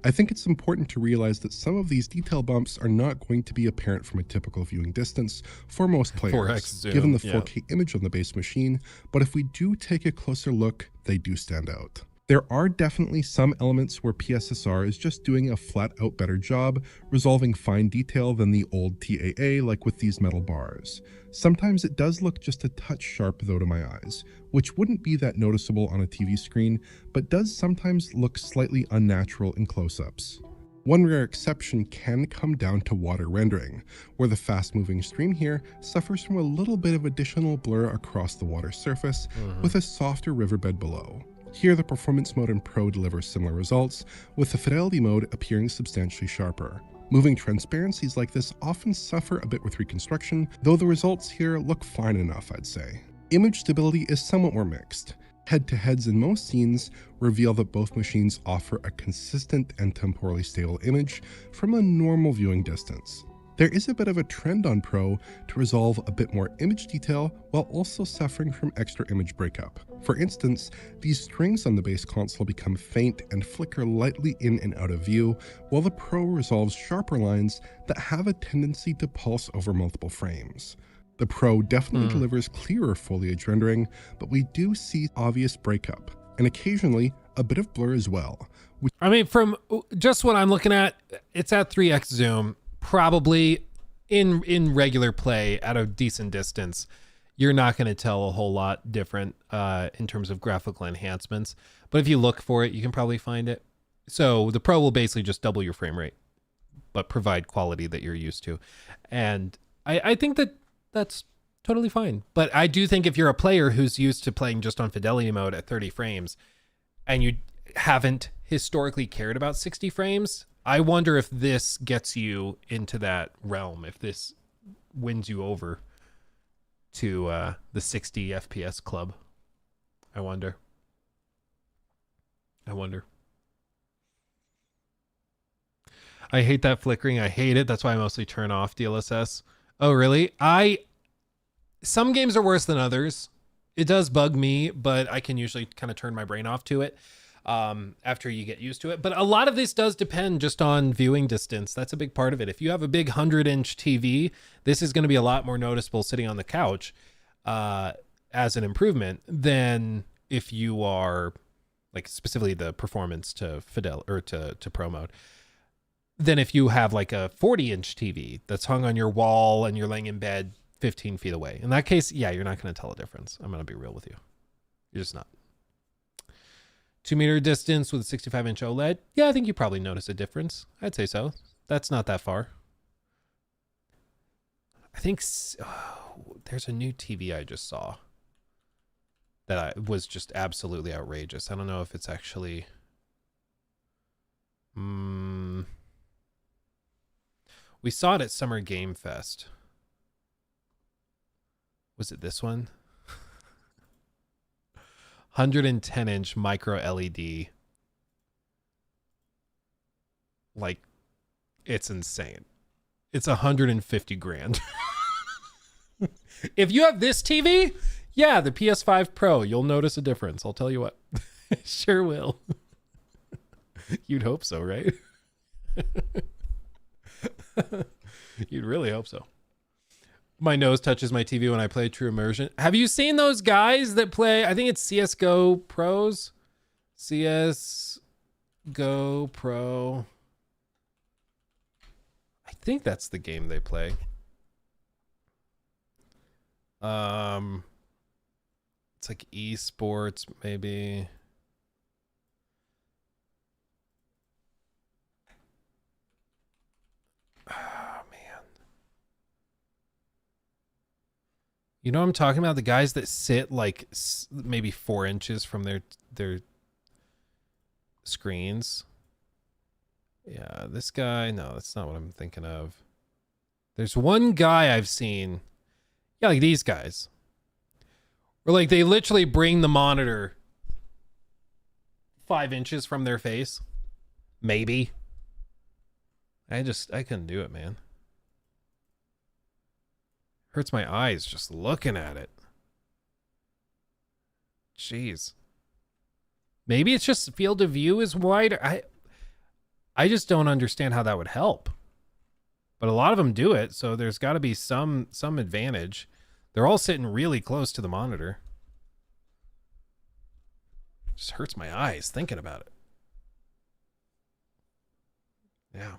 I think it's important to realize that some of these detail bumps are not going to be apparent from a typical viewing distance for most players, 4x zoom, given the 4K image on the base machine, but if we do take a closer look, they do stand out. There are definitely some elements where PSSR is just doing a flat-out better job resolving fine detail than the old TAA, like with these metal bars. Sometimes it does look just a touch sharp though to my eyes, which wouldn't be that noticeable on a TV screen, but does sometimes look slightly unnatural in close-ups. One rare exception can come down to water rendering, where the fast-moving stream here suffers from a little bit of additional blur across the water surface with a softer riverbed below. Here, the performance mode in Pro delivers similar results, with the fidelity mode appearing substantially sharper. Moving transparencies like this often suffer a bit with reconstruction, though the results here look fine enough, I'd say. Image stability is somewhat more mixed. Head-to-heads in most scenes reveal that both machines offer a consistent and temporally stable image from a normal viewing distance. There is a bit of a trend on Pro to resolve a bit more image detail while also suffering from extra image breakup. For instance, these strings on the base console become faint and flicker lightly in and out of view, while the Pro resolves sharper lines that have a tendency to pulse over multiple frames. The Pro definitely delivers clearer foliage rendering, but we do see obvious breakup, and occasionally a bit of blur as well. I mean, from just what I'm looking at, it's at 3x zoom. Probably in regular play at a decent distance, you're not going to tell a whole lot different in terms of graphical enhancements. But if you look for it, you can probably find it. So the Pro will basically just double your frame rate, but provide quality that you're used to. And I think that's totally fine. But I do think if you're a player who's used to playing just on fidelity mode at 30 frames and you haven't historically cared about 60 frames, I wonder if this gets you into that realm, if this wins you over to the 60 FPS club. I wonder. I hate that flickering. I hate it. That's why I mostly turn off DLSS. Oh, really? Some games are worse than others. It does bug me, but I can usually kind of turn my brain off to it after you get used to it. But a lot of this does depend just on viewing distance. That's a big part of it. If you have a big 100-inch TV, this is going to be a lot more noticeable sitting on the couch as an improvement than if you are, like, specifically the performance to to Pro mode, than if you have like a 40-inch TV that's hung on your wall and you're laying in bed 15 feet away. In that case, yeah, you're not going to tell a difference. I'm going to be real with you. You're just not. 2-meter distance with a 65-inch OLED. Yeah, I think you probably notice a difference. I'd say so. That's not that far. I think there's a new TV I just saw that was just absolutely outrageous. I don't know if it's actually... We saw it at Summer Game Fest. Was it this one? 110-inch micro LED. Like, it's insane. It's 150 grand. If you have this TV, yeah, the PS5 Pro, you'll notice a difference. I'll tell you what. Sure will. You'd hope so, right? You'd really hope so. My nose touches my TV when I play True Immersion. Have you seen those guys that play, I think it's CSGO Pros? CSGO Pro. I think that's the game they play. It's like esports, maybe. Oh, man. You know what I'm talking about? The guys that sit like maybe 4 inches from their screens. Yeah, this guy. No, that's not what I'm thinking of. There's one guy I've seen. Yeah, like these guys. Where like they literally bring the monitor 5 inches from their face. Maybe. I couldn't do it, man. Hurts my eyes just looking at it. Jeez. Maybe it's just field of view is wider. I just don't understand how that would help. But a lot of them do it, so there's got to be some advantage. They're all sitting really close to the monitor. Just hurts my eyes thinking about it. Yeah.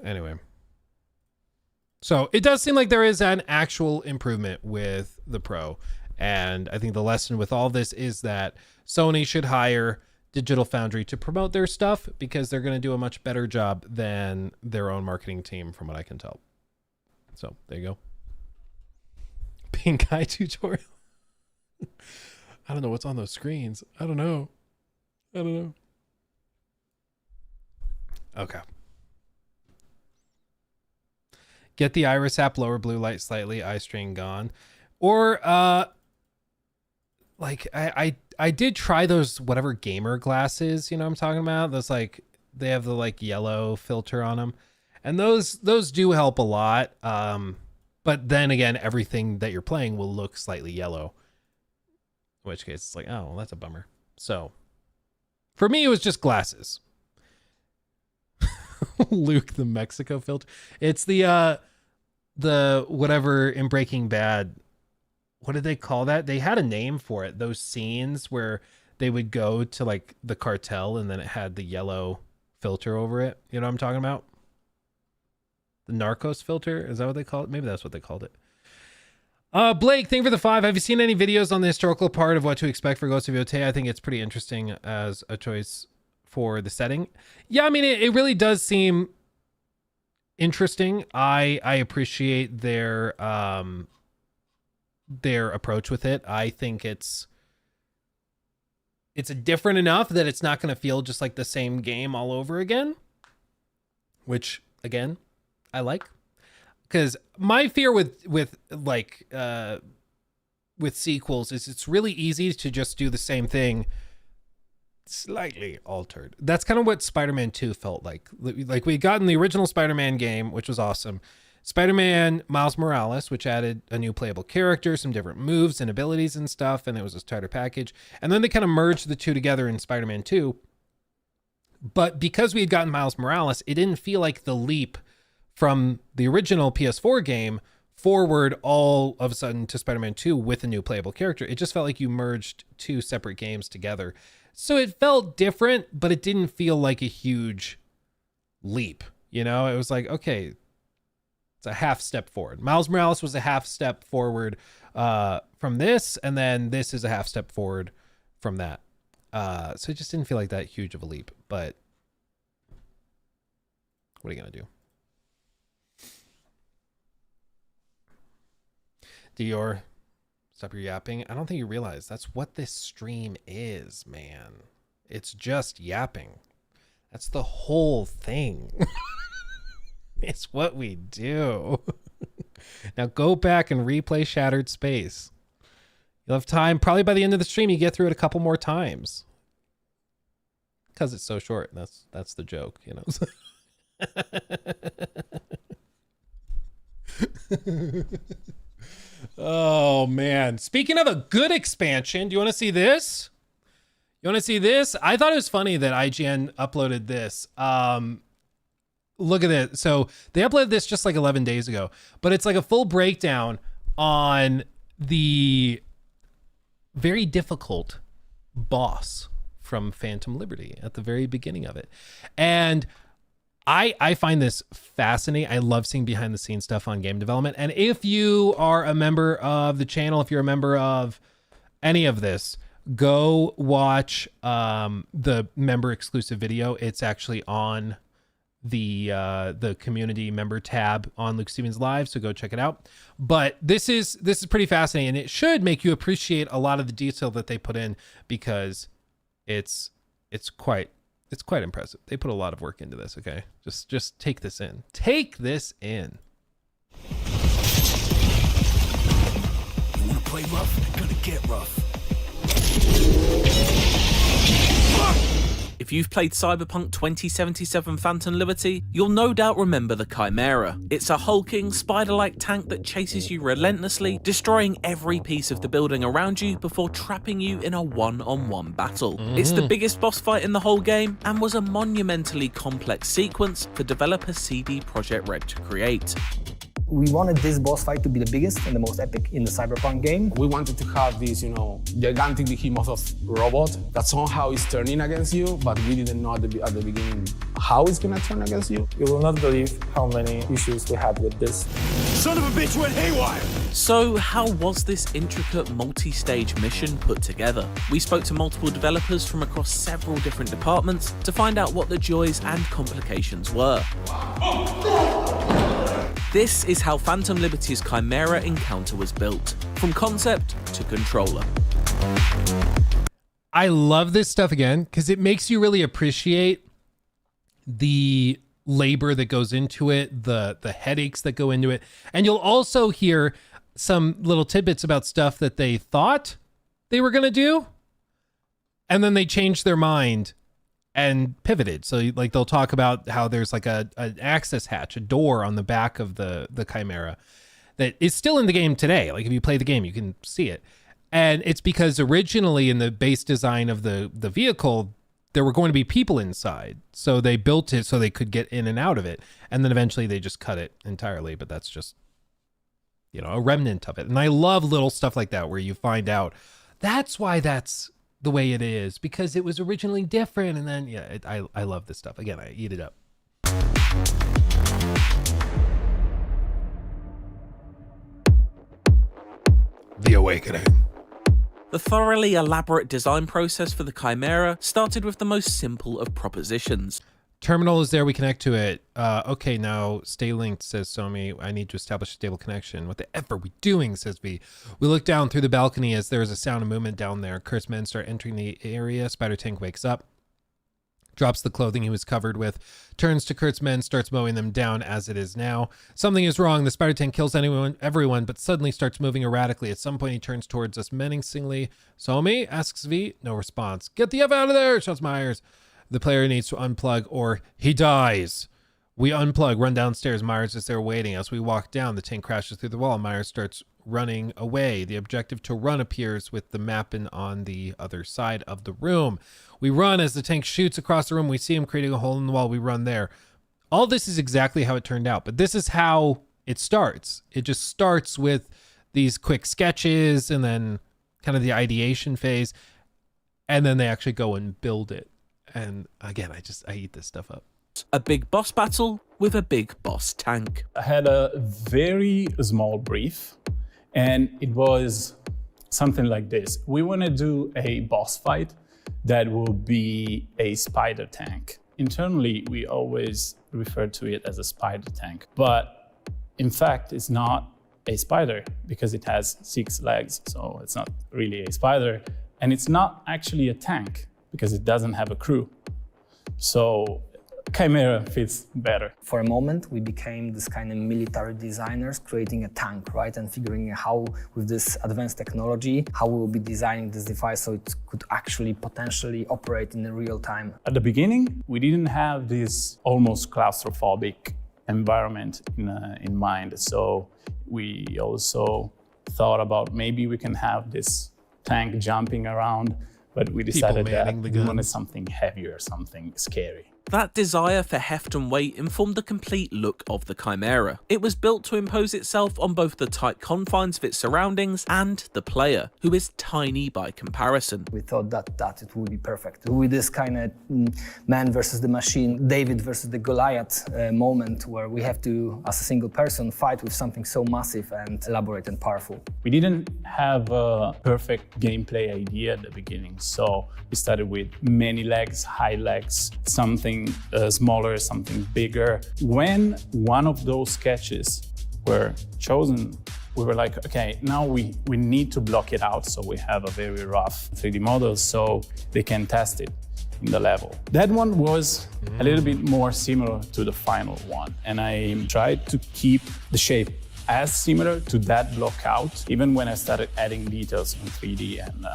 Anyway. So it does seem like there is an actual improvement with the Pro. And I think the lesson with all this is that Sony should hire Digital Foundry to promote their stuff because they're going to do a much better job than their own marketing team, from what I can tell. So there you go. Pink eye tutorial. I don't know what's on those screens. I don't know. Okay. Get the Iris app, lower blue light slightly, eye strain gone. Or like I did try those whatever gamer glasses, you know what I'm talking about? Those like they have the like yellow filter on them. And those do help a lot. But then again, everything that you're playing will look slightly yellow. In which case it's like, oh, well, that's a bummer. So for me, it was just glasses. Luke, the Mexico filter. It's the whatever in Breaking Bad. What did they call that? They had a name for it. Those scenes where they would go to like the cartel and then it had the yellow filter over it. You know what I'm talking about? The Narcos filter. Is that what they call it? Maybe that's what they called it. Blake, thank you for the 5. Have you seen any videos on the historical part of what to expect for Ghost of Yotei? I think it's pretty interesting as a choice for the setting. Yeah, I mean, it really does seem interesting. I appreciate their approach with it. I think it's different enough that it's not going to feel just like the same game all over again, which again, I like. Because my fear with sequels is it's really easy to just do the same thing slightly altered. That's kind of what Spider-Man 2 felt like. Like we got in the original Spider-Man game, which was awesome. Spider-Man Miles Morales, which added a new playable character, some different moves and abilities and stuff, and it was a starter package. And then they kind of merged the two together in Spider-Man 2. But because we had gotten Miles Morales, it didn't feel like the leap from the original PS4 game forward all of a sudden to Spider-Man 2 with a new playable character. It just felt like you merged two separate games together. So it felt different, but it didn't feel like a huge leap. You know, it was like, okay, it's a half step forward. Miles Morales was a half step forward from this, and then this is a half step forward from that. So it just didn't feel like that huge of a leap, but what are you going to do? Dior, stop your yapping. I don't think you realize that's what this stream is, man. It's just yapping. That's the whole thing. It's what we do. Now go back and replay Shattered Space. You'll have time. Probably by the end of the stream, you get through it a couple more times. Because it's so short. That's the joke, you know. Oh, man. Speaking of a good expansion, do you want to see this? You want to see this? I thought it was funny that IGN uploaded this. Look at it. So they uploaded this just like 11 days ago, but it's like a full breakdown on the very difficult boss from Phantom Liberty at the very beginning of it. And I find this fascinating. I love seeing behind the scenes stuff on game development. And if you are a member of the channel, if you're a member of any of this, go watch the member exclusive video. It's actually on the community member tab on Luke Stevens Live, so go check it out. But this is pretty fascinating, and it should make you appreciate a lot of the detail that they put in, because it's quite impressive. They put a lot of work into this. Okay, just take this in. Take this in. You wanna play rough? Gonna get rough. If you've played Cyberpunk 2077 Phantom Liberty, you'll no doubt remember the Chimera. It's a hulking, spider-like tank that chases you relentlessly, destroying every piece of the building around you before trapping you in a one-on-one battle. It's the biggest boss fight in the whole game, and was a monumentally complex sequence for developer CD Projekt Red to create. We wanted this boss fight to be the biggest and the most epic in the Cyberpunk game. We wanted to have this, gigantic behemoth of robot that somehow is turning against you, but we didn't know at the beginning how it's gonna turn against you. You will not believe how many issues we had with this. Son of a bitch went haywire! So how was this intricate multi-stage mission put together? We spoke to multiple developers from across several different departments to find out what the joys and complications were. This is how Phantom Liberty's Chimera encounter was built, from concept to controller. I love this stuff again because it makes you really appreciate the labor that goes into it, the headaches that go into it. And you'll also hear some little tidbits about stuff that they thought they were going to do, and then they changed their mind and pivoted. So like they'll talk about how there's like an access hatch, a door on the back of the Chimera that is still in the game today. Like if you play the game, you can see it. And it's because originally in the base design of the vehicle, there were going to be people inside. So they built it so they could get in and out of it. And then eventually they just cut it entirely. But that's just, a remnant of it. And I love little stuff like that where you find out that's why that's the way it is, because it was originally different. And then, I love this stuff. Again, I eat it up. The Awakening. The thoroughly elaborate design process for the Chimera started with the most simple of propositions. Terminal is there, we connect to it. Okay, now stay linked, says Somi. I need to establish a stable connection. What the F are we doing, says V. We look down through the balcony as there is a sound of movement down there. Kurt's men start entering the area. Spider Tank wakes up, drops the clothing he was covered with, turns to Kurt's men, starts mowing them down as it is now. Something is wrong. The Spider Tank kills everyone, but suddenly starts moving erratically. At some point, he turns towards us menacingly. Somi, asks V. No response. Get the F out of there, shouts Myers. The player needs to unplug or he dies. We unplug, run downstairs. Myers is there waiting. As we walk down, the tank crashes through the wall. Myers starts running away. The objective to run appears with the map on the other side of the room. We run as the tank shoots across the room. We see him creating a hole in the wall. We run there. All this is exactly how it turned out, but this is how it starts. It just starts with these quick sketches and then kind of the ideation phase, and then they actually go and build it. And again, I eat this stuff up. A big boss battle with a big boss tank. I had a very small brief, and it was something like this. We want to do a boss fight that will be a spider tank. Internally, we always refer to it as a spider tank, but in fact, it's not a spider because it has 6 legs, so it's not really a spider, and it's not actually a tank. because it doesn't have a crew. So Chimera fits better. For a moment, we became this kind of military designers, creating a tank, right? And figuring out how, with this advanced technology, how we will be designing this device so it could actually potentially operate in the real time. At the beginning, we didn't have this almost claustrophobic environment in mind. So we also thought about maybe we can have this tank jumping around, but we decided that we wanted something heavier, something scary. That desire for heft and weight informed the complete look of the Chimera. It was built to impose itself on both the tight confines of its surroundings and the player, who is tiny by comparison. We thought that it would be perfect. With this kind of man versus the machine, David versus the Goliath moment where we have to, as a single person, fight with something so massive and elaborate and powerful. We didn't have a perfect gameplay idea at the beginning, so we started with many legs, high legs, something smaller, something bigger. When one of those sketches were chosen, we were like, okay, now we need to block it out so we have a very rough 3D model so they can test it in the level. That one was a little bit more similar to the final one, and I tried to keep the shape as similar to that block out, even when I started adding details in 3D and,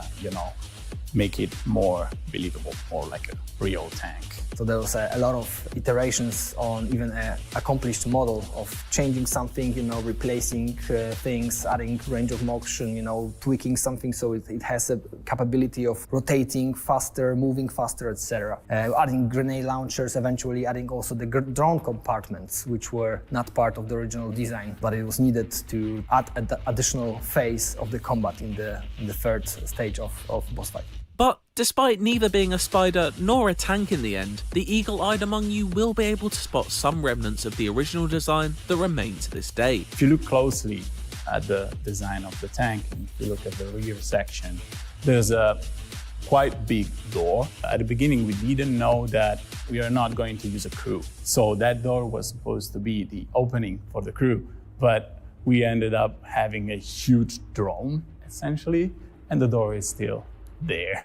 make it more believable, more like a real tank. So there was a lot of iterations on even an accomplished model of changing something, replacing things, adding range of motion, tweaking something so it has a capability of rotating faster, moving faster, etc. Adding grenade launchers, eventually adding also the drone compartments, which were not part of the original design, but it was needed to add an additional phase of the combat in the third stage of boss fight. But despite neither being a spider nor a tank in the end, the eagle-eyed among you will be able to spot some remnants of the original design that remain to this day. If you look closely at the design of the tank, and if you look at the rear section, there's a quite big door. At the beginning, we didn't know that we are not going to use a crew. So that door was supposed to be the opening for the crew, but we ended up having a huge drone, essentially, and the door is still there.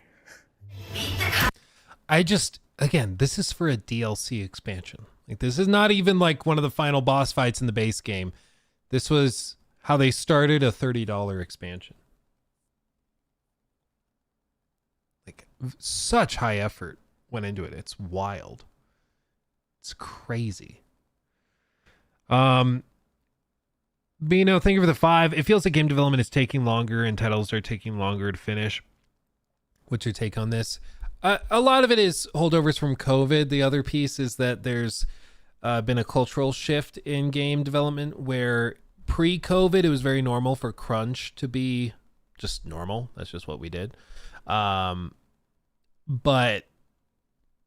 Again, this is for a DLC expansion. Like, this is not even like one of the final boss fights in the base game. This was how they started a $30 expansion. Like, such high effort went into it. It's wild. It's crazy. Bino, thank you for the 5. It feels like game development is taking longer and titles are taking longer to finish. What's your take on this? A lot of it is holdovers from COVID. The other piece is that there's been a cultural shift in game development where pre-COVID, it was very normal for crunch to be just normal. That's just what we did. But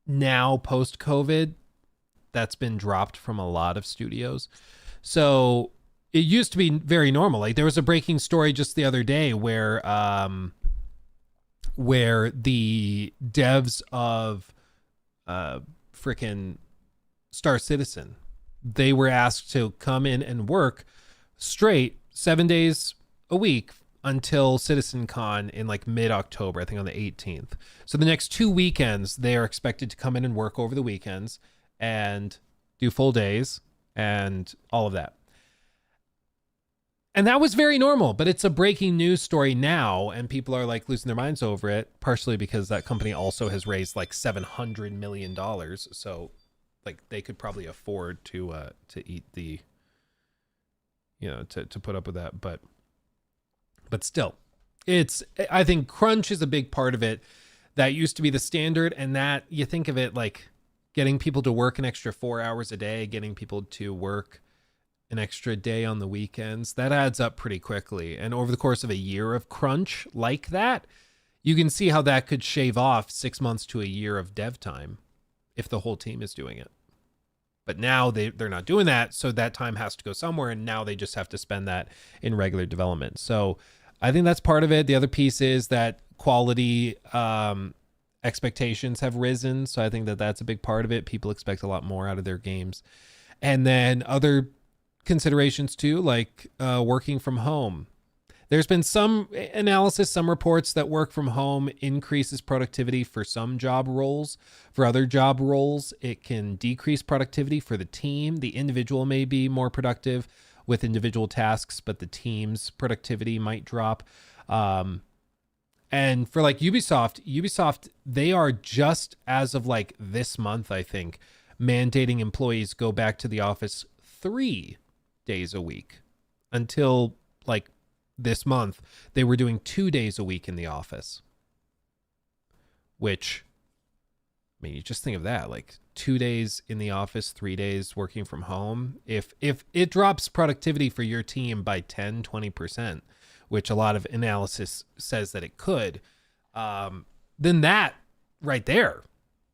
now post-COVID, that's been dropped from a lot of studios. So it used to be very normal. Like, there was a breaking story just the other day where the devs of frickin' Star Citizen, they were asked to come in and work straight 7 days a week until CitizenCon in like mid-October, I think on the 18th. So the next 2 weekends, they are expected to come in and work over the weekends and do full days and all of that. And that was very normal, but it's a breaking news story now, and people are like losing their minds over it, partially because that company also has raised like $700 million. So like they could probably afford to eat the, to put up with that. But still, I think crunch is a big part of it. That used to be the standard, and that you think of it like getting people to work an extra 4 hours a day, getting people to work an extra day on the weekends, that adds up pretty quickly. And over the course of a year of crunch like that, you can see how that could shave off 6 months to a year of dev time if the whole team is doing it. But now they're not doing that, so that time has to go somewhere, and now they just have to spend that in regular development. So I think that's part of it. The other piece is that quality expectations have risen, so I think that that's a big part of it. People expect a lot more out of their games. And then other considerations too, like working from home. There's been some analysis, some reports that work from home increases productivity for some job roles. For other job roles, it can decrease productivity for the team. The individual may be more productive with individual tasks, but the team's productivity might drop. And for like Ubisoft, they are just as of like this month, I think, mandating employees go back to the office 3 days a week. Until like this month, they were doing 2 days a week in the office. Which, I mean, you just think of that, like 2 days in the office, 3 days working from home. If it drops productivity for your team by 10, 20%, which a lot of analysis says that it could, then that right there,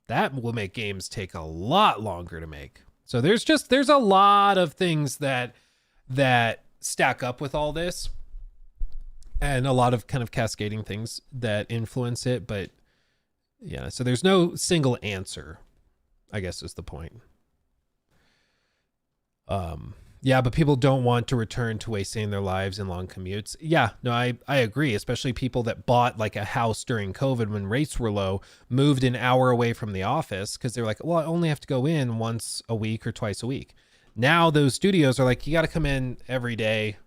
that will make games take a lot longer to make. So there's a lot of things that stack up with all this, and a lot of kind of cascading things that influence it. But yeah, so there's no single answer, I guess is the point. Yeah, but people don't want to return to wasting their lives in long commutes. Yeah, no, I agree. Especially people that bought like a house during COVID when rates were low, moved an hour away from the office because they're like, well, I only have to go in once a week or twice a week. Now those studios are like, you got to come in every day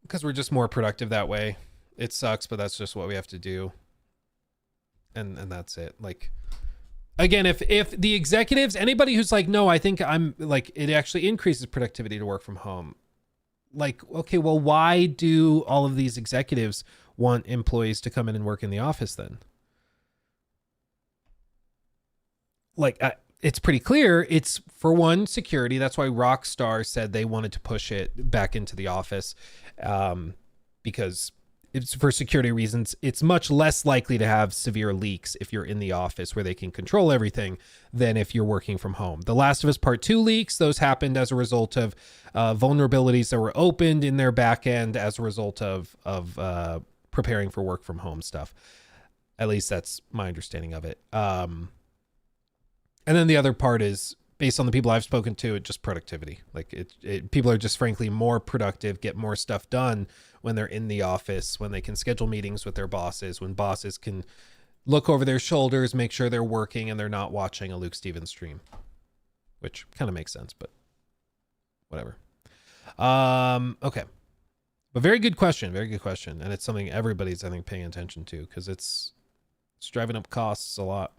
because we're just more productive that way. It sucks, but that's just what we have to do. And that's it. Like, again, if the executives, anybody who's like, no, I think I'm like, it actually increases productivity to work from home. Like, okay, well, why do all of these executives want employees to come in and work in the office then? Like, it's pretty clear. It's, for one, security. That's why Rockstar said they wanted to push it back into the office, because it's for security reasons. It's much less likely to have severe leaks if you're in the office where they can control everything than if you're working from home. The Last of Us Part 2 leaks, those happened as a result of vulnerabilities that were opened in their back end as a result of preparing for work from home stuff. At least that's my understanding of it. And then the other part is, based on the people I've spoken to, it's just productivity. Like people are just frankly more productive, get more stuff done when they're in the office, when they can schedule meetings with their bosses, when bosses can look over their shoulders, make sure they're working and they're not watching a Luke Stevens stream, which kind of makes sense, but whatever. Okay. But very good question. And it's something everybody's, I think, paying attention to because it's driving up costs a lot.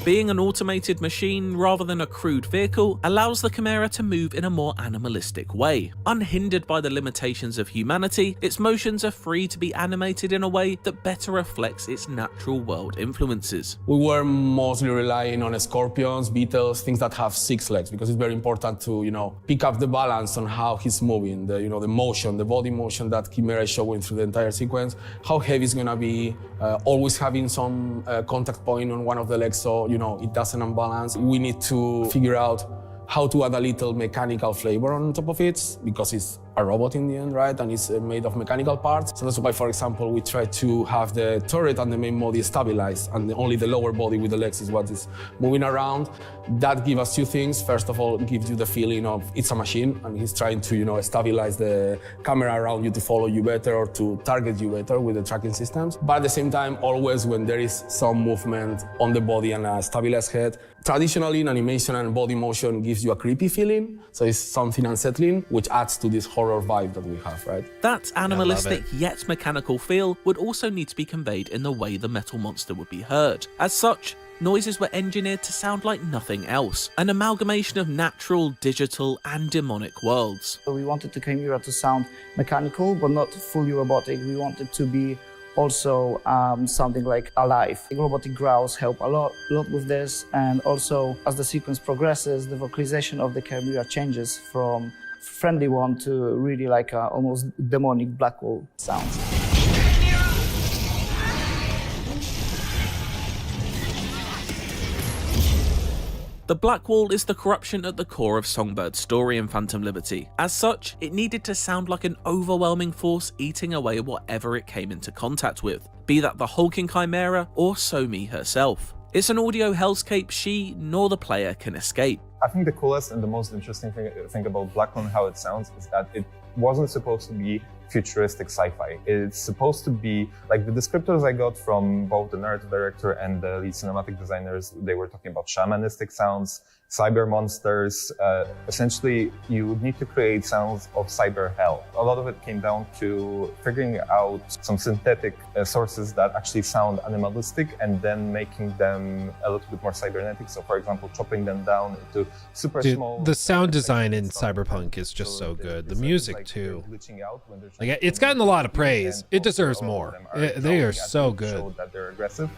Being an automated machine rather than a crude vehicle allows the Chimera to move in a more animalistic way. Unhindered by the limitations of humanity, its motions are free to be animated in a way that better reflects its natural world influences. We were mostly relying on scorpions, beetles, things that have 6 legs, because it's very important to, pick up the balance on how he's moving, the motion, the body motion that Chimera is showing through the entire sequence, how heavy it's gonna be, always having some contact point on one of the legs, so it doesn't unbalance. We need to figure out how to add a little mechanical flavor on top of it, because it's a robot in the end, right? And it's made of mechanical parts. So that's why, for example, we try to have the turret and the main body stabilized, and only the lower body with the legs is what is moving around. That gives us 2 things. First of all, it gives you the feeling of it's a machine, and he's trying to, stabilize the camera around you to follow you better or to target you better with the tracking systems. But at the same time, always when there is some movement on the body and a stabilized head, traditionally in animation and body motion gives you a creepy feeling. So it's something unsettling, which adds to this horror vibe that we have, right? That animalistic yet mechanical feel would also need to be conveyed in the way the metal monster would be heard. As such, noises were engineered to sound like nothing else, an amalgamation of natural, digital, and demonic worlds. We wanted the Chimera to sound mechanical, but not fully robotic. We wanted to be also something like alive. The robotic growls help a lot with this, and also as the sequence progresses, the vocalization of the Chimera changes from friendly one to really like a almost demonic Blackwall sounds. The Blackwall is the corruption at the core of Songbird's story in Phantom Liberty. As such, it needed to sound like an overwhelming force eating away whatever it came into contact with, be that the hulking Chimera or So Mi herself. It's an audio hellscape she nor the player can escape. I think the coolest and the most interesting thing about Blacklund, how it sounds, is that it wasn't supposed to be futuristic sci-fi. It's supposed to be, like the descriptors I got from both the narrative director and the lead cinematic designers, they were talking about shamanistic sounds, cyber monsters. Essentially, you would need to create sounds of cyber hell. A lot of it came down to figuring out some synthetic sources that actually sound animalistic and then making them a little bit more cybernetic. So for example, chopping them down into super small... The sound design in Cyberpunk is just so good. The music too. Like, it's gotten a lot of praise. It deserves more. They are so good. That they're aggressive.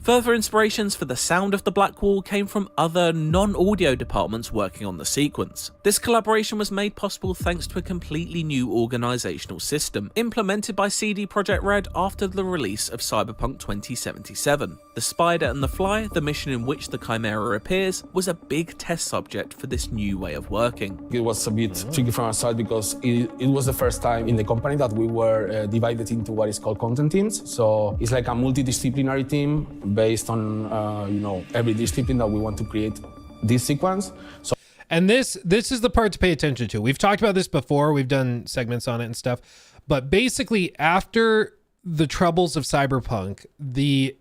Further inspirations for the sound of the Black Wall came from other non-audio departments working on the sequence. This collaboration was made possible thanks to a completely new organisational system, implemented by CD Projekt Red after the release of Cyberpunk 2077. The Spider and the Fly, the mission in which the Chimera appears, was a big test subject for this new way of working. It was a bit tricky from our side because it was the first time in the company that we were divided into what is called content teams. So it's like a multidisciplinary team based on every discipline that we want to create this sequence. So, and this is the part to pay attention to. We've talked about this before. We've done segments on it and stuff. But basically, after the troubles of Cyberpunk, the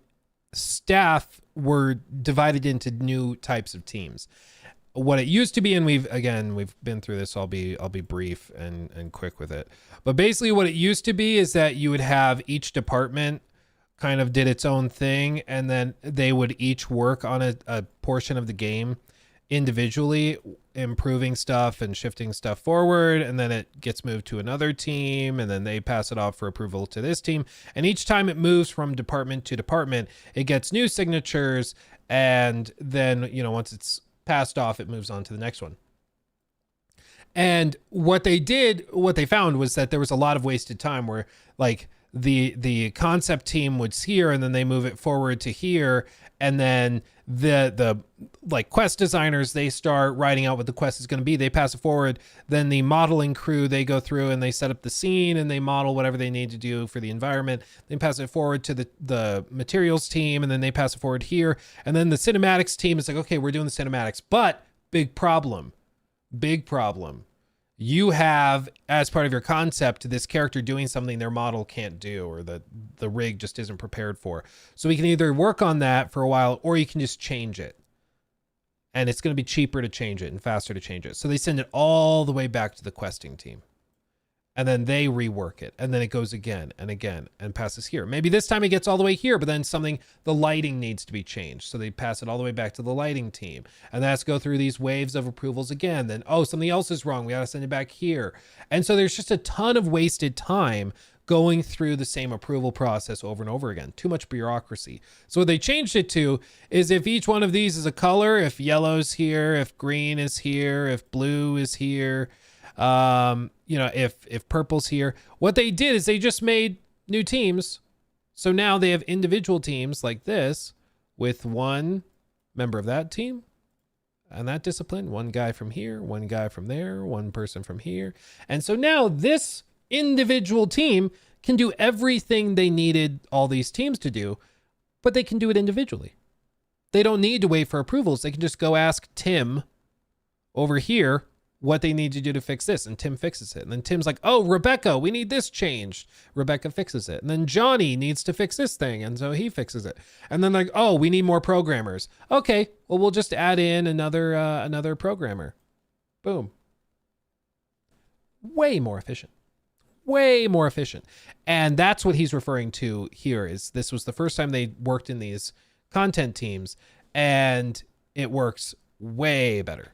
staff were divided into new types of teams. What it used to be, and we've been through this. I'll be brief and quick with it. But basically, what it used to be is that you would have each department kind of did its own thing, and then they would each work on a portion of the game individually, improving stuff and shifting stuff forward, and then it gets moved to another team, and then they pass it off for approval to this team. And each time it moves from department to department, it gets new signatures, and then, once it's passed off, it moves on to the next one. And what they found was that there was a lot of wasted time where, like, the concept team was here, and then they move it forward to here, and then the like quest designers, they start writing out what the quest is going to be, they pass it forward, then the modeling crew, they go through and they set up the scene and they model whatever they need to do for the environment, then pass it forward to the materials team, and then they pass it forward here, and then the cinematics team is like, okay, we're doing the cinematics, but big problem, you have, as part of your concept, this character doing something their model can't do, or the rig just isn't prepared for. So we can either work on that for a while, or you can just change it. And it's going to be cheaper to change it and faster to change it. So they send it all the way back to the questing team. And then they rework it. And then it goes again and again and passes here. Maybe this time it gets all the way here, but then the lighting needs to be changed. So they pass it all the way back to the lighting team. And that's go through these waves of approvals again. Then, something else is wrong. We got to send it back here. And so there's just a ton of wasted time going through the same approval process over and over again. Too much bureaucracy. So what they changed it to is, if each one of these is a color, if yellow's here, if green is here, if blue is here, if purple's here, what they did is they just made new teams. So now they have individual teams like this with one member of that team and that discipline, one guy from here, one guy from there, one person from here. And so now this individual team can do everything they needed all these teams to do, but they can do it individually. They don't need to wait for approvals. They can just go ask Tim over here what they need to do to fix this, and Tim fixes it. And then Tim's like, oh, Rebecca, we need this changed. Rebecca fixes it. And then Johnny needs to fix this thing, and so he fixes it. And then like, oh, we need more programmers. Okay, well, we'll just add in another programmer. Boom. Way more efficient. And that's what he's referring to here, is this was the first time they worked in these content teams, and it works way better.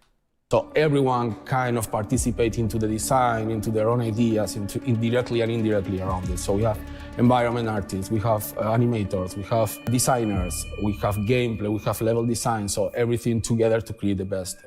So everyone kind of participates into the design, into their own ideas, indirectly and indirectly around it. So we have environment artists, we have animators, we have designers, we have gameplay, we have level design. So everything together to create the best,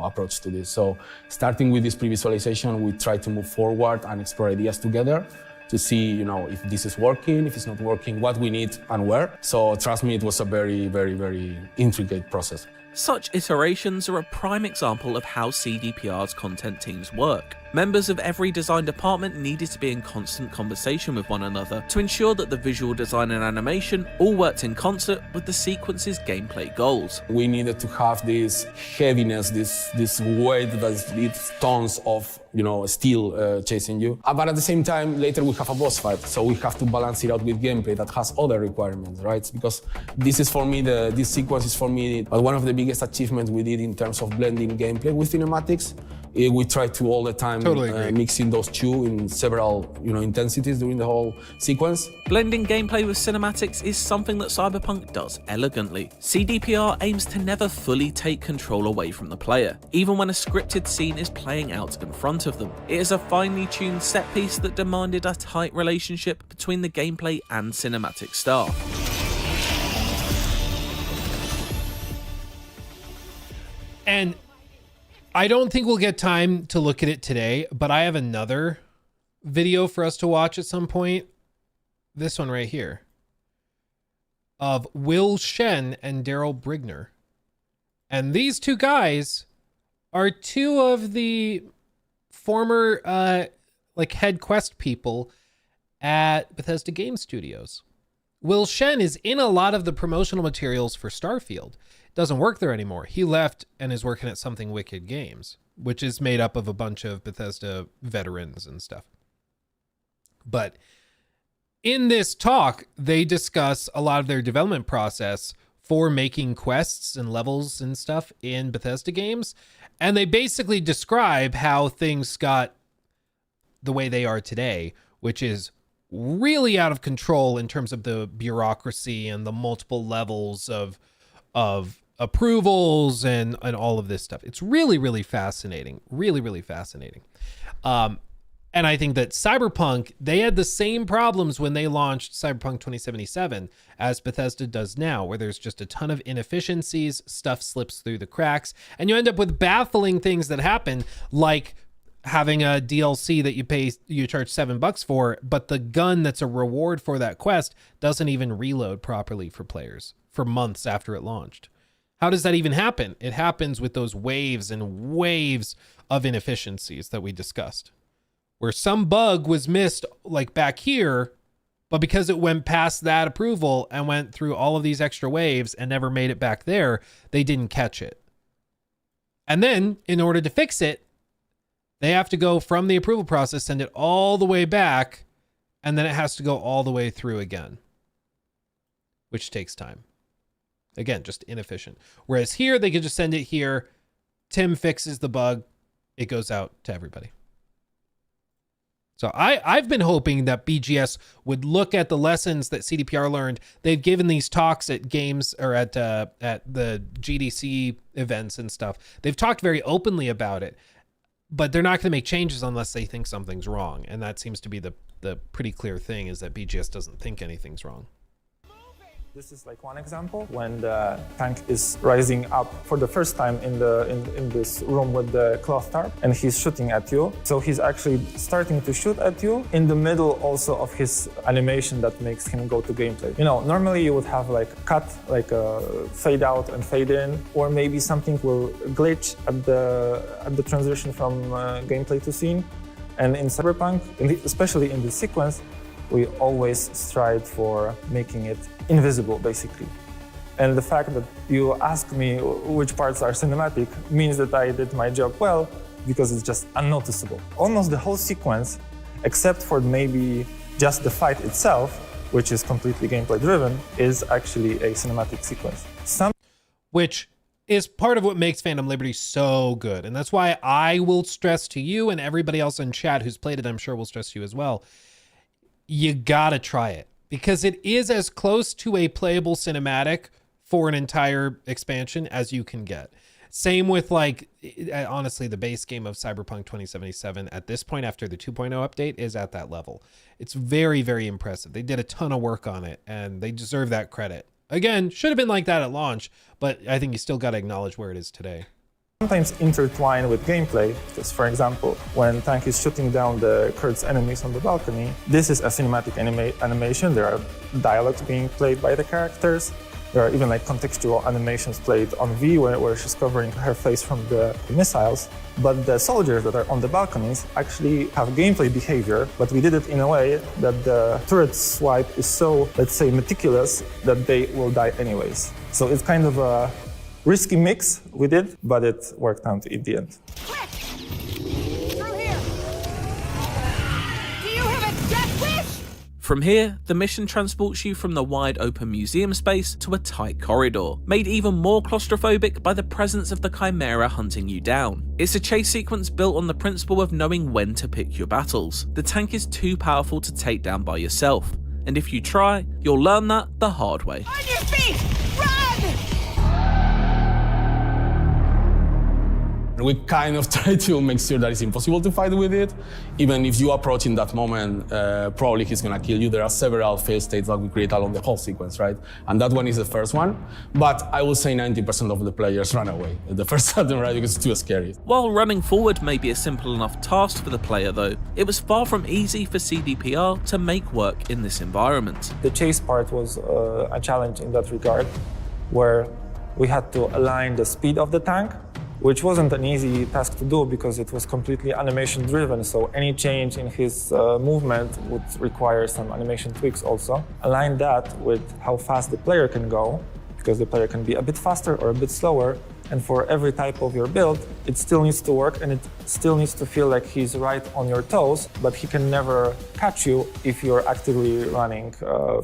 approach to this. So starting with this pre-visualization, we try to move forward and explore ideas together to see, if this is working, if it's not working, what we need and where. So trust me, it was a very, very, very intricate process. Such iterations are a prime example of how CDPR's content teams work. Members of every design department needed to be in constant conversation with one another to ensure that the visual design and animation all worked in concert with the sequence's gameplay goals. We needed to have this heaviness, this weight that leads tons of steel chasing you. But at the same time, later we have a boss fight, so we have to balance it out with gameplay that has other requirements, right? Because this is for me, this sequence is for me one of the biggest achievements we did in terms of blending gameplay with cinematics. We try to all the time mixing those two in several intensities during the whole sequence. Blending gameplay with cinematics is something that Cyberpunk does elegantly. CDPR aims to never fully take control away from the player, even when a scripted scene is playing out in front of them. It is a finely tuned set piece that demanded a tight relationship between the gameplay and cinematic staff. And I don't think we'll get time to look at it today, but I have another video for us to watch at some point. This one right here of Will Shen and Daryl Brigner. And these two guys are two of the former head quest people at Bethesda Game Studios. Will Shen is in a lot of the promotional materials for Starfield. Doesn't work there anymore. He left and is working at Something Wicked Games, which is made up of a bunch of Bethesda veterans and stuff. But in this talk, they discuss a lot of their development process for making quests and levels and stuff in Bethesda games. And they basically describe how things got the way they are today, which is really out of control in terms of the bureaucracy and the multiple levels of approvals and all of this stuff. It's really, really fascinating. Really, really fascinating. And I think that Cyberpunk, they had the same problems when they launched Cyberpunk 2077 as Bethesda does now, where there's just a ton of inefficiencies, stuff slips through the cracks, and you end up with baffling things that happen, like having a DLC that you charge $7 for, but the gun that's a reward for that quest doesn't even reload properly for players for months after it launched. How does that even happen? It happens with those waves and waves of inefficiencies that we discussed, where some bug was missed like back here, but because it went past that approval and went through all of these extra waves and never made it back there, they didn't catch it. And then in order to fix it, they have to go from the approval process, send it all the way back, and then it has to go all the way through again, which takes time. Again, just inefficient. Whereas here, they could just send it here. Tim fixes the bug. It goes out to everybody. So I've been hoping that BGS would look at the lessons that CDPR learned. They've given these talks at games or at the GDC events and stuff. They've talked very openly about it, but they're not going to make changes unless they think something's wrong. And that seems to be the pretty clear thing, is that BGS doesn't think anything's wrong. This is like one example when the tank is rising up for the first time in this room with the cloth tarp, and he's shooting at you. So he's actually starting to shoot at you in the middle also of his animation that makes him go to gameplay. You know, normally you would have like cut, like a fade out and fade in, or maybe something will glitch at the transition from gameplay to scene. And in Cyberpunk, especially in this sequence, we always strive for making it invisible, basically. And the fact that you ask me which parts are cinematic means that I did my job well, because it's just unnoticeable. Almost the whole sequence, except for maybe just the fight itself, which is completely gameplay driven, is actually a cinematic sequence. Which is part of what makes Phantom Liberty so good. And that's why I will stress to you, and everybody else in chat who's played it, I'm sure will stress to you as well, you gotta try it, because it is as close to a playable cinematic for an entire expansion as you can get. Same with, like, honestly, the base game of Cyberpunk 2077 at this point after the 2.0 update is at that level. It's very, very impressive. They did a ton of work on it, and they deserve that credit. Again, should have been like that at launch, but I think you still got to acknowledge where it is today. Sometimes intertwined with gameplay, because for example, when Tank is shooting down the Kurt's enemies on the balcony, this is a cinematic animation. There are dialogues being played by the characters. There are even like contextual animations played on V where she's covering her face from the missiles. But the soldiers that are on the balconies actually have gameplay behavior, but we did it in a way that the turret swipe is so, let's say, meticulous that they will die anyways. So it's kind of a risky mix we did, but it worked out in the end. From here, the mission transports you from the wide open museum space to a tight corridor, made even more claustrophobic by the presence of the Chimera hunting you down. It's a chase sequence built on the principle of knowing when to pick your battles. The tank is too powerful to take down by yourself, and if you try, you'll learn that the hard way. On your feet! Run! We kind of try to make sure that it's impossible to fight with it. Even if you approach in that moment, probably he's gonna kill you. There are several fail states that we create along the whole sequence, right? And that one is the first one. But I would say 90% of the players run away the first time, right? Because it's too scary. While running forward may be a simple enough task for the player though, it was far from easy for CDPR to make work in this environment. The chase part was a challenge in that regard, where we had to align the speed of the tank, which wasn't an easy task to do because it was completely animation driven, so any change in his movement would require some animation tweaks also. Align that with how fast the player can go, because the player can be a bit faster or a bit slower, and for every type of your build, it still needs to work and it still needs to feel like he's right on your toes, but he can never catch you if you're actively running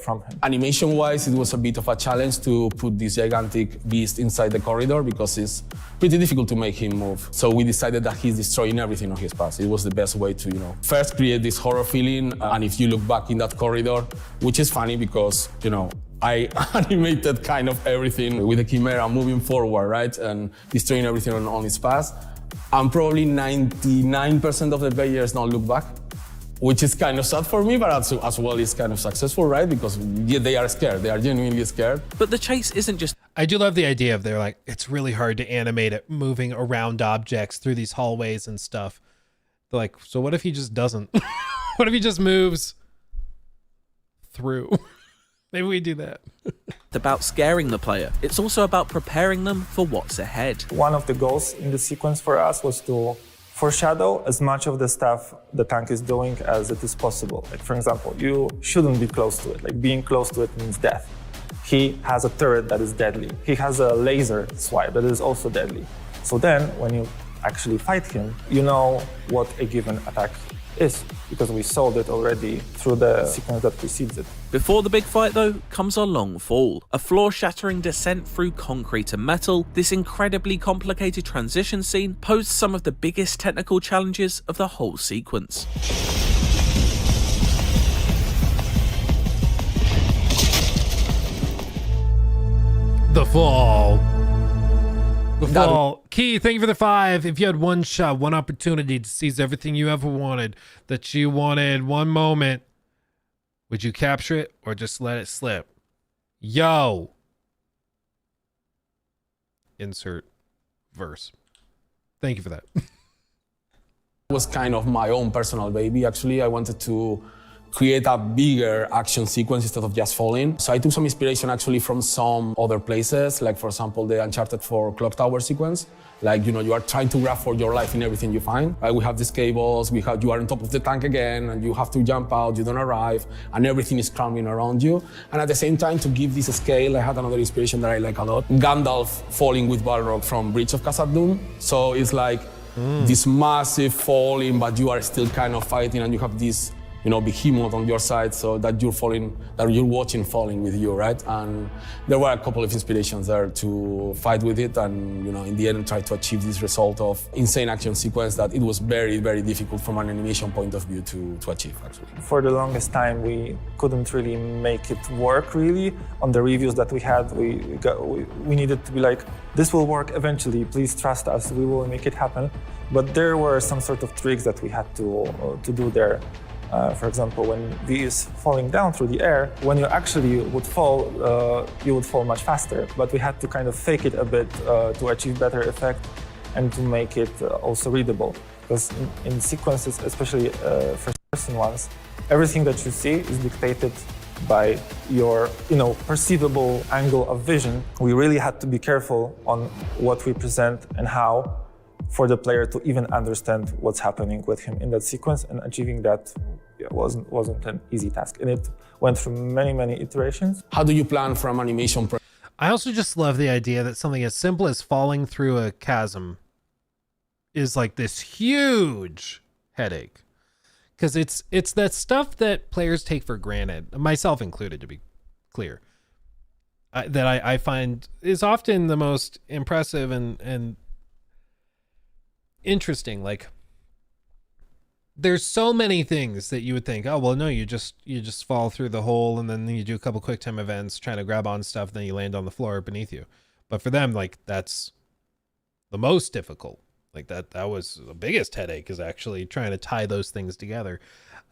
from him. Animation-wise, it was a bit of a challenge to put this gigantic beast inside the corridor because it's pretty difficult to make him move. So we decided that he's destroying everything on his path. It was the best way to, first create this horror feeling, and if you look back in that corridor, which is funny because, I animated kind of everything with the Chimera moving forward, right? And destroying everything on its path. And probably 99% of the players don't look back, which is kind of sad for me, but as well it's kind of successful, right? Because they are scared. They are genuinely scared. But the chase isn't just... I do love the idea of they're like, it's really hard to animate it moving around objects through these hallways and stuff. They're like, so what if he just doesn't? What if he just moves through? Maybe we do that. It's about scaring the player. It's also about preparing them for what's ahead. One of the goals in the sequence for us was to foreshadow as much of the stuff the tank is doing as it is possible. Like, for example, you shouldn't be close to it. Like, being close to it means death. He has a turret that is deadly. He has a laser swipe that is also deadly. So then, when you actually fight him, you know what a given attack is, because we solved it already through the sequence that precedes it. Before the big fight though, comes a long fall. A floor-shattering descent through concrete and metal. This incredibly complicated transition scene posed some of the biggest technical challenges of the whole sequence. The fall. Well, Key, thank you for the 5. If you had one shot, one opportunity to seize everything you ever wanted, that you wanted, one moment, would you capture it or just let it slip? Yo. Insert verse. Thank you for that. It was kind of my own personal baby, actually. I wanted to create a bigger action sequence instead of just falling. So I took some inspiration actually from some other places, like for example, the Uncharted 4 Clock Tower sequence. Like, you are trying to grab for your life in everything you find. Right? We have these cables, you are on top of the tank again, and you have to jump out, you don't arrive, and everything is crumbling around you. And at the same time, to give this scale, I had another inspiration that I like a lot. Gandalf falling with Balrog from Bridge of Khazad-dûm. So it's like this massive falling, but you are still kind of fighting, and you have this behemoth on your side, so that you're watching falling with you, right? And there were a couple of inspirations there to fight with it, and in the end, try to achieve this result of insane action sequence that it was very, very difficult from an animation point of view to achieve, actually. For the longest time, we couldn't really make it work, really. On the reviews that we had, we needed to be like, this will work eventually, please trust us, we will make it happen. But there were some sort of tricks that we had to do there. For example, when V is falling down through the air, when you actually would fall, you would fall much faster. But we had to kind of fake it a bit to achieve better effect and to make it also readable. Because in sequences, especially first-person ones, everything that you see is dictated by your, perceivable angle of vision. We really had to be careful on what we present and how for the player to even understand what's happening with him in that sequence, and achieving that wasn't an easy task. And it went through many iterations. How do you plan from animation? I also just love the idea that something as simple as falling through a chasm is like this huge headache. Because it's that stuff that players take for granted, myself included, to be clear, that I find is often the most impressive and interesting. Like, there's so many things that you would think, oh well, no, you just fall through the hole and then you do a couple quick time events trying to grab on stuff, and then you land on the floor beneath you. But for them, like, that's the most difficult. Like that was the biggest headache, is actually trying to tie those things together.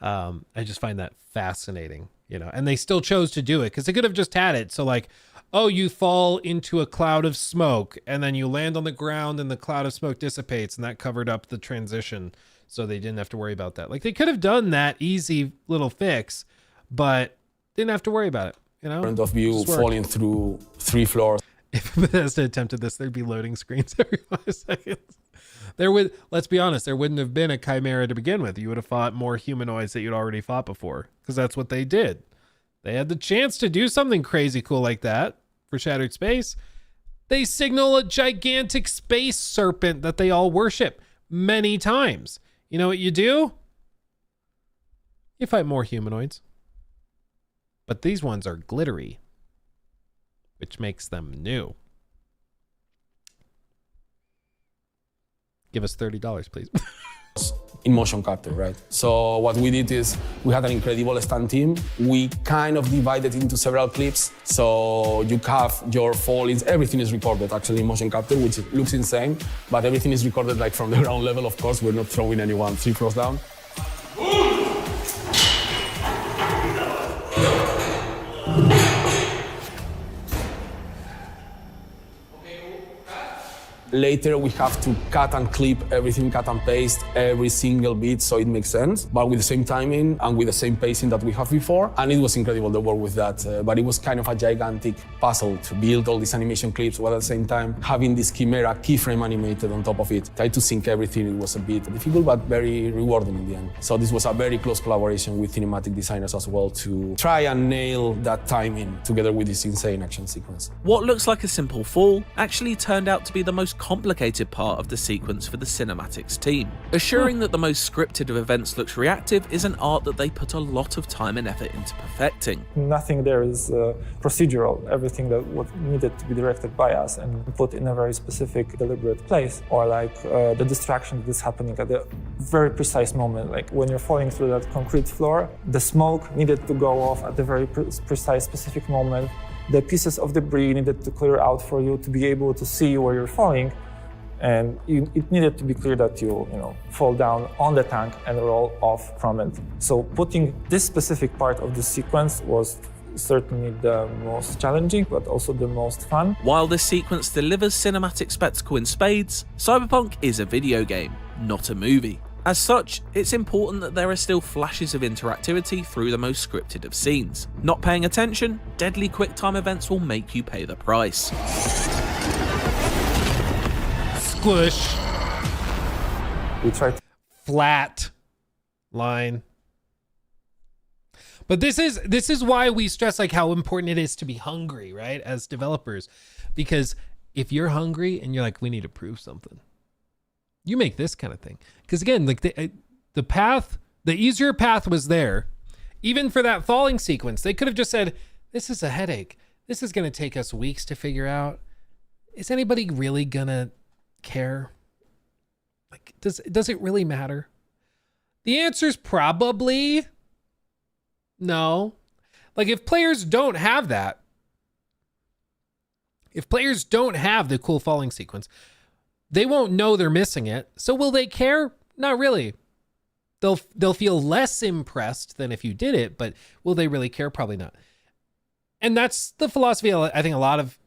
I just find that fascinating, and they still chose to do it, because they could have just had it. So like, oh, you fall into a cloud of smoke and then you land on the ground and the cloud of smoke dissipates, and that covered up the transition. So they didn't have to worry about that. Like, they could have done that easy little fix, but didn't have to worry about it, Point of view, falling through 3 floors. If Bethesda attempted this, there'd be loading screens every 5 seconds. Let's be honest, there wouldn't have been a Chimera to begin with. You would have fought more humanoids that you'd already fought before, because that's what they did. They had the chance to do something crazy cool like that for Shattered Space. They signal a gigantic space serpent that they all worship many times. You know what you do? You fight more humanoids. But these ones are glittery, which makes them new. Give us $30, please. In motion capture, right? So what we did is we had an incredible stunt team. We kind of divided into several clips. So you have your fallings, everything is recorded actually in motion capture, which looks insane, but everything is recorded like from the ground level, of course. We're not throwing anyone 3 floors down. Later, we have to cut and clip everything, cut and paste every single bit so it makes sense, but with the same timing and with the same pacing that we have before. And it was incredible to work with that, but it was kind of a gigantic puzzle to build all these animation clips, while at the same time having this Chimera keyframe animated on top of it. Try to sync everything. It was a bit difficult, but very rewarding in the end. So this was a very close collaboration with cinematic designers as well to try and nail that timing together with this insane action sequence. What looks like a simple fall actually turned out to be the most complicated part of the sequence for the cinematics team. Assuring that the most scripted of events looks reactive is an art that they put a lot of time and effort into perfecting. Nothing there is procedural. Everything that was needed to be directed by us and put in a very specific, deliberate place, or like the distraction that is happening at a very precise moment. Like when you're falling through that concrete floor, the smoke needed to go off at a very precise, specific moment. The pieces of debris needed to clear out for you to be able to see where you're falling, and it needed to be clear that you fall down on the tank and roll off from it. So putting this specific part of the sequence was certainly the most challenging, but also the most fun. While this sequence delivers cinematic spectacle in spades, Cyberpunk is a video game, not a movie. As such, it's important that there are still flashes of interactivity through the most scripted of scenes. Not paying attention, deadly QuickTime events will make you pay the price. Squish. We tried flat line. But this is why we stress like how important it is to be hungry, right? As developers, because if you're hungry and you're like, we need to prove something, you make this kind of thing. Because again, like the path, the easier path was there. Even for that falling sequence, they could have just said, this is a headache. This is going to take us weeks to figure out. Is anybody really going to care? Like, does it really matter? The answer is probably no. Like, if players don't have that, if players don't have the cool falling sequence, they won't know they're missing it. So will they care? Not really. They'll feel less impressed than if you did it, but will they really care? Probably not. And that's the philosophy I think a lot of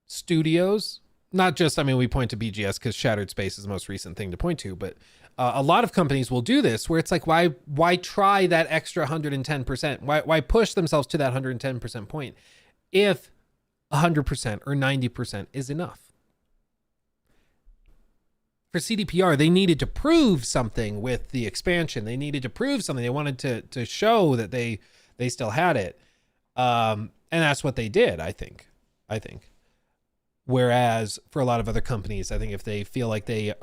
studios not just, I mean, we point to BGS because Shattered Space is the most recent thing to point to, but a lot of companies will do this where it's like, why try that extra 110%? Why push themselves to that 110% point if 100% or 90% is enough? For CDPR, they needed to prove something with the expansion. They needed to prove something. They wanted to show that they still had it. And that's what they did, I think. Whereas for a lot of other companies, I think if they feel like they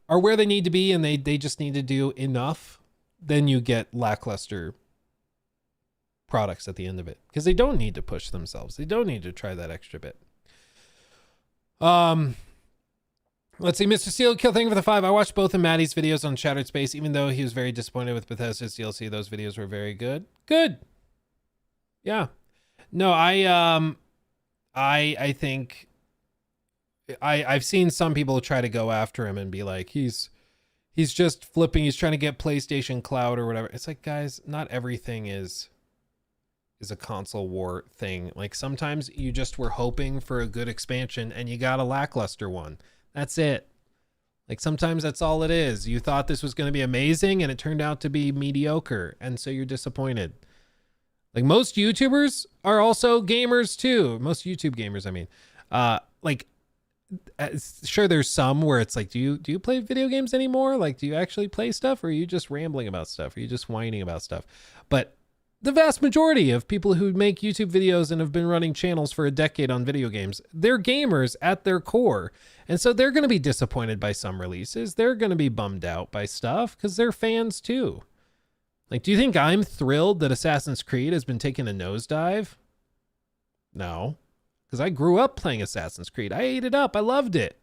are where they need to be and they just need to do enough, then you get lackluster products at the end of it, because they don't need to push themselves. They don't need to try that extra bit. Let's see, Mr. Steel Kill, thank you for the 5. I watched both of Maddie's videos on Shattered Space. Even though he was very disappointed with Bethesda's DLC, those videos were very good. Good. Yeah. No, I think I've seen some people try to go after him and be like, he's just flipping. He's trying to get PlayStation Cloud or whatever. It's like, guys, not everything is a console war thing. Like, sometimes you just were hoping for a good expansion and you got a lackluster one. That's it. Like, sometimes that's all it is. You thought this was going to be amazing and it turned out to be mediocre, and so you're disappointed. Like, most YouTubers are also gamers too. Most YouTube gamers, I mean. Sure, there's some where it's like, do you play video games anymore? Like, do you actually play stuff, or are you just rambling about stuff? Are you just whining about stuff? But the vast majority of people who make YouTube videos and have been running channels for a decade on video games, they're gamers at their core. And so they're going to be disappointed by some releases. They're going to be bummed out by stuff because they're fans too. Like, do you think I'm thrilled that Assassin's Creed has been taking a nosedive? No, because I grew up playing Assassin's Creed. I ate it up. I loved it.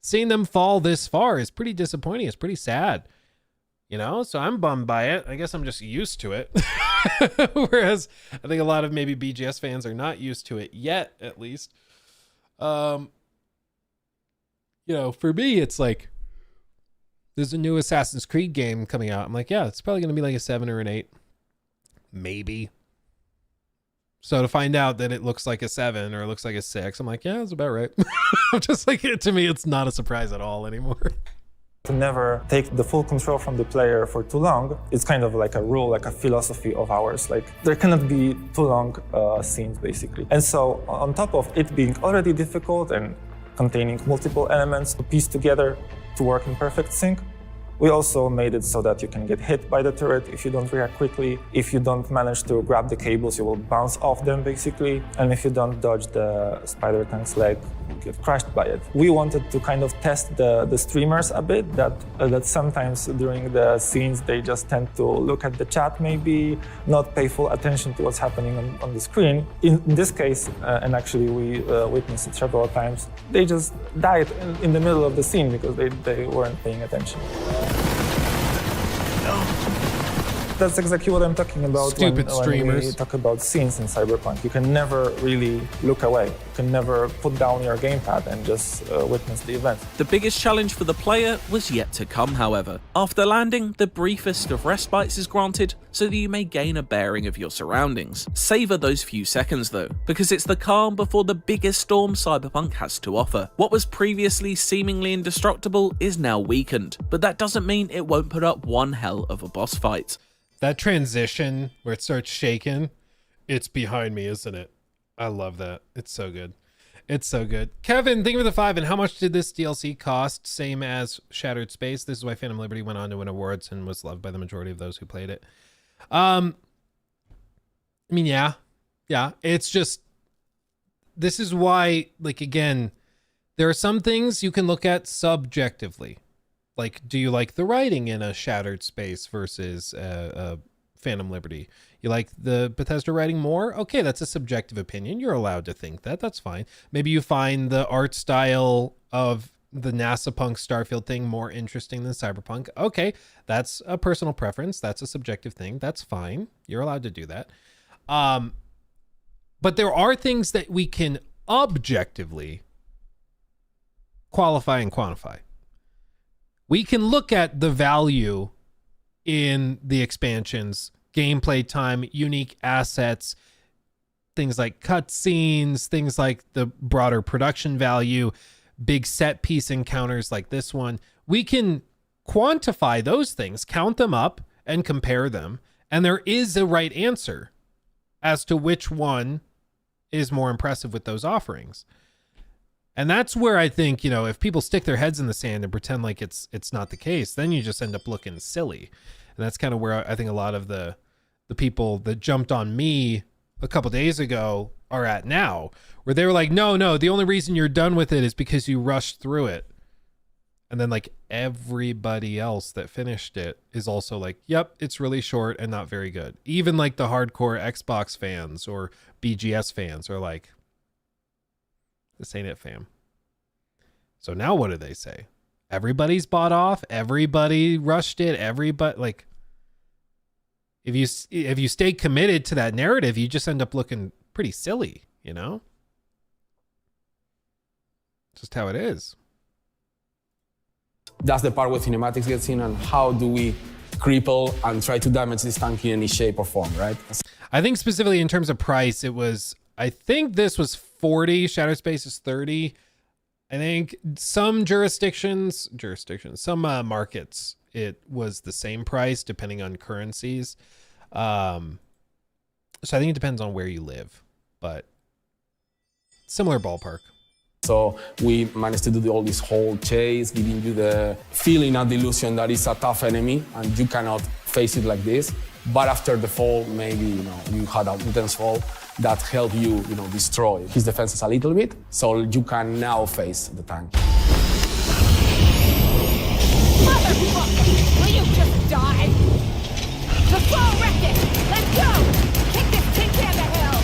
Seeing them fall this far is pretty disappointing. It's pretty sad. You know, so I'm bummed by it. I guess I'm just used to it. Whereas I think a lot of maybe BGS fans are not used to it yet, at least. You know, for me, it's like, there's a new Assassin's Creed game coming out. I'm like, yeah, it's probably going to be like a 7 or an 8. Maybe. So to find out that it looks like a 7 or it looks like a 6, I'm like, yeah, that's about right. I'm just like, to me, it's not a surprise at all anymore. To never take the full control from the player for too long, it's kind of like a rule, like a philosophy of ours. Like, there cannot be too long scenes, basically. And so on top of it being already difficult and containing multiple elements to piece together to work in perfect sync, we also made it so that you can get hit by the turret if you don't react quickly. If you don't manage to grab the cables, you will bounce off them, basically. And if you don't dodge the spider tank's leg, you get crushed by it. We wanted to kind of test the streamers a bit, that sometimes during the scenes, they just tend to look at the chat, maybe not pay full attention to what's happening on the screen. In this case, and actually we witnessed it several times, they just died in the middle of the scene because they weren't paying attention. That's exactly what I'm talking about when we talk about scenes in Cyberpunk. You can never really look away. You can never put down your gamepad and just witness the event. The biggest challenge for the player was yet to come, however. After landing, the briefest of respites is granted so that you may gain a bearing of your surroundings. Savor those few seconds though, because it's the calm before the biggest storm Cyberpunk has to offer. What was previously seemingly indestructible is now weakened, but that doesn't mean it won't put up one hell of a boss fight. That transition where it starts shaking, it's behind me, isn't it? I love that. It's so good. It's so good. Kevin, thank you for the 5. And how much did this DLC cost? Same as Shattered Space. This is why Phantom Liberty went on to win awards and was loved by the majority of those who played it. I mean, yeah. It's just, this is why, like, again, there are some things you can look at subjectively. Like, do you like the writing in a Shattered Space versus Phantom Liberty? You like the Bethesda writing more? Okay, that's a subjective opinion. You're allowed to think that. That's fine. Maybe you find the art style of the NASA Punk Starfield thing more interesting than Cyberpunk. Okay, that's a personal preference. That's a subjective thing. That's fine. You're allowed to do that. But there are things that we can objectively qualify and quantify. We can look at the value in the expansions, gameplay time, unique assets, things like cutscenes, things like the broader production value, big set piece encounters like this one. We can quantify those things, count them up, and compare them. And there is a right answer as to which one is more impressive with those offerings. And that's where I think, you know, if people stick their heads in the sand and pretend like it's not the case, then you just end up looking silly. And that's kind of where I think a lot of the people that jumped on me a couple days ago are at now, where they were like, no, the only reason you're done with it is because you rushed through it. And then like everybody else that finished it is also like, yep, it's really short and not very good. Even like the hardcore Xbox fans or BGS fans are like, this ain't it, fam. So now what do they say? Everybody's bought off. Everybody rushed it. Everybody, like, if you stay committed to that narrative, you just end up looking pretty silly, you know? Just how it is. That's the part where cinematics gets in, and how do we cripple and try to damage this tank in any shape or form, right? I think specifically in terms of price, I think this was 40, Shattered Space is 30. I think some some markets, it was the same price depending on currencies. So I think it depends on where you live, but similar ballpark. So we managed to do all this whole chase, giving you the feeling and the illusion that it's a tough enemy and you cannot face it like this. But after the fall, maybe, you know, you had an intense fall that helped you, you know, destroy his defenses a little bit. So you can now face the tank. Motherfucker! Will you just die? The fall wrecked it! Let's go! Kick this tin can to hell!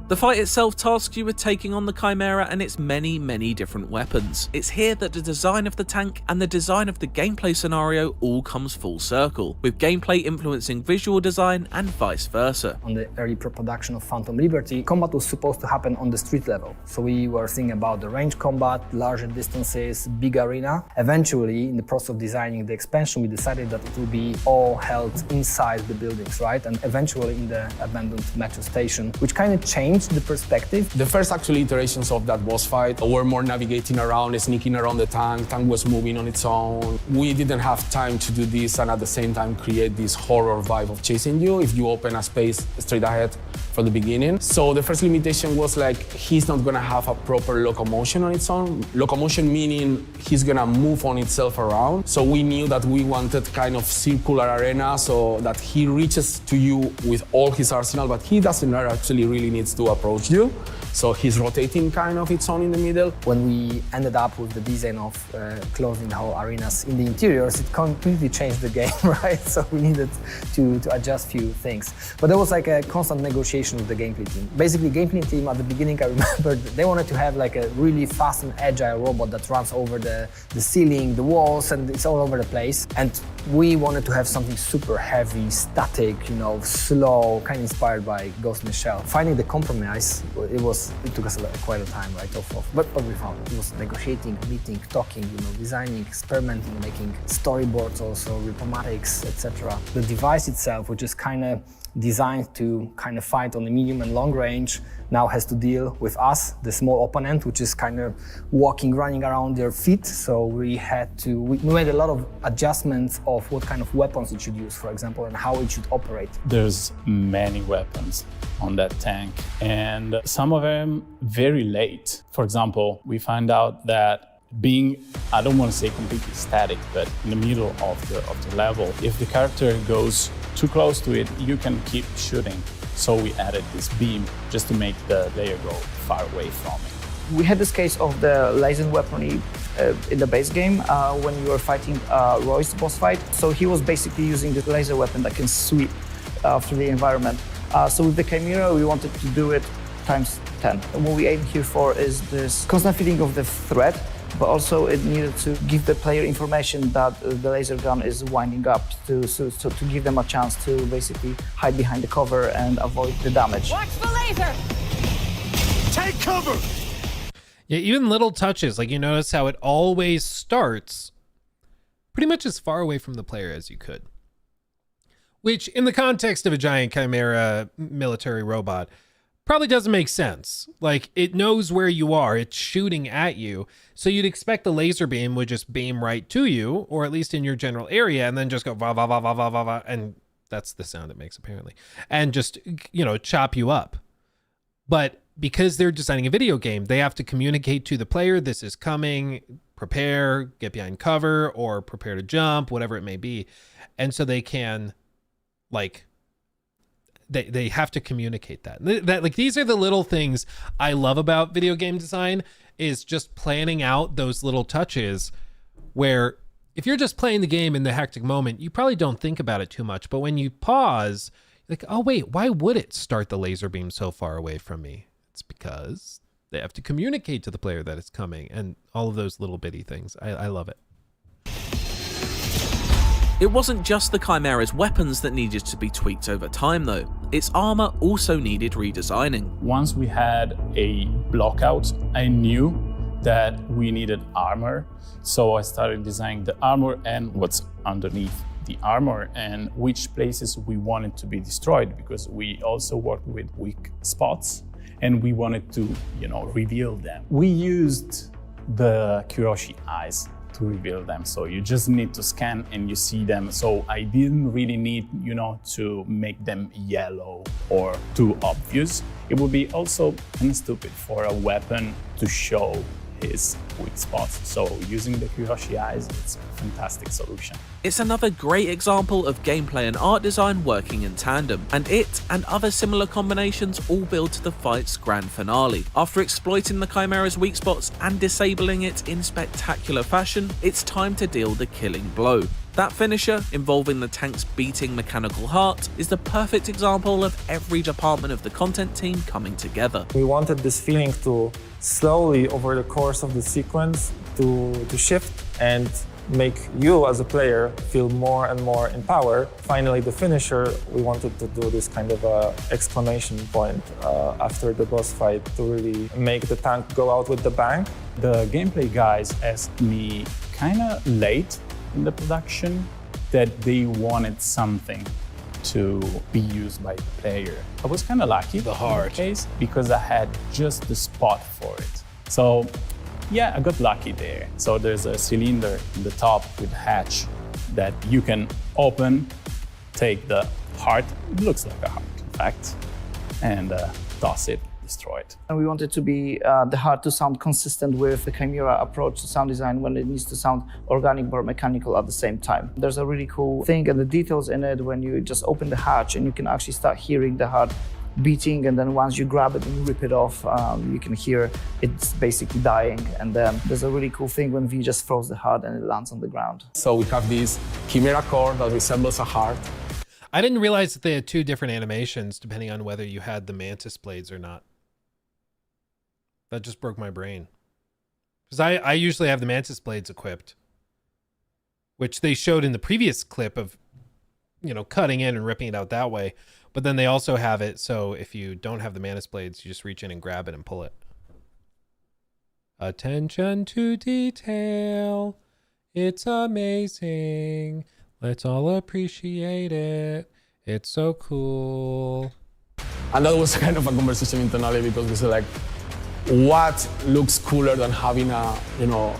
The fight itself tasks you with taking on the Chimera and its many, many different weapons. It's here that the design of the tank and the design of the gameplay scenario all comes full circle, with gameplay influencing visual design and vice versa. On the early production of Phantom Liberty, combat was supposed to happen on the street level. So we were thinking about the range combat, larger distances, big arena. Eventually, in the process of designing the expansion, we decided that it will be all held inside the buildings, right? And eventually in the abandoned metro station, which kind of changed the perspective. The first actual iterations of that boss fight were more navigating around, sneaking around the tank was moving on its own. We didn't have time to do this and at the same time create this horror vibe of chasing you if you open a space straight ahead from the beginning. So the first limitation was like, he's not gonna have a proper locomotion on its own. Locomotion meaning he's gonna move on itself around. So we knew that we wanted kind of circular arena so that he reaches to you with all his arsenal, but he doesn't actually really needs to approach you. So he's rotating kind of its own in the middle. When we ended up with the design of closing the whole arenas in the interiors, it completely changed the game, right? So we needed to adjust few things. But there was like a constant negotiation with the gameplay team. Basically, gameplay team at the beginning, I remember, they wanted to have like a really fast and agile robot that runs over the ceiling, the walls, and it's all over the place. And we wanted to have something super heavy, static, you know, slow, kind of inspired by Ghost in the Shell. Finding the compromise, it took us quite a time, right? But we found it was negotiating, meeting, talking, you know, designing, experimenting, making storyboards also, repromatics, etc. The device itself, which is kind of designed to kind of fight on the medium and long range, now has to deal with us, the small opponent, which is kind of running around their feet. So we made a lot of adjustments of what kind of weapons it should use, for example, and how it should operate. There's many weapons on that tank, and some of them very late. For example, we find out that being, I don't want to say completely static, but in the middle of the level, if the character goes too close to it, you can keep shooting. So we added this beam just to make the layer go far away from it. We had this case of the laser weaponry in the base game when you were fighting Roy's boss fight. So he was basically using the laser weapon that can sweep through the environment. So with the Chimera, we wanted to do it times 10. And what we aim here for is this constant feeling of the threat, but also it needed to give the player information that the laser gun is winding up to give them a chance to basically hide behind the cover and avoid the damage. Watch the laser! Take cover! Yeah, even little touches, like you notice how it always starts pretty much as far away from the player as you could. Which, in the context of a giant Chimera military robot, probably doesn't make sense. Like, it knows where you are. It's shooting at you. So you'd expect the laser beam would just beam right to you, or at least in your general area, and then just go va va va va va va va, and that's the sound it makes apparently, and just, you know, chop you up. But because they're designing a video game, they have to communicate to the player, this is coming, prepare, get behind cover, or prepare to jump, whatever it may be. And so they can, like, they have to communicate that. Like, these are the little things I love about video game design, is just planning out those little touches where if you're just playing the game in the hectic moment, you probably don't think about it too much. But when you pause, like, oh wait, why would it start the laser beam so far away from me? It's because they have to communicate to the player that it's coming, and all of those little bitty things. I love it. It wasn't just the Chimera's weapons that needed to be tweaked over time though. Its armor also needed redesigning. Once we had a blockout, I knew that we needed armor. So I started designing the armor and what's underneath the armor and which places we wanted to be destroyed, because we also worked with weak spots and we wanted to, you know, reveal them. We used the Kiroshi eyes to reveal them. So you just need to scan and you see them. So I didn't really need, you know, to make them yellow or too obvious. It would be also kind of stupid for a weapon to show his weak spots. So using the Kiroshi eyes, it's a fantastic solution. It's another great example of gameplay and art design working in tandem, and it and other similar combinations all build to the fight's grand finale. After exploiting the Chimera's weak spots and disabling it in spectacular fashion, it's time to deal the killing blow. That finisher, involving the tank's beating mechanical heart, is the perfect example of every department of the content team coming together. We wanted this feeling to slowly, over the course of the sequence, to shift and make you as a player feel more and more in power. Finally, the finisher, we wanted to do this kind of exclamation point after the boss fight to really make the tank go out with the bang. The gameplay guys asked me kind of late in the production that they wanted something to be used by the player. I was kind of lucky the heart case because I had just the spot for it. So yeah, I got lucky there. So there's a cylinder in the top with a hatch that you can open, take the heart, it looks like a heart in fact, and toss it, destroy it. And we wanted to be the heart to sound consistent with the Chimera approach to sound design when it needs to sound organic but mechanical at the same time. There's a really cool thing and the details in it when you just open the hatch and you can actually start hearing the heart beating, and then once you grab it and rip it off, you can hear it's basically dying. And then there's a really cool thing when V just throws the heart and it lands on the ground. So we have this Chimera core that resembles a heart. I didn't realize that they had two different animations depending on whether you had the Mantis blades or not. That just broke my brain. Because I usually have the Mantis blades equipped, which they showed in the previous clip of, you know, cutting in and ripping it out that way. But then they also have it so if you don't have the Mantis blades, you just reach in and grab it and pull it. Attention to detail. It's amazing. Let's all appreciate it. It's so cool. And that was kind of a conversation internally because we said, like, what looks cooler than having a, you know,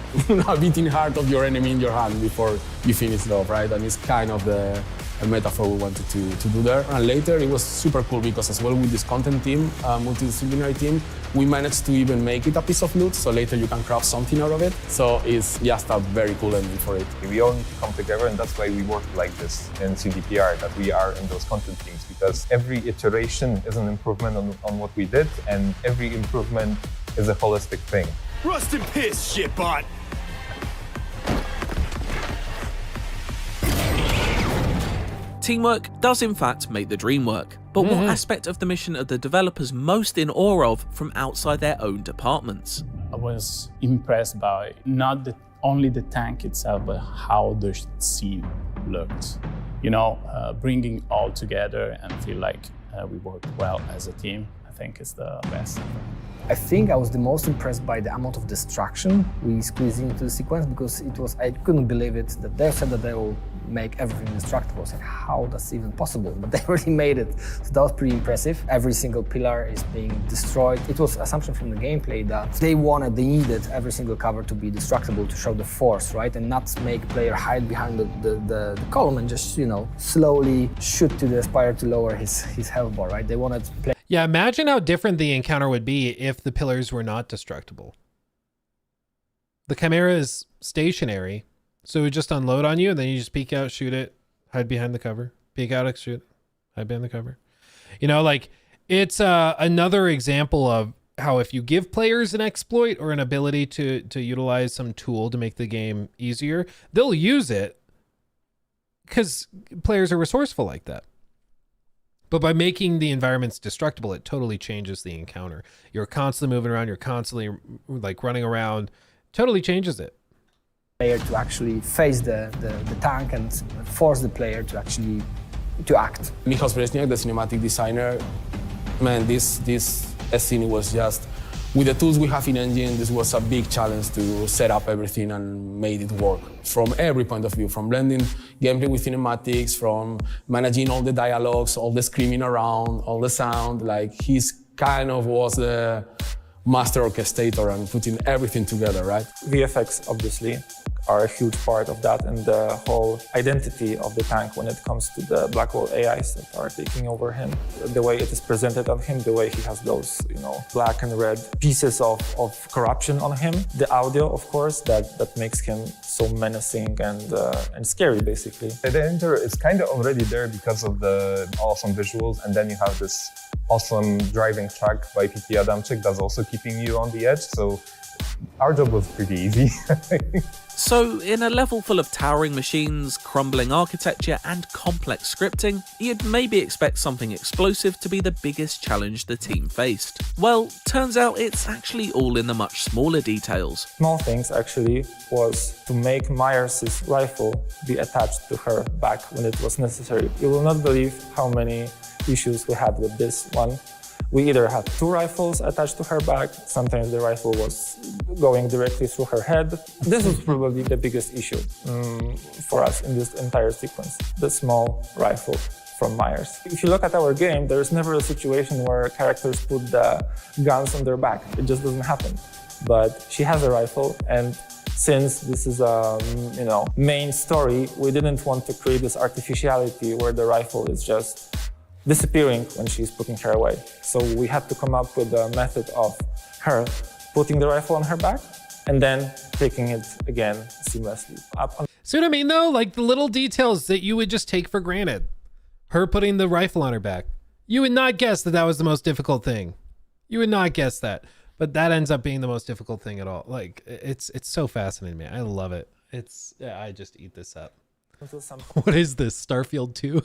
a beating heart of your enemy in your hand before you finish it off, right? And it's kind of the metaphor we wanted to do there. And later it was super cool because as well with this content team, multidisciplinary team, we managed to even make it a piece of loot, so later you can craft something out of it. So it's just a very cool ending for it. We all need to come together, and that's why we work like this in CDPR, that we are in those content teams, because every iteration is an improvement on what we did, and every improvement is a holistic thing. Rust and piss, shitbot! Teamwork does in fact make the dream work, but what aspect of the mission are the developers most in awe of from outside their own departments? I was impressed by not only the tank itself, but how the scene looked. You know, bringing all together and feel like we worked well as a team, I think is the best. I think I was the most impressed by the amount of destruction we squeezed into the sequence, because it was, I couldn't believe it, that they said that they will make everything indestructible. It's like, how that's even possible? But they really made it. So that was pretty impressive. Every single pillar is being destroyed. It was assumption from the gameplay that they needed every single cover to be destructible to show the force, right? And not make player hide behind the column and just, slowly shoot to the spire to lower his health bar, right? They wanted play. Yeah, imagine how different the encounter would be if the pillars were not destructible. The Chimera is stationary, so it would just unload on you, and then you just peek out, shoot it, hide behind the cover. Peek out, shoot, hide behind the cover. It's another example of how if you give players an exploit or an ability to utilize some tool to make the game easier, they'll use it because players are resourceful like that. But by making the environments destructible, it totally changes the encounter. You're constantly moving around, you're constantly like running around, totally changes it. Player to actually face the tank and force the player to actually act. Michał Spresniak, the cinematic designer, man, this scene was just, with the tools we have in Engine, this was a big challenge to set up everything and made it work from every point of view, from blending gameplay with cinematics, from managing all the dialogues, all the screaming around, all the sound. Like, he's kind of was the master orchestrator and putting everything together, right? VFX, obviously, are a huge part of that, and the whole identity of the tank when it comes to the Blackwell AIs that are taking over him. The way it is presented on him, the way he has those, black and red pieces of corruption on him. The audio, of course, that makes him so menacing and scary, basically. The danger is kind of already there because of the awesome visuals, and then you have this awesome driving track by PT Adamczyk that's also keeping you on the edge, so our job was pretty easy. So, in a level full of towering machines, crumbling architecture, and complex scripting, you'd maybe expect something explosive to be the biggest challenge the team faced. Well, turns out it's actually all in the much smaller details. Small things, actually, was to make Myers' rifle be attached to her back when it was necessary. You will not believe how many issues we had with this one. We either had two rifles attached to her back, sometimes the rifle was going directly through her head. This was probably the biggest issue for us in this entire sequence, the small rifle from Myers. If you look at our game, there's never a situation where characters put the guns on their back. It just doesn't happen. But she has a rifle, and since this is a main story, we didn't want to create this artificiality where the rifle is just disappearing when she's putting her away. So we had to come up with a method of her putting the rifle on her back and then taking it again seamlessly up. See what I mean though? Like the little details that you would just take for granted. Her putting the rifle on her back. You would not guess that was the most difficult thing. You would not guess that. But that ends up being the most difficult thing at all. Like it's so fascinating, man. I love it. I just eat this up. What is this? Starfield 2?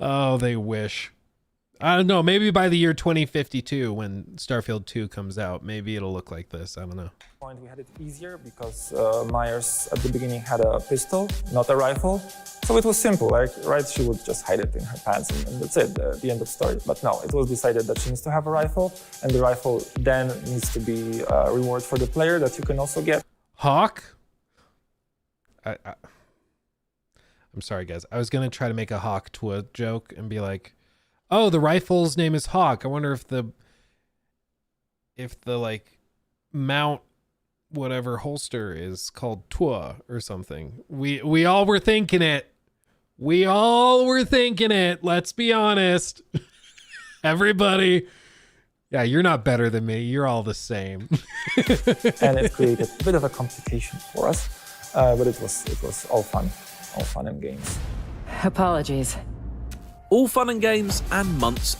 Oh, they wish. I don't know. Maybe by the year 2052, when Starfield 2 comes out, maybe it'll look like this. I don't know. We had it easier because Myers at the beginning had a pistol, not a rifle. So it was simple, right? She would just hide it in her pants and that's it, the end of story. But no, it was decided that she needs to have a rifle, and the rifle then needs to be a reward for the player that you can also get. Hawk? I'm sorry, guys. I was going to try to make a Hawk Twa joke and be like, oh, the rifle's name is Hawk. I wonder if the like mount whatever holster is called Twa or something. We all were thinking it. We all were thinking it. Let's be honest. Everybody. Yeah, you're not better than me. You're all the same. And it created a bit of a complication for us, but it was all fun. All fun and games. Apologies. All fun and games and months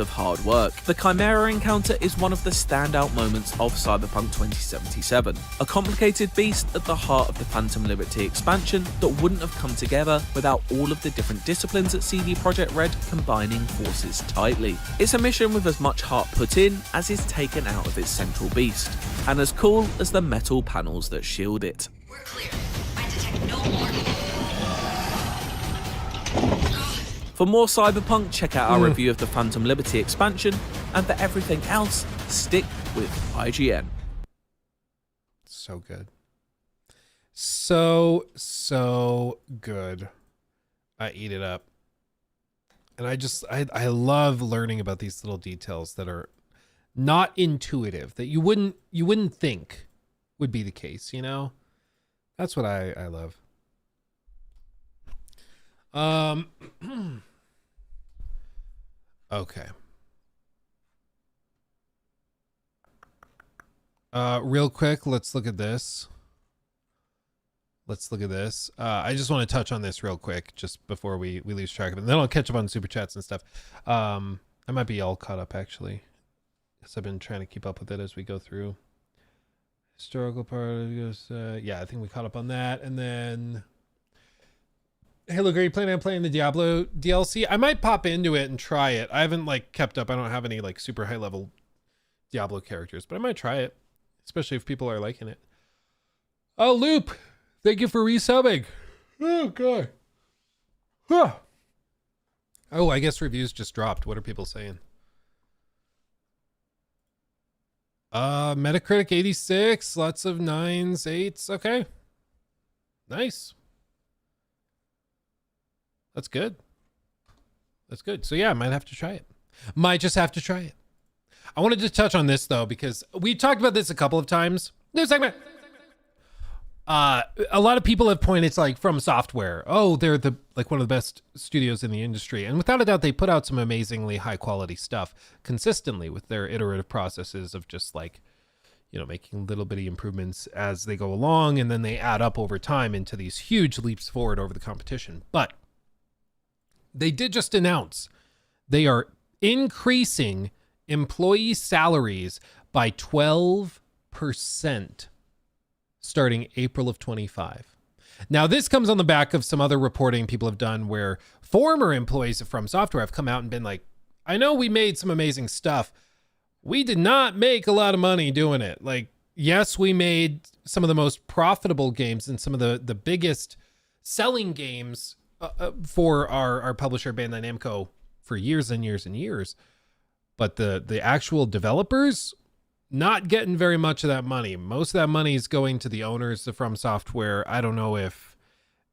of hard work. The Chimera encounter is one of the standout moments of Cyberpunk 2077. A complicated beast at the heart of the Phantom Liberty expansion that wouldn't have come together without all of the different disciplines at CD Projekt Red combining forces tightly. It's a mission with as much heart put in as is taken out of its central beast, and as cool as the metal panels that shield it. We're clear. I detect no more. For more Cyberpunk, check out our review of the Phantom Liberty expansion, and for everything else, stick with IGN. So good. So good. I eat it up. And I love learning about these little details that are not intuitive, that you wouldn't think would be the case, you know? That's what I love. Okay. Real quick, let's look at this. Let's look at this. I just want to touch on this real quick, just before we lose track of it. And then I'll catch up on super chats and stuff. I might be all caught up, actually, because I've been trying to keep up with it as we go through. Historical part of it, yeah, I think we caught up on that. And then Halo, are you planning on playing the Diablo DLC? I might pop into it and try it. I haven't like kept up. I don't have any like super high level Diablo characters, but I might try it, especially if people are liking it. Oh, Loop, thank you for resubbing. Oh god. Huh. Oh, I guess reviews just dropped. What are people saying? Metacritic 86, lots of 9s, 8s. Okay. Nice. That's good. That's good. So yeah, I might have to try it. Might just have to try it. I wanted to touch on this though, because we talked about this a couple of times. New segment. A lot of people have pointed to like From Software. Oh, they're like one of the best studios in the industry. And without a doubt, they put out some amazingly high quality stuff consistently with their iterative processes of just like, you know, making little bitty improvements as they go along. And then they add up over time into these huge leaps forward over the competition. But they did just announce they are increasing employee salaries by 12% starting April of 25. Now, this comes on the back of some other reporting people have done where former employees of From Software have come out and been like, I know we made some amazing stuff. We did not make a lot of money doing it. Like, yes, we made some of the most profitable games and some of the biggest selling games for our publisher Bandai Namco for years and years and years. But the actual developers, not getting very much of that money. Most of that money is going to the owners of From Software. I don't know if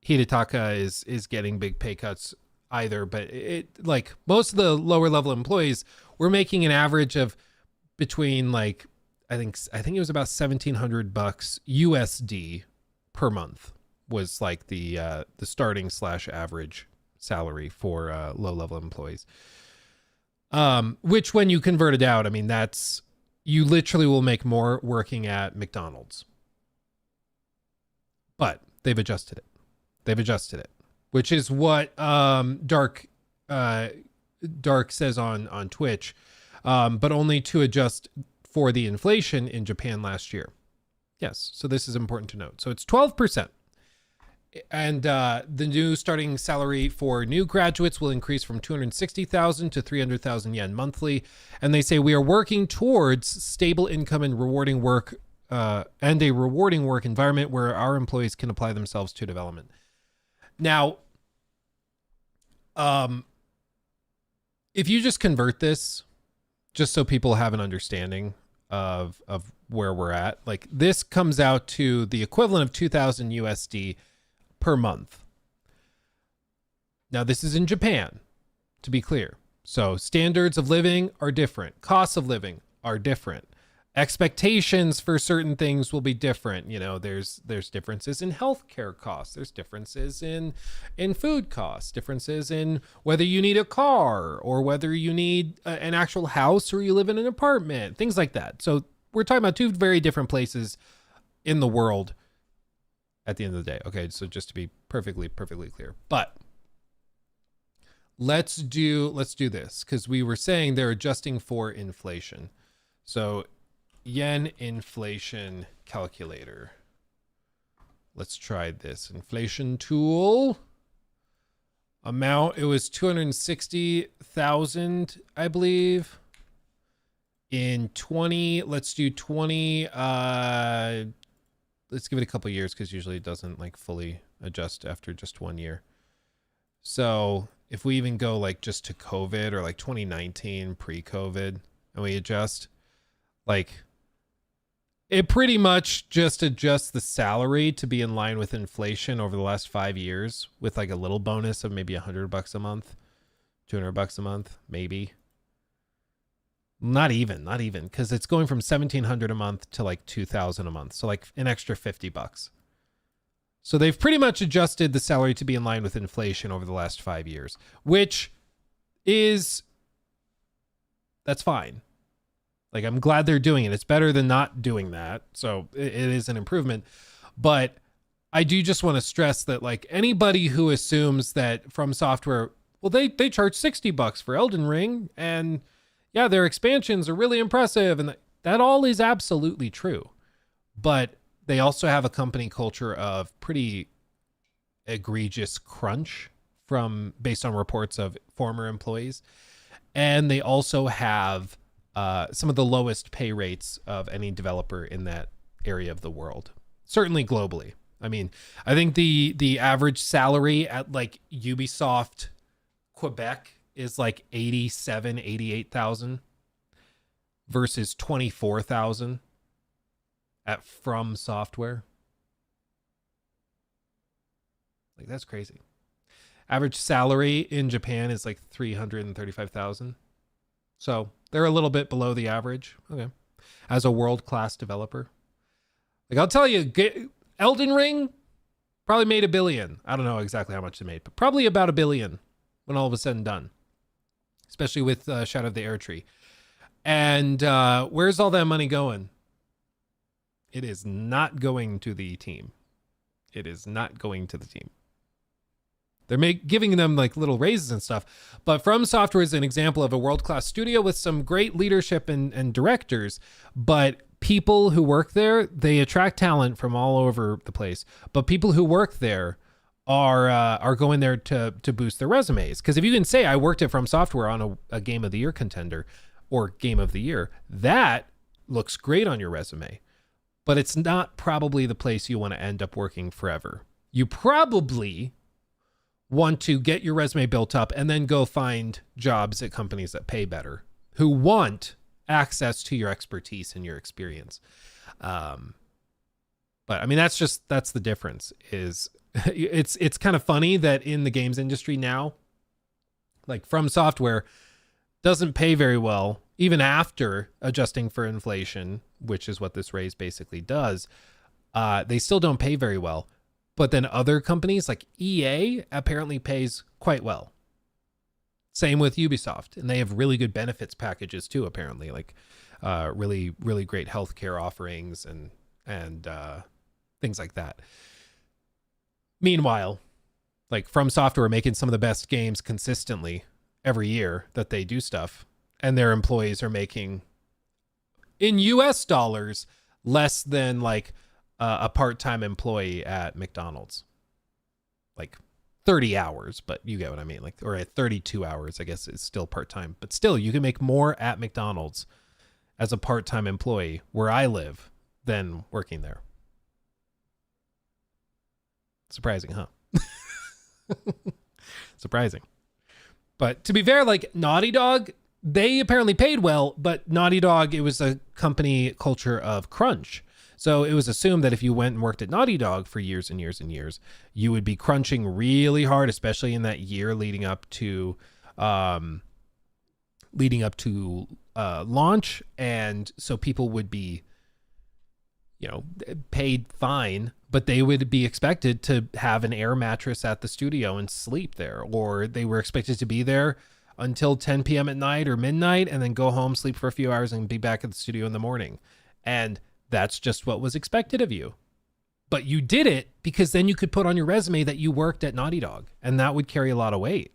Hidetaka is getting big pay cuts either, but it like most of the lower level employees were making an average of between like I think it was about $1,700 USD per month was like the starting / average salary for low level employees. Which when you convert it out, I mean that's you literally will make more working at McDonald's. But they've adjusted it. Which is what Dark says on Twitch, but only to adjust for the inflation in Japan last year. Yes, so this is important to note. So it's 12%. And the new starting salary for new graduates will increase from 260,000 to 300,000 yen monthly. And they say we are working towards stable income and rewarding work and a rewarding work environment where our employees can apply themselves to development. Now, if you just convert this, just so people have an understanding of where we're at, like this comes out to the equivalent of 2,000 USD per month. Now, this is in Japan, to be clear. So standards of living are different. Costs of living are different. Expectations for certain things will be different. You know, there's differences in healthcare costs. There's differences in food costs, differences in whether you need a car or whether you need an actual house or you live in an apartment, things like that. So we're talking about two very different places in the world at the end of the day. Okay, so just to be perfectly clear. But let's do this because we were saying they're adjusting for inflation. So yen inflation calculator. Let's try this. Inflation tool. Amount, it was 260,000, I believe. In 20, let's do 20, let's give it a couple years because usually it doesn't like fully adjust after just 1 year. So if we even go like just to COVID or like 2019 pre-COVID and we adjust, like It pretty much just adjusts the salary to be in line with inflation over the last 5 years, with like a little bonus of maybe $100 a month, $200 a month, maybe. Not even, because it's going from $1,700 a month to like $2,000 a month, so like an extra $50. So they've pretty much adjusted the salary to be in line with inflation over the last 5 years, which is, that's fine. Like, I'm glad they're doing it. It's better than not doing that. So it is an improvement. But I do just want to stress that, like, anybody who assumes that From Software, well, they charge $60 for Elden Ring, and yeah, their expansions are really impressive, and that all is absolutely true. But they also have a company culture of pretty egregious crunch based on reports of former employees. And they also have some of the lowest pay rates of any developer in that area of the world, certainly globally. I mean, I think the average salary at like Ubisoft Quebec is like 88,000 versus 24,000 at From Software. Like, that's crazy. Average salary in Japan is like 335,000. So they're a little bit below the average. Okay. As a world-class developer. Like, I'll tell you, Elden Ring probably made $1 billion. I don't know exactly how much they made, but probably about $1 billion when all was said and done. Especially with Shadow of the Erdtree. And where's all that money going? It is not going to the team. It is not going to the team. They're giving them like little raises and stuff. But From Software is an example of a world-class studio with some great leadership and directors. But people who work there, they attract talent from all over the place. But people who work there are going there to boost their resumes. Because if you can say, I worked at From Software on a Game of the Year contender or Game of the Year, that looks great on your resume. But it's not probably the place you want to end up working forever. You probably want to get your resume built up and then go find jobs at companies that pay better, who want access to your expertise and your experience. But I mean, that's the difference. Is it's kind of funny that in the games industry now, like From Software doesn't pay very well, even after adjusting for inflation, which is what this raise basically does. They still don't pay very well. But then other companies like EA apparently pays quite well. Same with Ubisoft. And they have really good benefits packages too, apparently. Like really, really great healthcare offerings and things like that. Meanwhile, like From Software making some of the best games consistently every year that they do stuff. And their employees are making, in US dollars, less than like a part-time employee at McDonald's. Like 30 hours, but you get what I mean. Like, or at 32 hours, I guess it's still part-time. But still, you can make more at McDonald's as a part-time employee where I live than working there. Surprising, huh? Surprising. But to be fair, like Naughty Dog, they apparently paid well, but Naughty Dog, it was a company culture of crunch. So it was assumed that if you went and worked at Naughty Dog for years and years and years, you would be crunching really hard, especially in that year leading up to launch. And so people would be, paid fine, but they would be expected to have an air mattress at the studio and sleep there, or they were expected to be there until 10 p.m. at night or midnight and then go home, sleep for a few hours and be back at the studio in the morning. And that's just what was expected of you. But you did it because then you could put on your resume that you worked at Naughty Dog, and that would carry a lot of weight.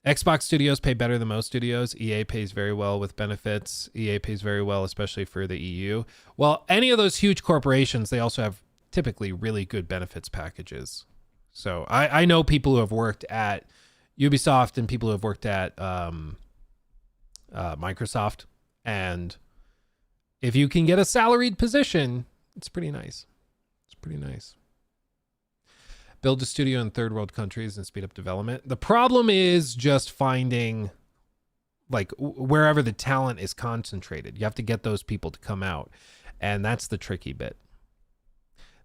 Xbox studios pay better than most studios. EA pays very well with benefits. EA pays very well, especially for the EU. Well, any of those huge corporations, they also have typically really good benefits packages. So I know people who have worked at Ubisoft and people who have worked at Microsoft, and if you can get a salaried position, it's pretty nice. It's pretty nice. Build a studio in third world countries and speed up development. The problem is just finding like wherever the talent is concentrated. You have to get those people to come out. And that's the tricky bit.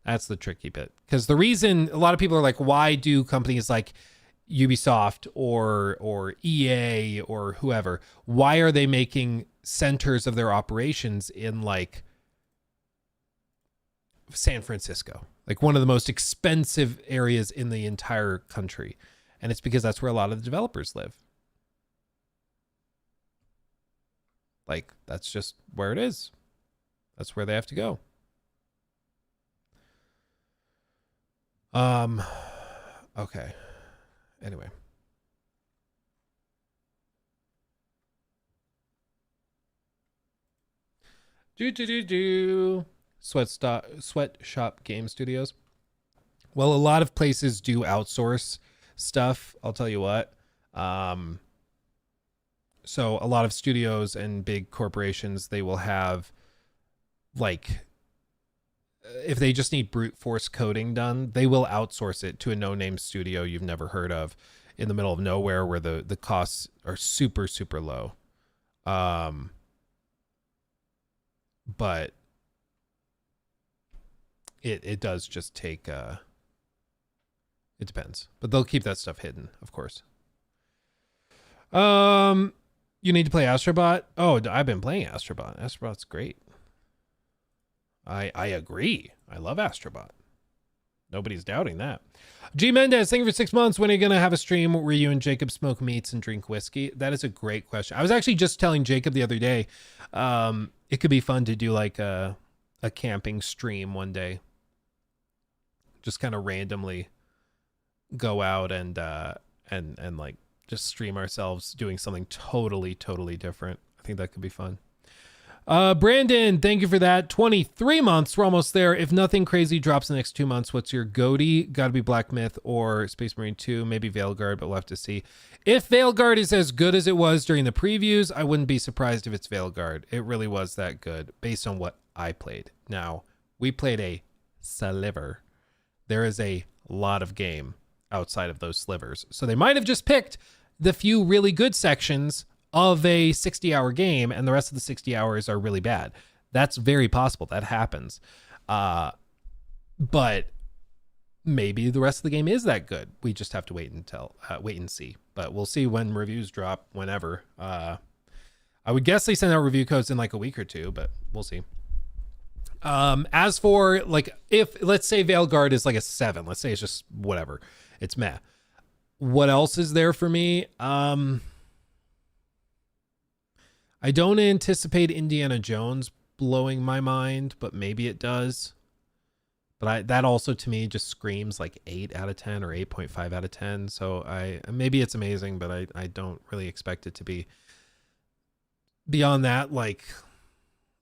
That's the tricky bit. Because the reason a lot of people are like, why do companies like Ubisoft or EA or whoever, why are they making centers of their operations in like San Francisco, like one of the most expensive areas in the entire country? And it's because that's where a lot of the developers live. Like, that's just where it is. That's where they have to go. Okay. Anyway. Sweatshop Game Studios. Well, a lot of places do outsource stuff. I'll tell you what. So a lot of studios and big corporations, they will have like, if they just need brute force coding done, they will outsource it to a no-name studio you've never heard of in the middle of nowhere where the costs are super, super low. But it does just take, it depends. But they'll keep that stuff hidden, of course. You need to play Astrobot? Oh, I've been playing Astrobot. Astrobot's great. I agree. I love Astrobot. Nobody's doubting that. G Mendez, thank you for 6 months. When are you going to have a stream where you and Jacob smoke meats and drink whiskey? That is a great question. I was actually just telling Jacob the other day, it could be fun to do like a camping stream one day. Just kind of randomly go out and like just stream ourselves doing something totally different. I think that could be fun. Brandon, thank you for that. 23 months. We're almost there. If nothing crazy drops in the next 2 months, what's your goatee? Gotta be Black Myth or Space Marine 2, maybe Veilguard, but we'll have to see. If Veilguard is as good as it was during the previews, I wouldn't be surprised if it's Veilguard. It really was that good based on what I played. Now, we played a sliver. There is a lot of game outside of those slivers. So they might have just picked the few really good sections of a 60-hour game, and the rest of the 60 hours are really bad. That's very possible. That happens. But maybe the rest of the game is that good. We just have to wait and see. But we'll see when reviews drop, whenever. I would guess they send out review codes in like a week or two, but we'll see. As for like, if let's say Veilguard is like a 7, let's say it's just whatever, it's meh. What else is there for me? I don't anticipate Indiana Jones blowing my mind, but maybe it does. But that also to me just screams like 8 out of 10 or 8.5 out of 10. So maybe it's amazing, but I don't really expect it to be beyond that. Like,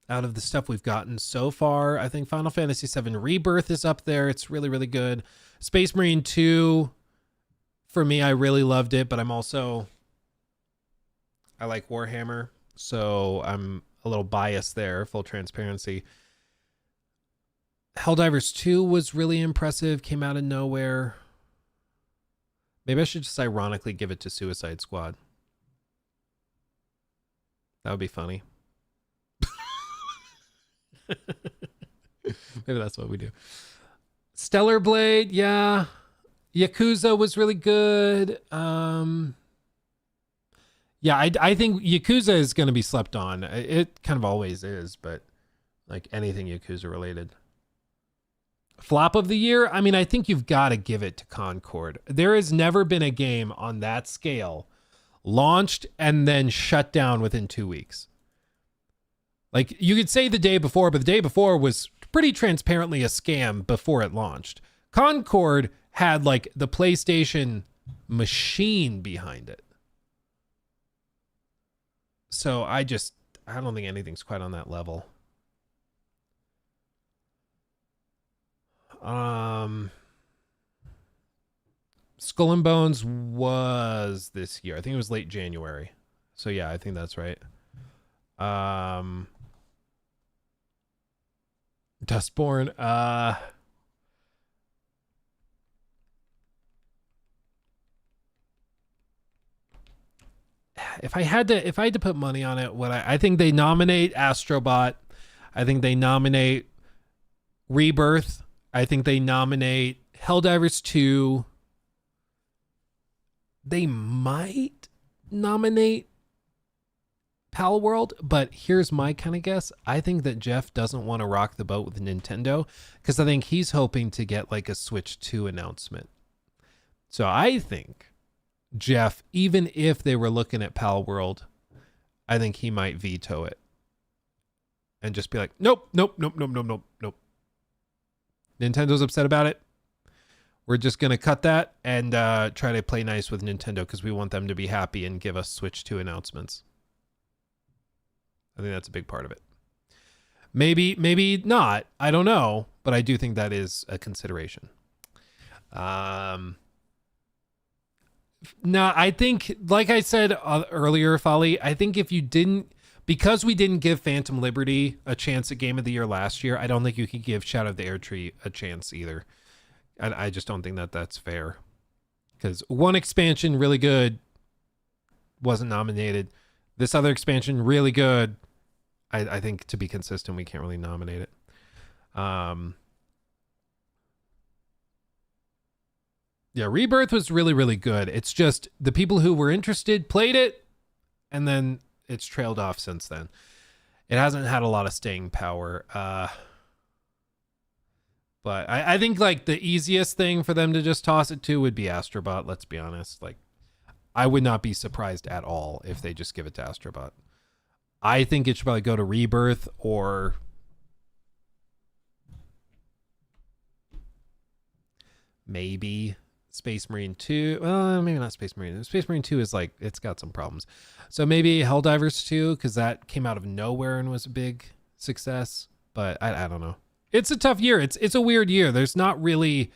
out of the stuff we've gotten so far, I think Final Fantasy VII Rebirth is up there. It's really, really good. Space Marine 2, for me, I really loved it, but I like Warhammer. So I'm a little biased there, full transparency. Helldivers 2 was really impressive, came out of nowhere. Maybe I should just ironically give it to Suicide Squad. That would be funny. Maybe that's what we do. Stellar Blade, yeah. Yakuza was really good. Yeah, I think Yakuza is going to be slept on. It kind of always is, but like anything Yakuza related. Flop of the year? I mean, I think you've got to give it to Concord. There has never been a game on that scale launched and then shut down within 2 weeks. Like, you could say the day before, but the day before was pretty transparently a scam before it launched. Concord had like the PlayStation machine behind it. So I don't think anything's quite on that level. Skull and Bones was this year. I think it was late January. So yeah, I think that's right. Dustborn. if I had to put money on it, I think they nominate Astrobot. I think they nominate Rebirth. I think they nominate Helldivers 2. They might nominate Palworld, but here's my kind of guess. I think that Jeff doesn't want to rock the boat with Nintendo because I think he's hoping to get like a Switch 2 announcement. So I think Jeff, even if they were looking at Palworld, I think he might veto it and just be like, nope. Nintendo's upset about it. We're just going to cut that and try to play nice with Nintendo because we want them to be happy and give us Switch 2 announcements. I think that's a big part of it. Maybe not. I don't know, but I do think that is a consideration. No, I think, like I said earlier, Folly, I think if you didn't, because we didn't give Phantom Liberty a chance at Game of the Year last year, I don't think you could give Shadow of the Erdtree a chance either. And I just don't think that that's fair. Because one expansion, really good, wasn't nominated. This other expansion, really good. I think to be consistent, we can't really nominate it. Yeah, Rebirth was really, really good. It's just the people who were interested played it, and then it's trailed off since then. It hasn't had a lot of staying power. But I think like the easiest thing for them to just toss it to would be Astrobot, let's be honest. Like, I would not be surprised at all if they just give it to Astrobot. I think it should probably go to Rebirth or maybe Space Marine 2. Well, maybe not Space Marine. Space Marine 2 is like, it's got some problems. So maybe Helldivers 2, because that came out of nowhere and was a big success. But I don't know. It's a tough year. It's a weird year. There's not really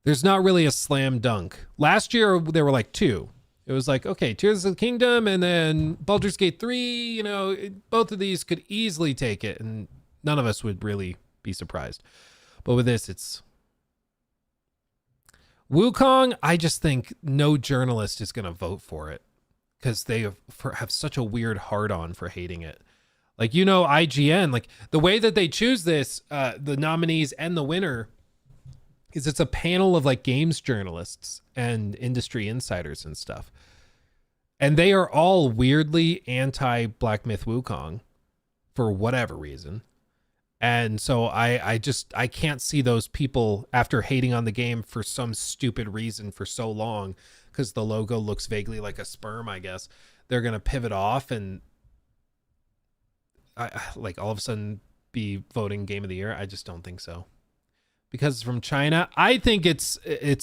a slam dunk. Last year there were like two. It was like, okay, Tears of the Kingdom and then Baldur's Gate 3, you know, both of these could easily take it and none of us would really be surprised. But with this, it's Wukong. I just think no journalist is going to vote for it because they have such a weird hard-on for hating it. Like, you know, IGN, like the way that they choose this, the nominees and the winner, is it's a panel of like games journalists and industry insiders and stuff. And they are all weirdly anti Black Myth Wukong for whatever reason. And so I can't see those people, after hating on the game for some stupid reason for so long, because the logo looks vaguely like a sperm, I guess, they're going to pivot off and like all of a sudden be voting Game of the Year. I just don't think so. Because it's from China. I think it's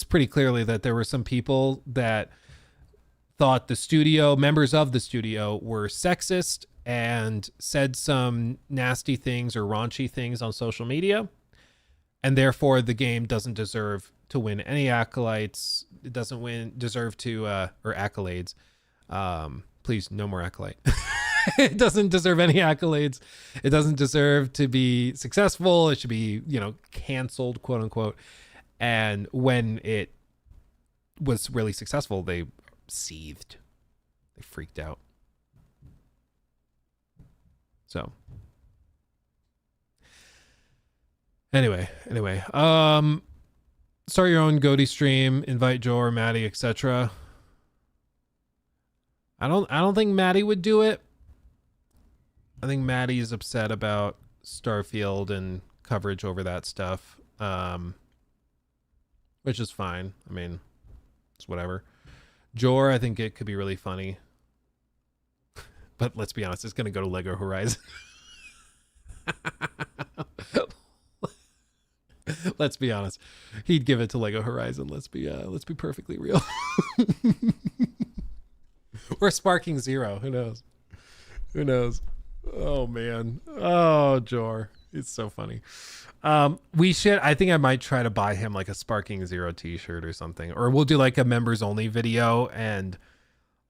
pretty clearly that there were some people that thought the studio, members of the studio, were sexist and said some nasty things or raunchy things on social media, and therefore the game doesn't deserve to win any acolytes. It doesn't deserve to or accolades. Please, no more accolade. It doesn't deserve any accolades. It doesn't deserve to be successful. It should be, you know, canceled, quote unquote. And when it was really successful, they seethed. They freaked out. So anyway, start your own Goaty stream, invite Joe or Maddie, etc. I don't think Maddie would do it. I think Maddie is upset about Starfield and coverage over that stuff, which is fine. I mean, it's whatever. Jor, I think it could be really funny. But let's be honest, it's going to go to Lego Horizon. Let's be honest. He'd give it to Lego Horizon. Let's be perfectly real. Or Sparking Zero. Who knows? Who knows? Oh man. Oh, Jor. It's so funny. I think I might try to buy him like a Sparking Zero t-shirt or something. Or we'll do like a members only video and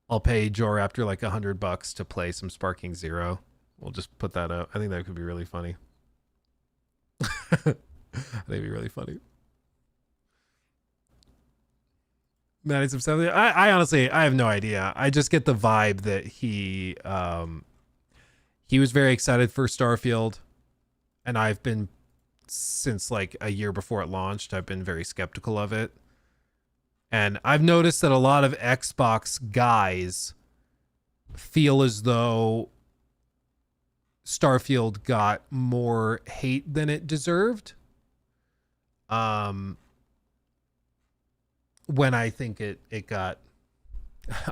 I'll pay Jor after like $100 to play some Sparking Zero. We'll just put that up. I think that could be really funny. I think it'd be really funny. Madness of 70. I honestly, I have no idea. I just get the vibe that he was very excited for Starfield, and I've been since like a year before it launched. I've been very skeptical of it, and I've noticed that a lot of Xbox guys feel as though Starfield got more hate than it deserved. When I think it got,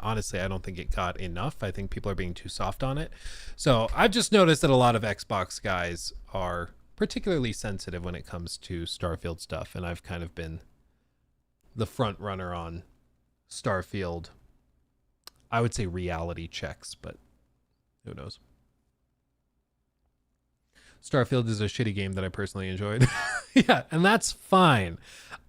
honestly, I don't think it got enough. I think people are being too soft on it. So I've just noticed that a lot of Xbox guys are particularly sensitive when it comes to Starfield stuff, and I've kind of been the front runner on Starfield. I would say reality checks, but who knows? Starfield is a shitty game that I personally enjoyed. Yeah, and that's fine.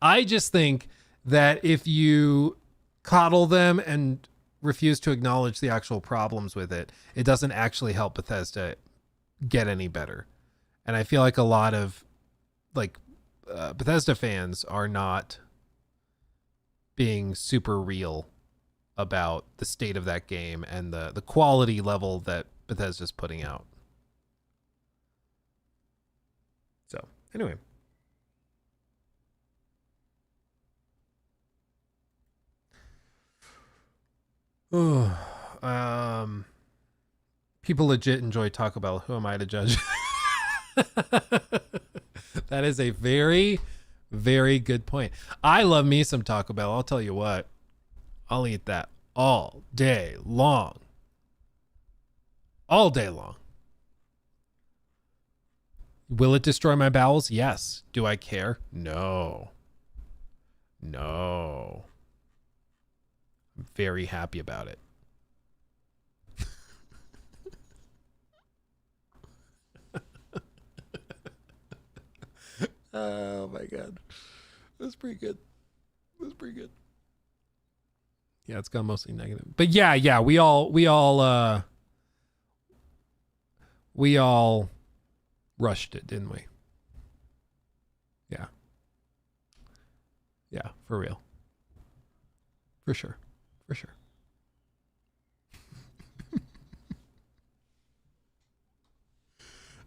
I just think that if you coddle them and refuse to acknowledge the actual problems with it, it doesn't actually help Bethesda get any better. And I feel like a lot of Bethesda fans are not being super real about the state of that game and the quality level that Bethesda's putting out. So anyway. People legit enjoy Taco Bell. Who am I to judge? That is a very, very good point. I love me some Taco Bell. I'll tell you what. I'll eat that all day long. All day long. Will it destroy my bowels? Yes. Do I care? No. No. I'm very happy about it. Oh my god. That's pretty good. That's pretty good. Yeah, it's gone mostly negative. But yeah, we all rushed it, didn't we? Yeah. Yeah, for real. For sure. For sure.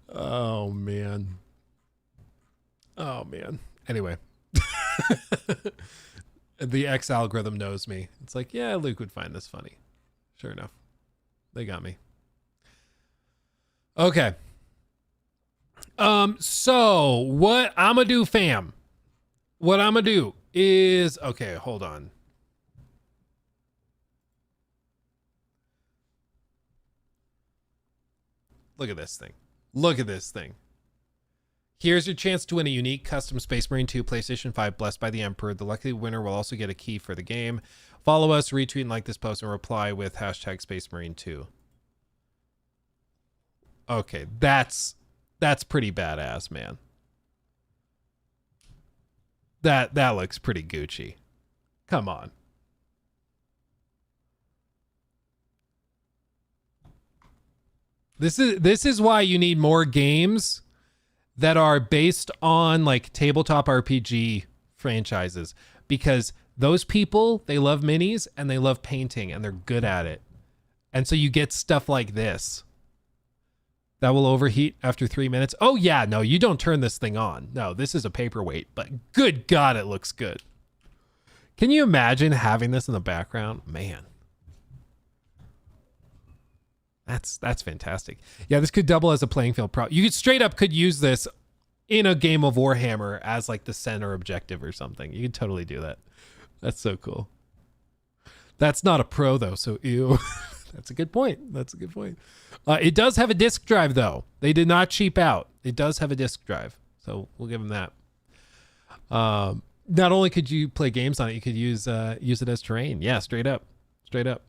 Oh man. Oh man. Anyway. The X algorithm knows me. It's like, yeah, Luke would find this funny. Sure enough. They got me. Okay. So what I'm gonna do, fam? What I'm gonna do is, okay, hold on. Look at this thing. Look at this thing. Here's your chance to win a unique custom Space Marine 2 PlayStation 5 blessed by the Emperor. The lucky winner will also get a key for the game. Follow us, retweet and like this post, and reply with hashtag Space Marine 2. Okay, that's pretty badass, man. That looks pretty Gucci. Come on. This is why you need more games that are based on like tabletop RPG franchises, because those people, they love minis and they love painting and they're good at it. And so you get stuff like this that will overheat after 3 minutes. Oh yeah, no, you don't turn this thing on. No, this is a paperweight, but good God, it looks good. Can you imagine having this in the background? Man. That's fantastic. Yeah, this could double as a playing field prop. You straight up could use this in a game of Warhammer as like the center objective or something. You could totally do that. That's so cool. That's not a pro though, so ew. That's a good point. That's a good point. It does have a disk drive though. They did not cheap out. It does have a disk drive, so we'll give them that. Not only could you play games on it, you could use it as terrain. Yeah, straight up. Straight up.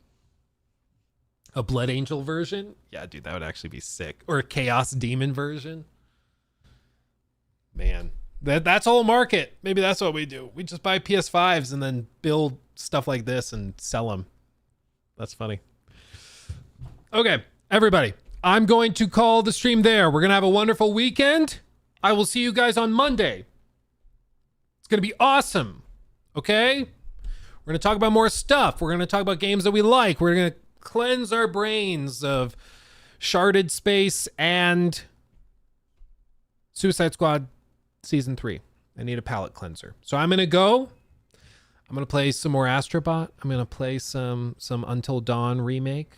A Blood Angel version? Yeah, dude, that would actually be sick. Or a Chaos Demon version? Man, that's all market. Maybe that's what we do. We just buy PS5s and then build stuff like this and sell them. That's funny. Okay, everybody, I'm going to call the stream there. We're going to have a wonderful weekend. I will see you guys on Monday. It's going to be awesome. Okay? We're going to talk about more stuff. We're going to talk about games that we like. We're going to cleanse our brains of Sharded Space and Suicide Squad Season 3. I need a palate cleanser. So I'm going to go. I'm going to play some more Astrobot. I'm going to play some Until Dawn remake.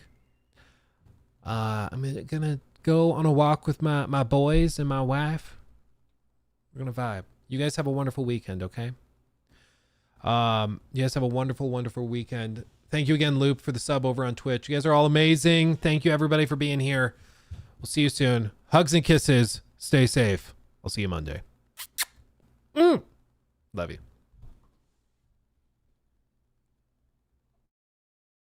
I'm going to go on a walk with my boys and my wife. We're going to vibe. You guys have a wonderful weekend, okay? You guys have a wonderful, wonderful weekend. Thank you again, Loop, for the sub over on Twitch. You guys are all amazing. Thank you, everybody, for being here. We'll see you soon. Hugs and kisses. Stay safe. I'll see you Monday. Love you.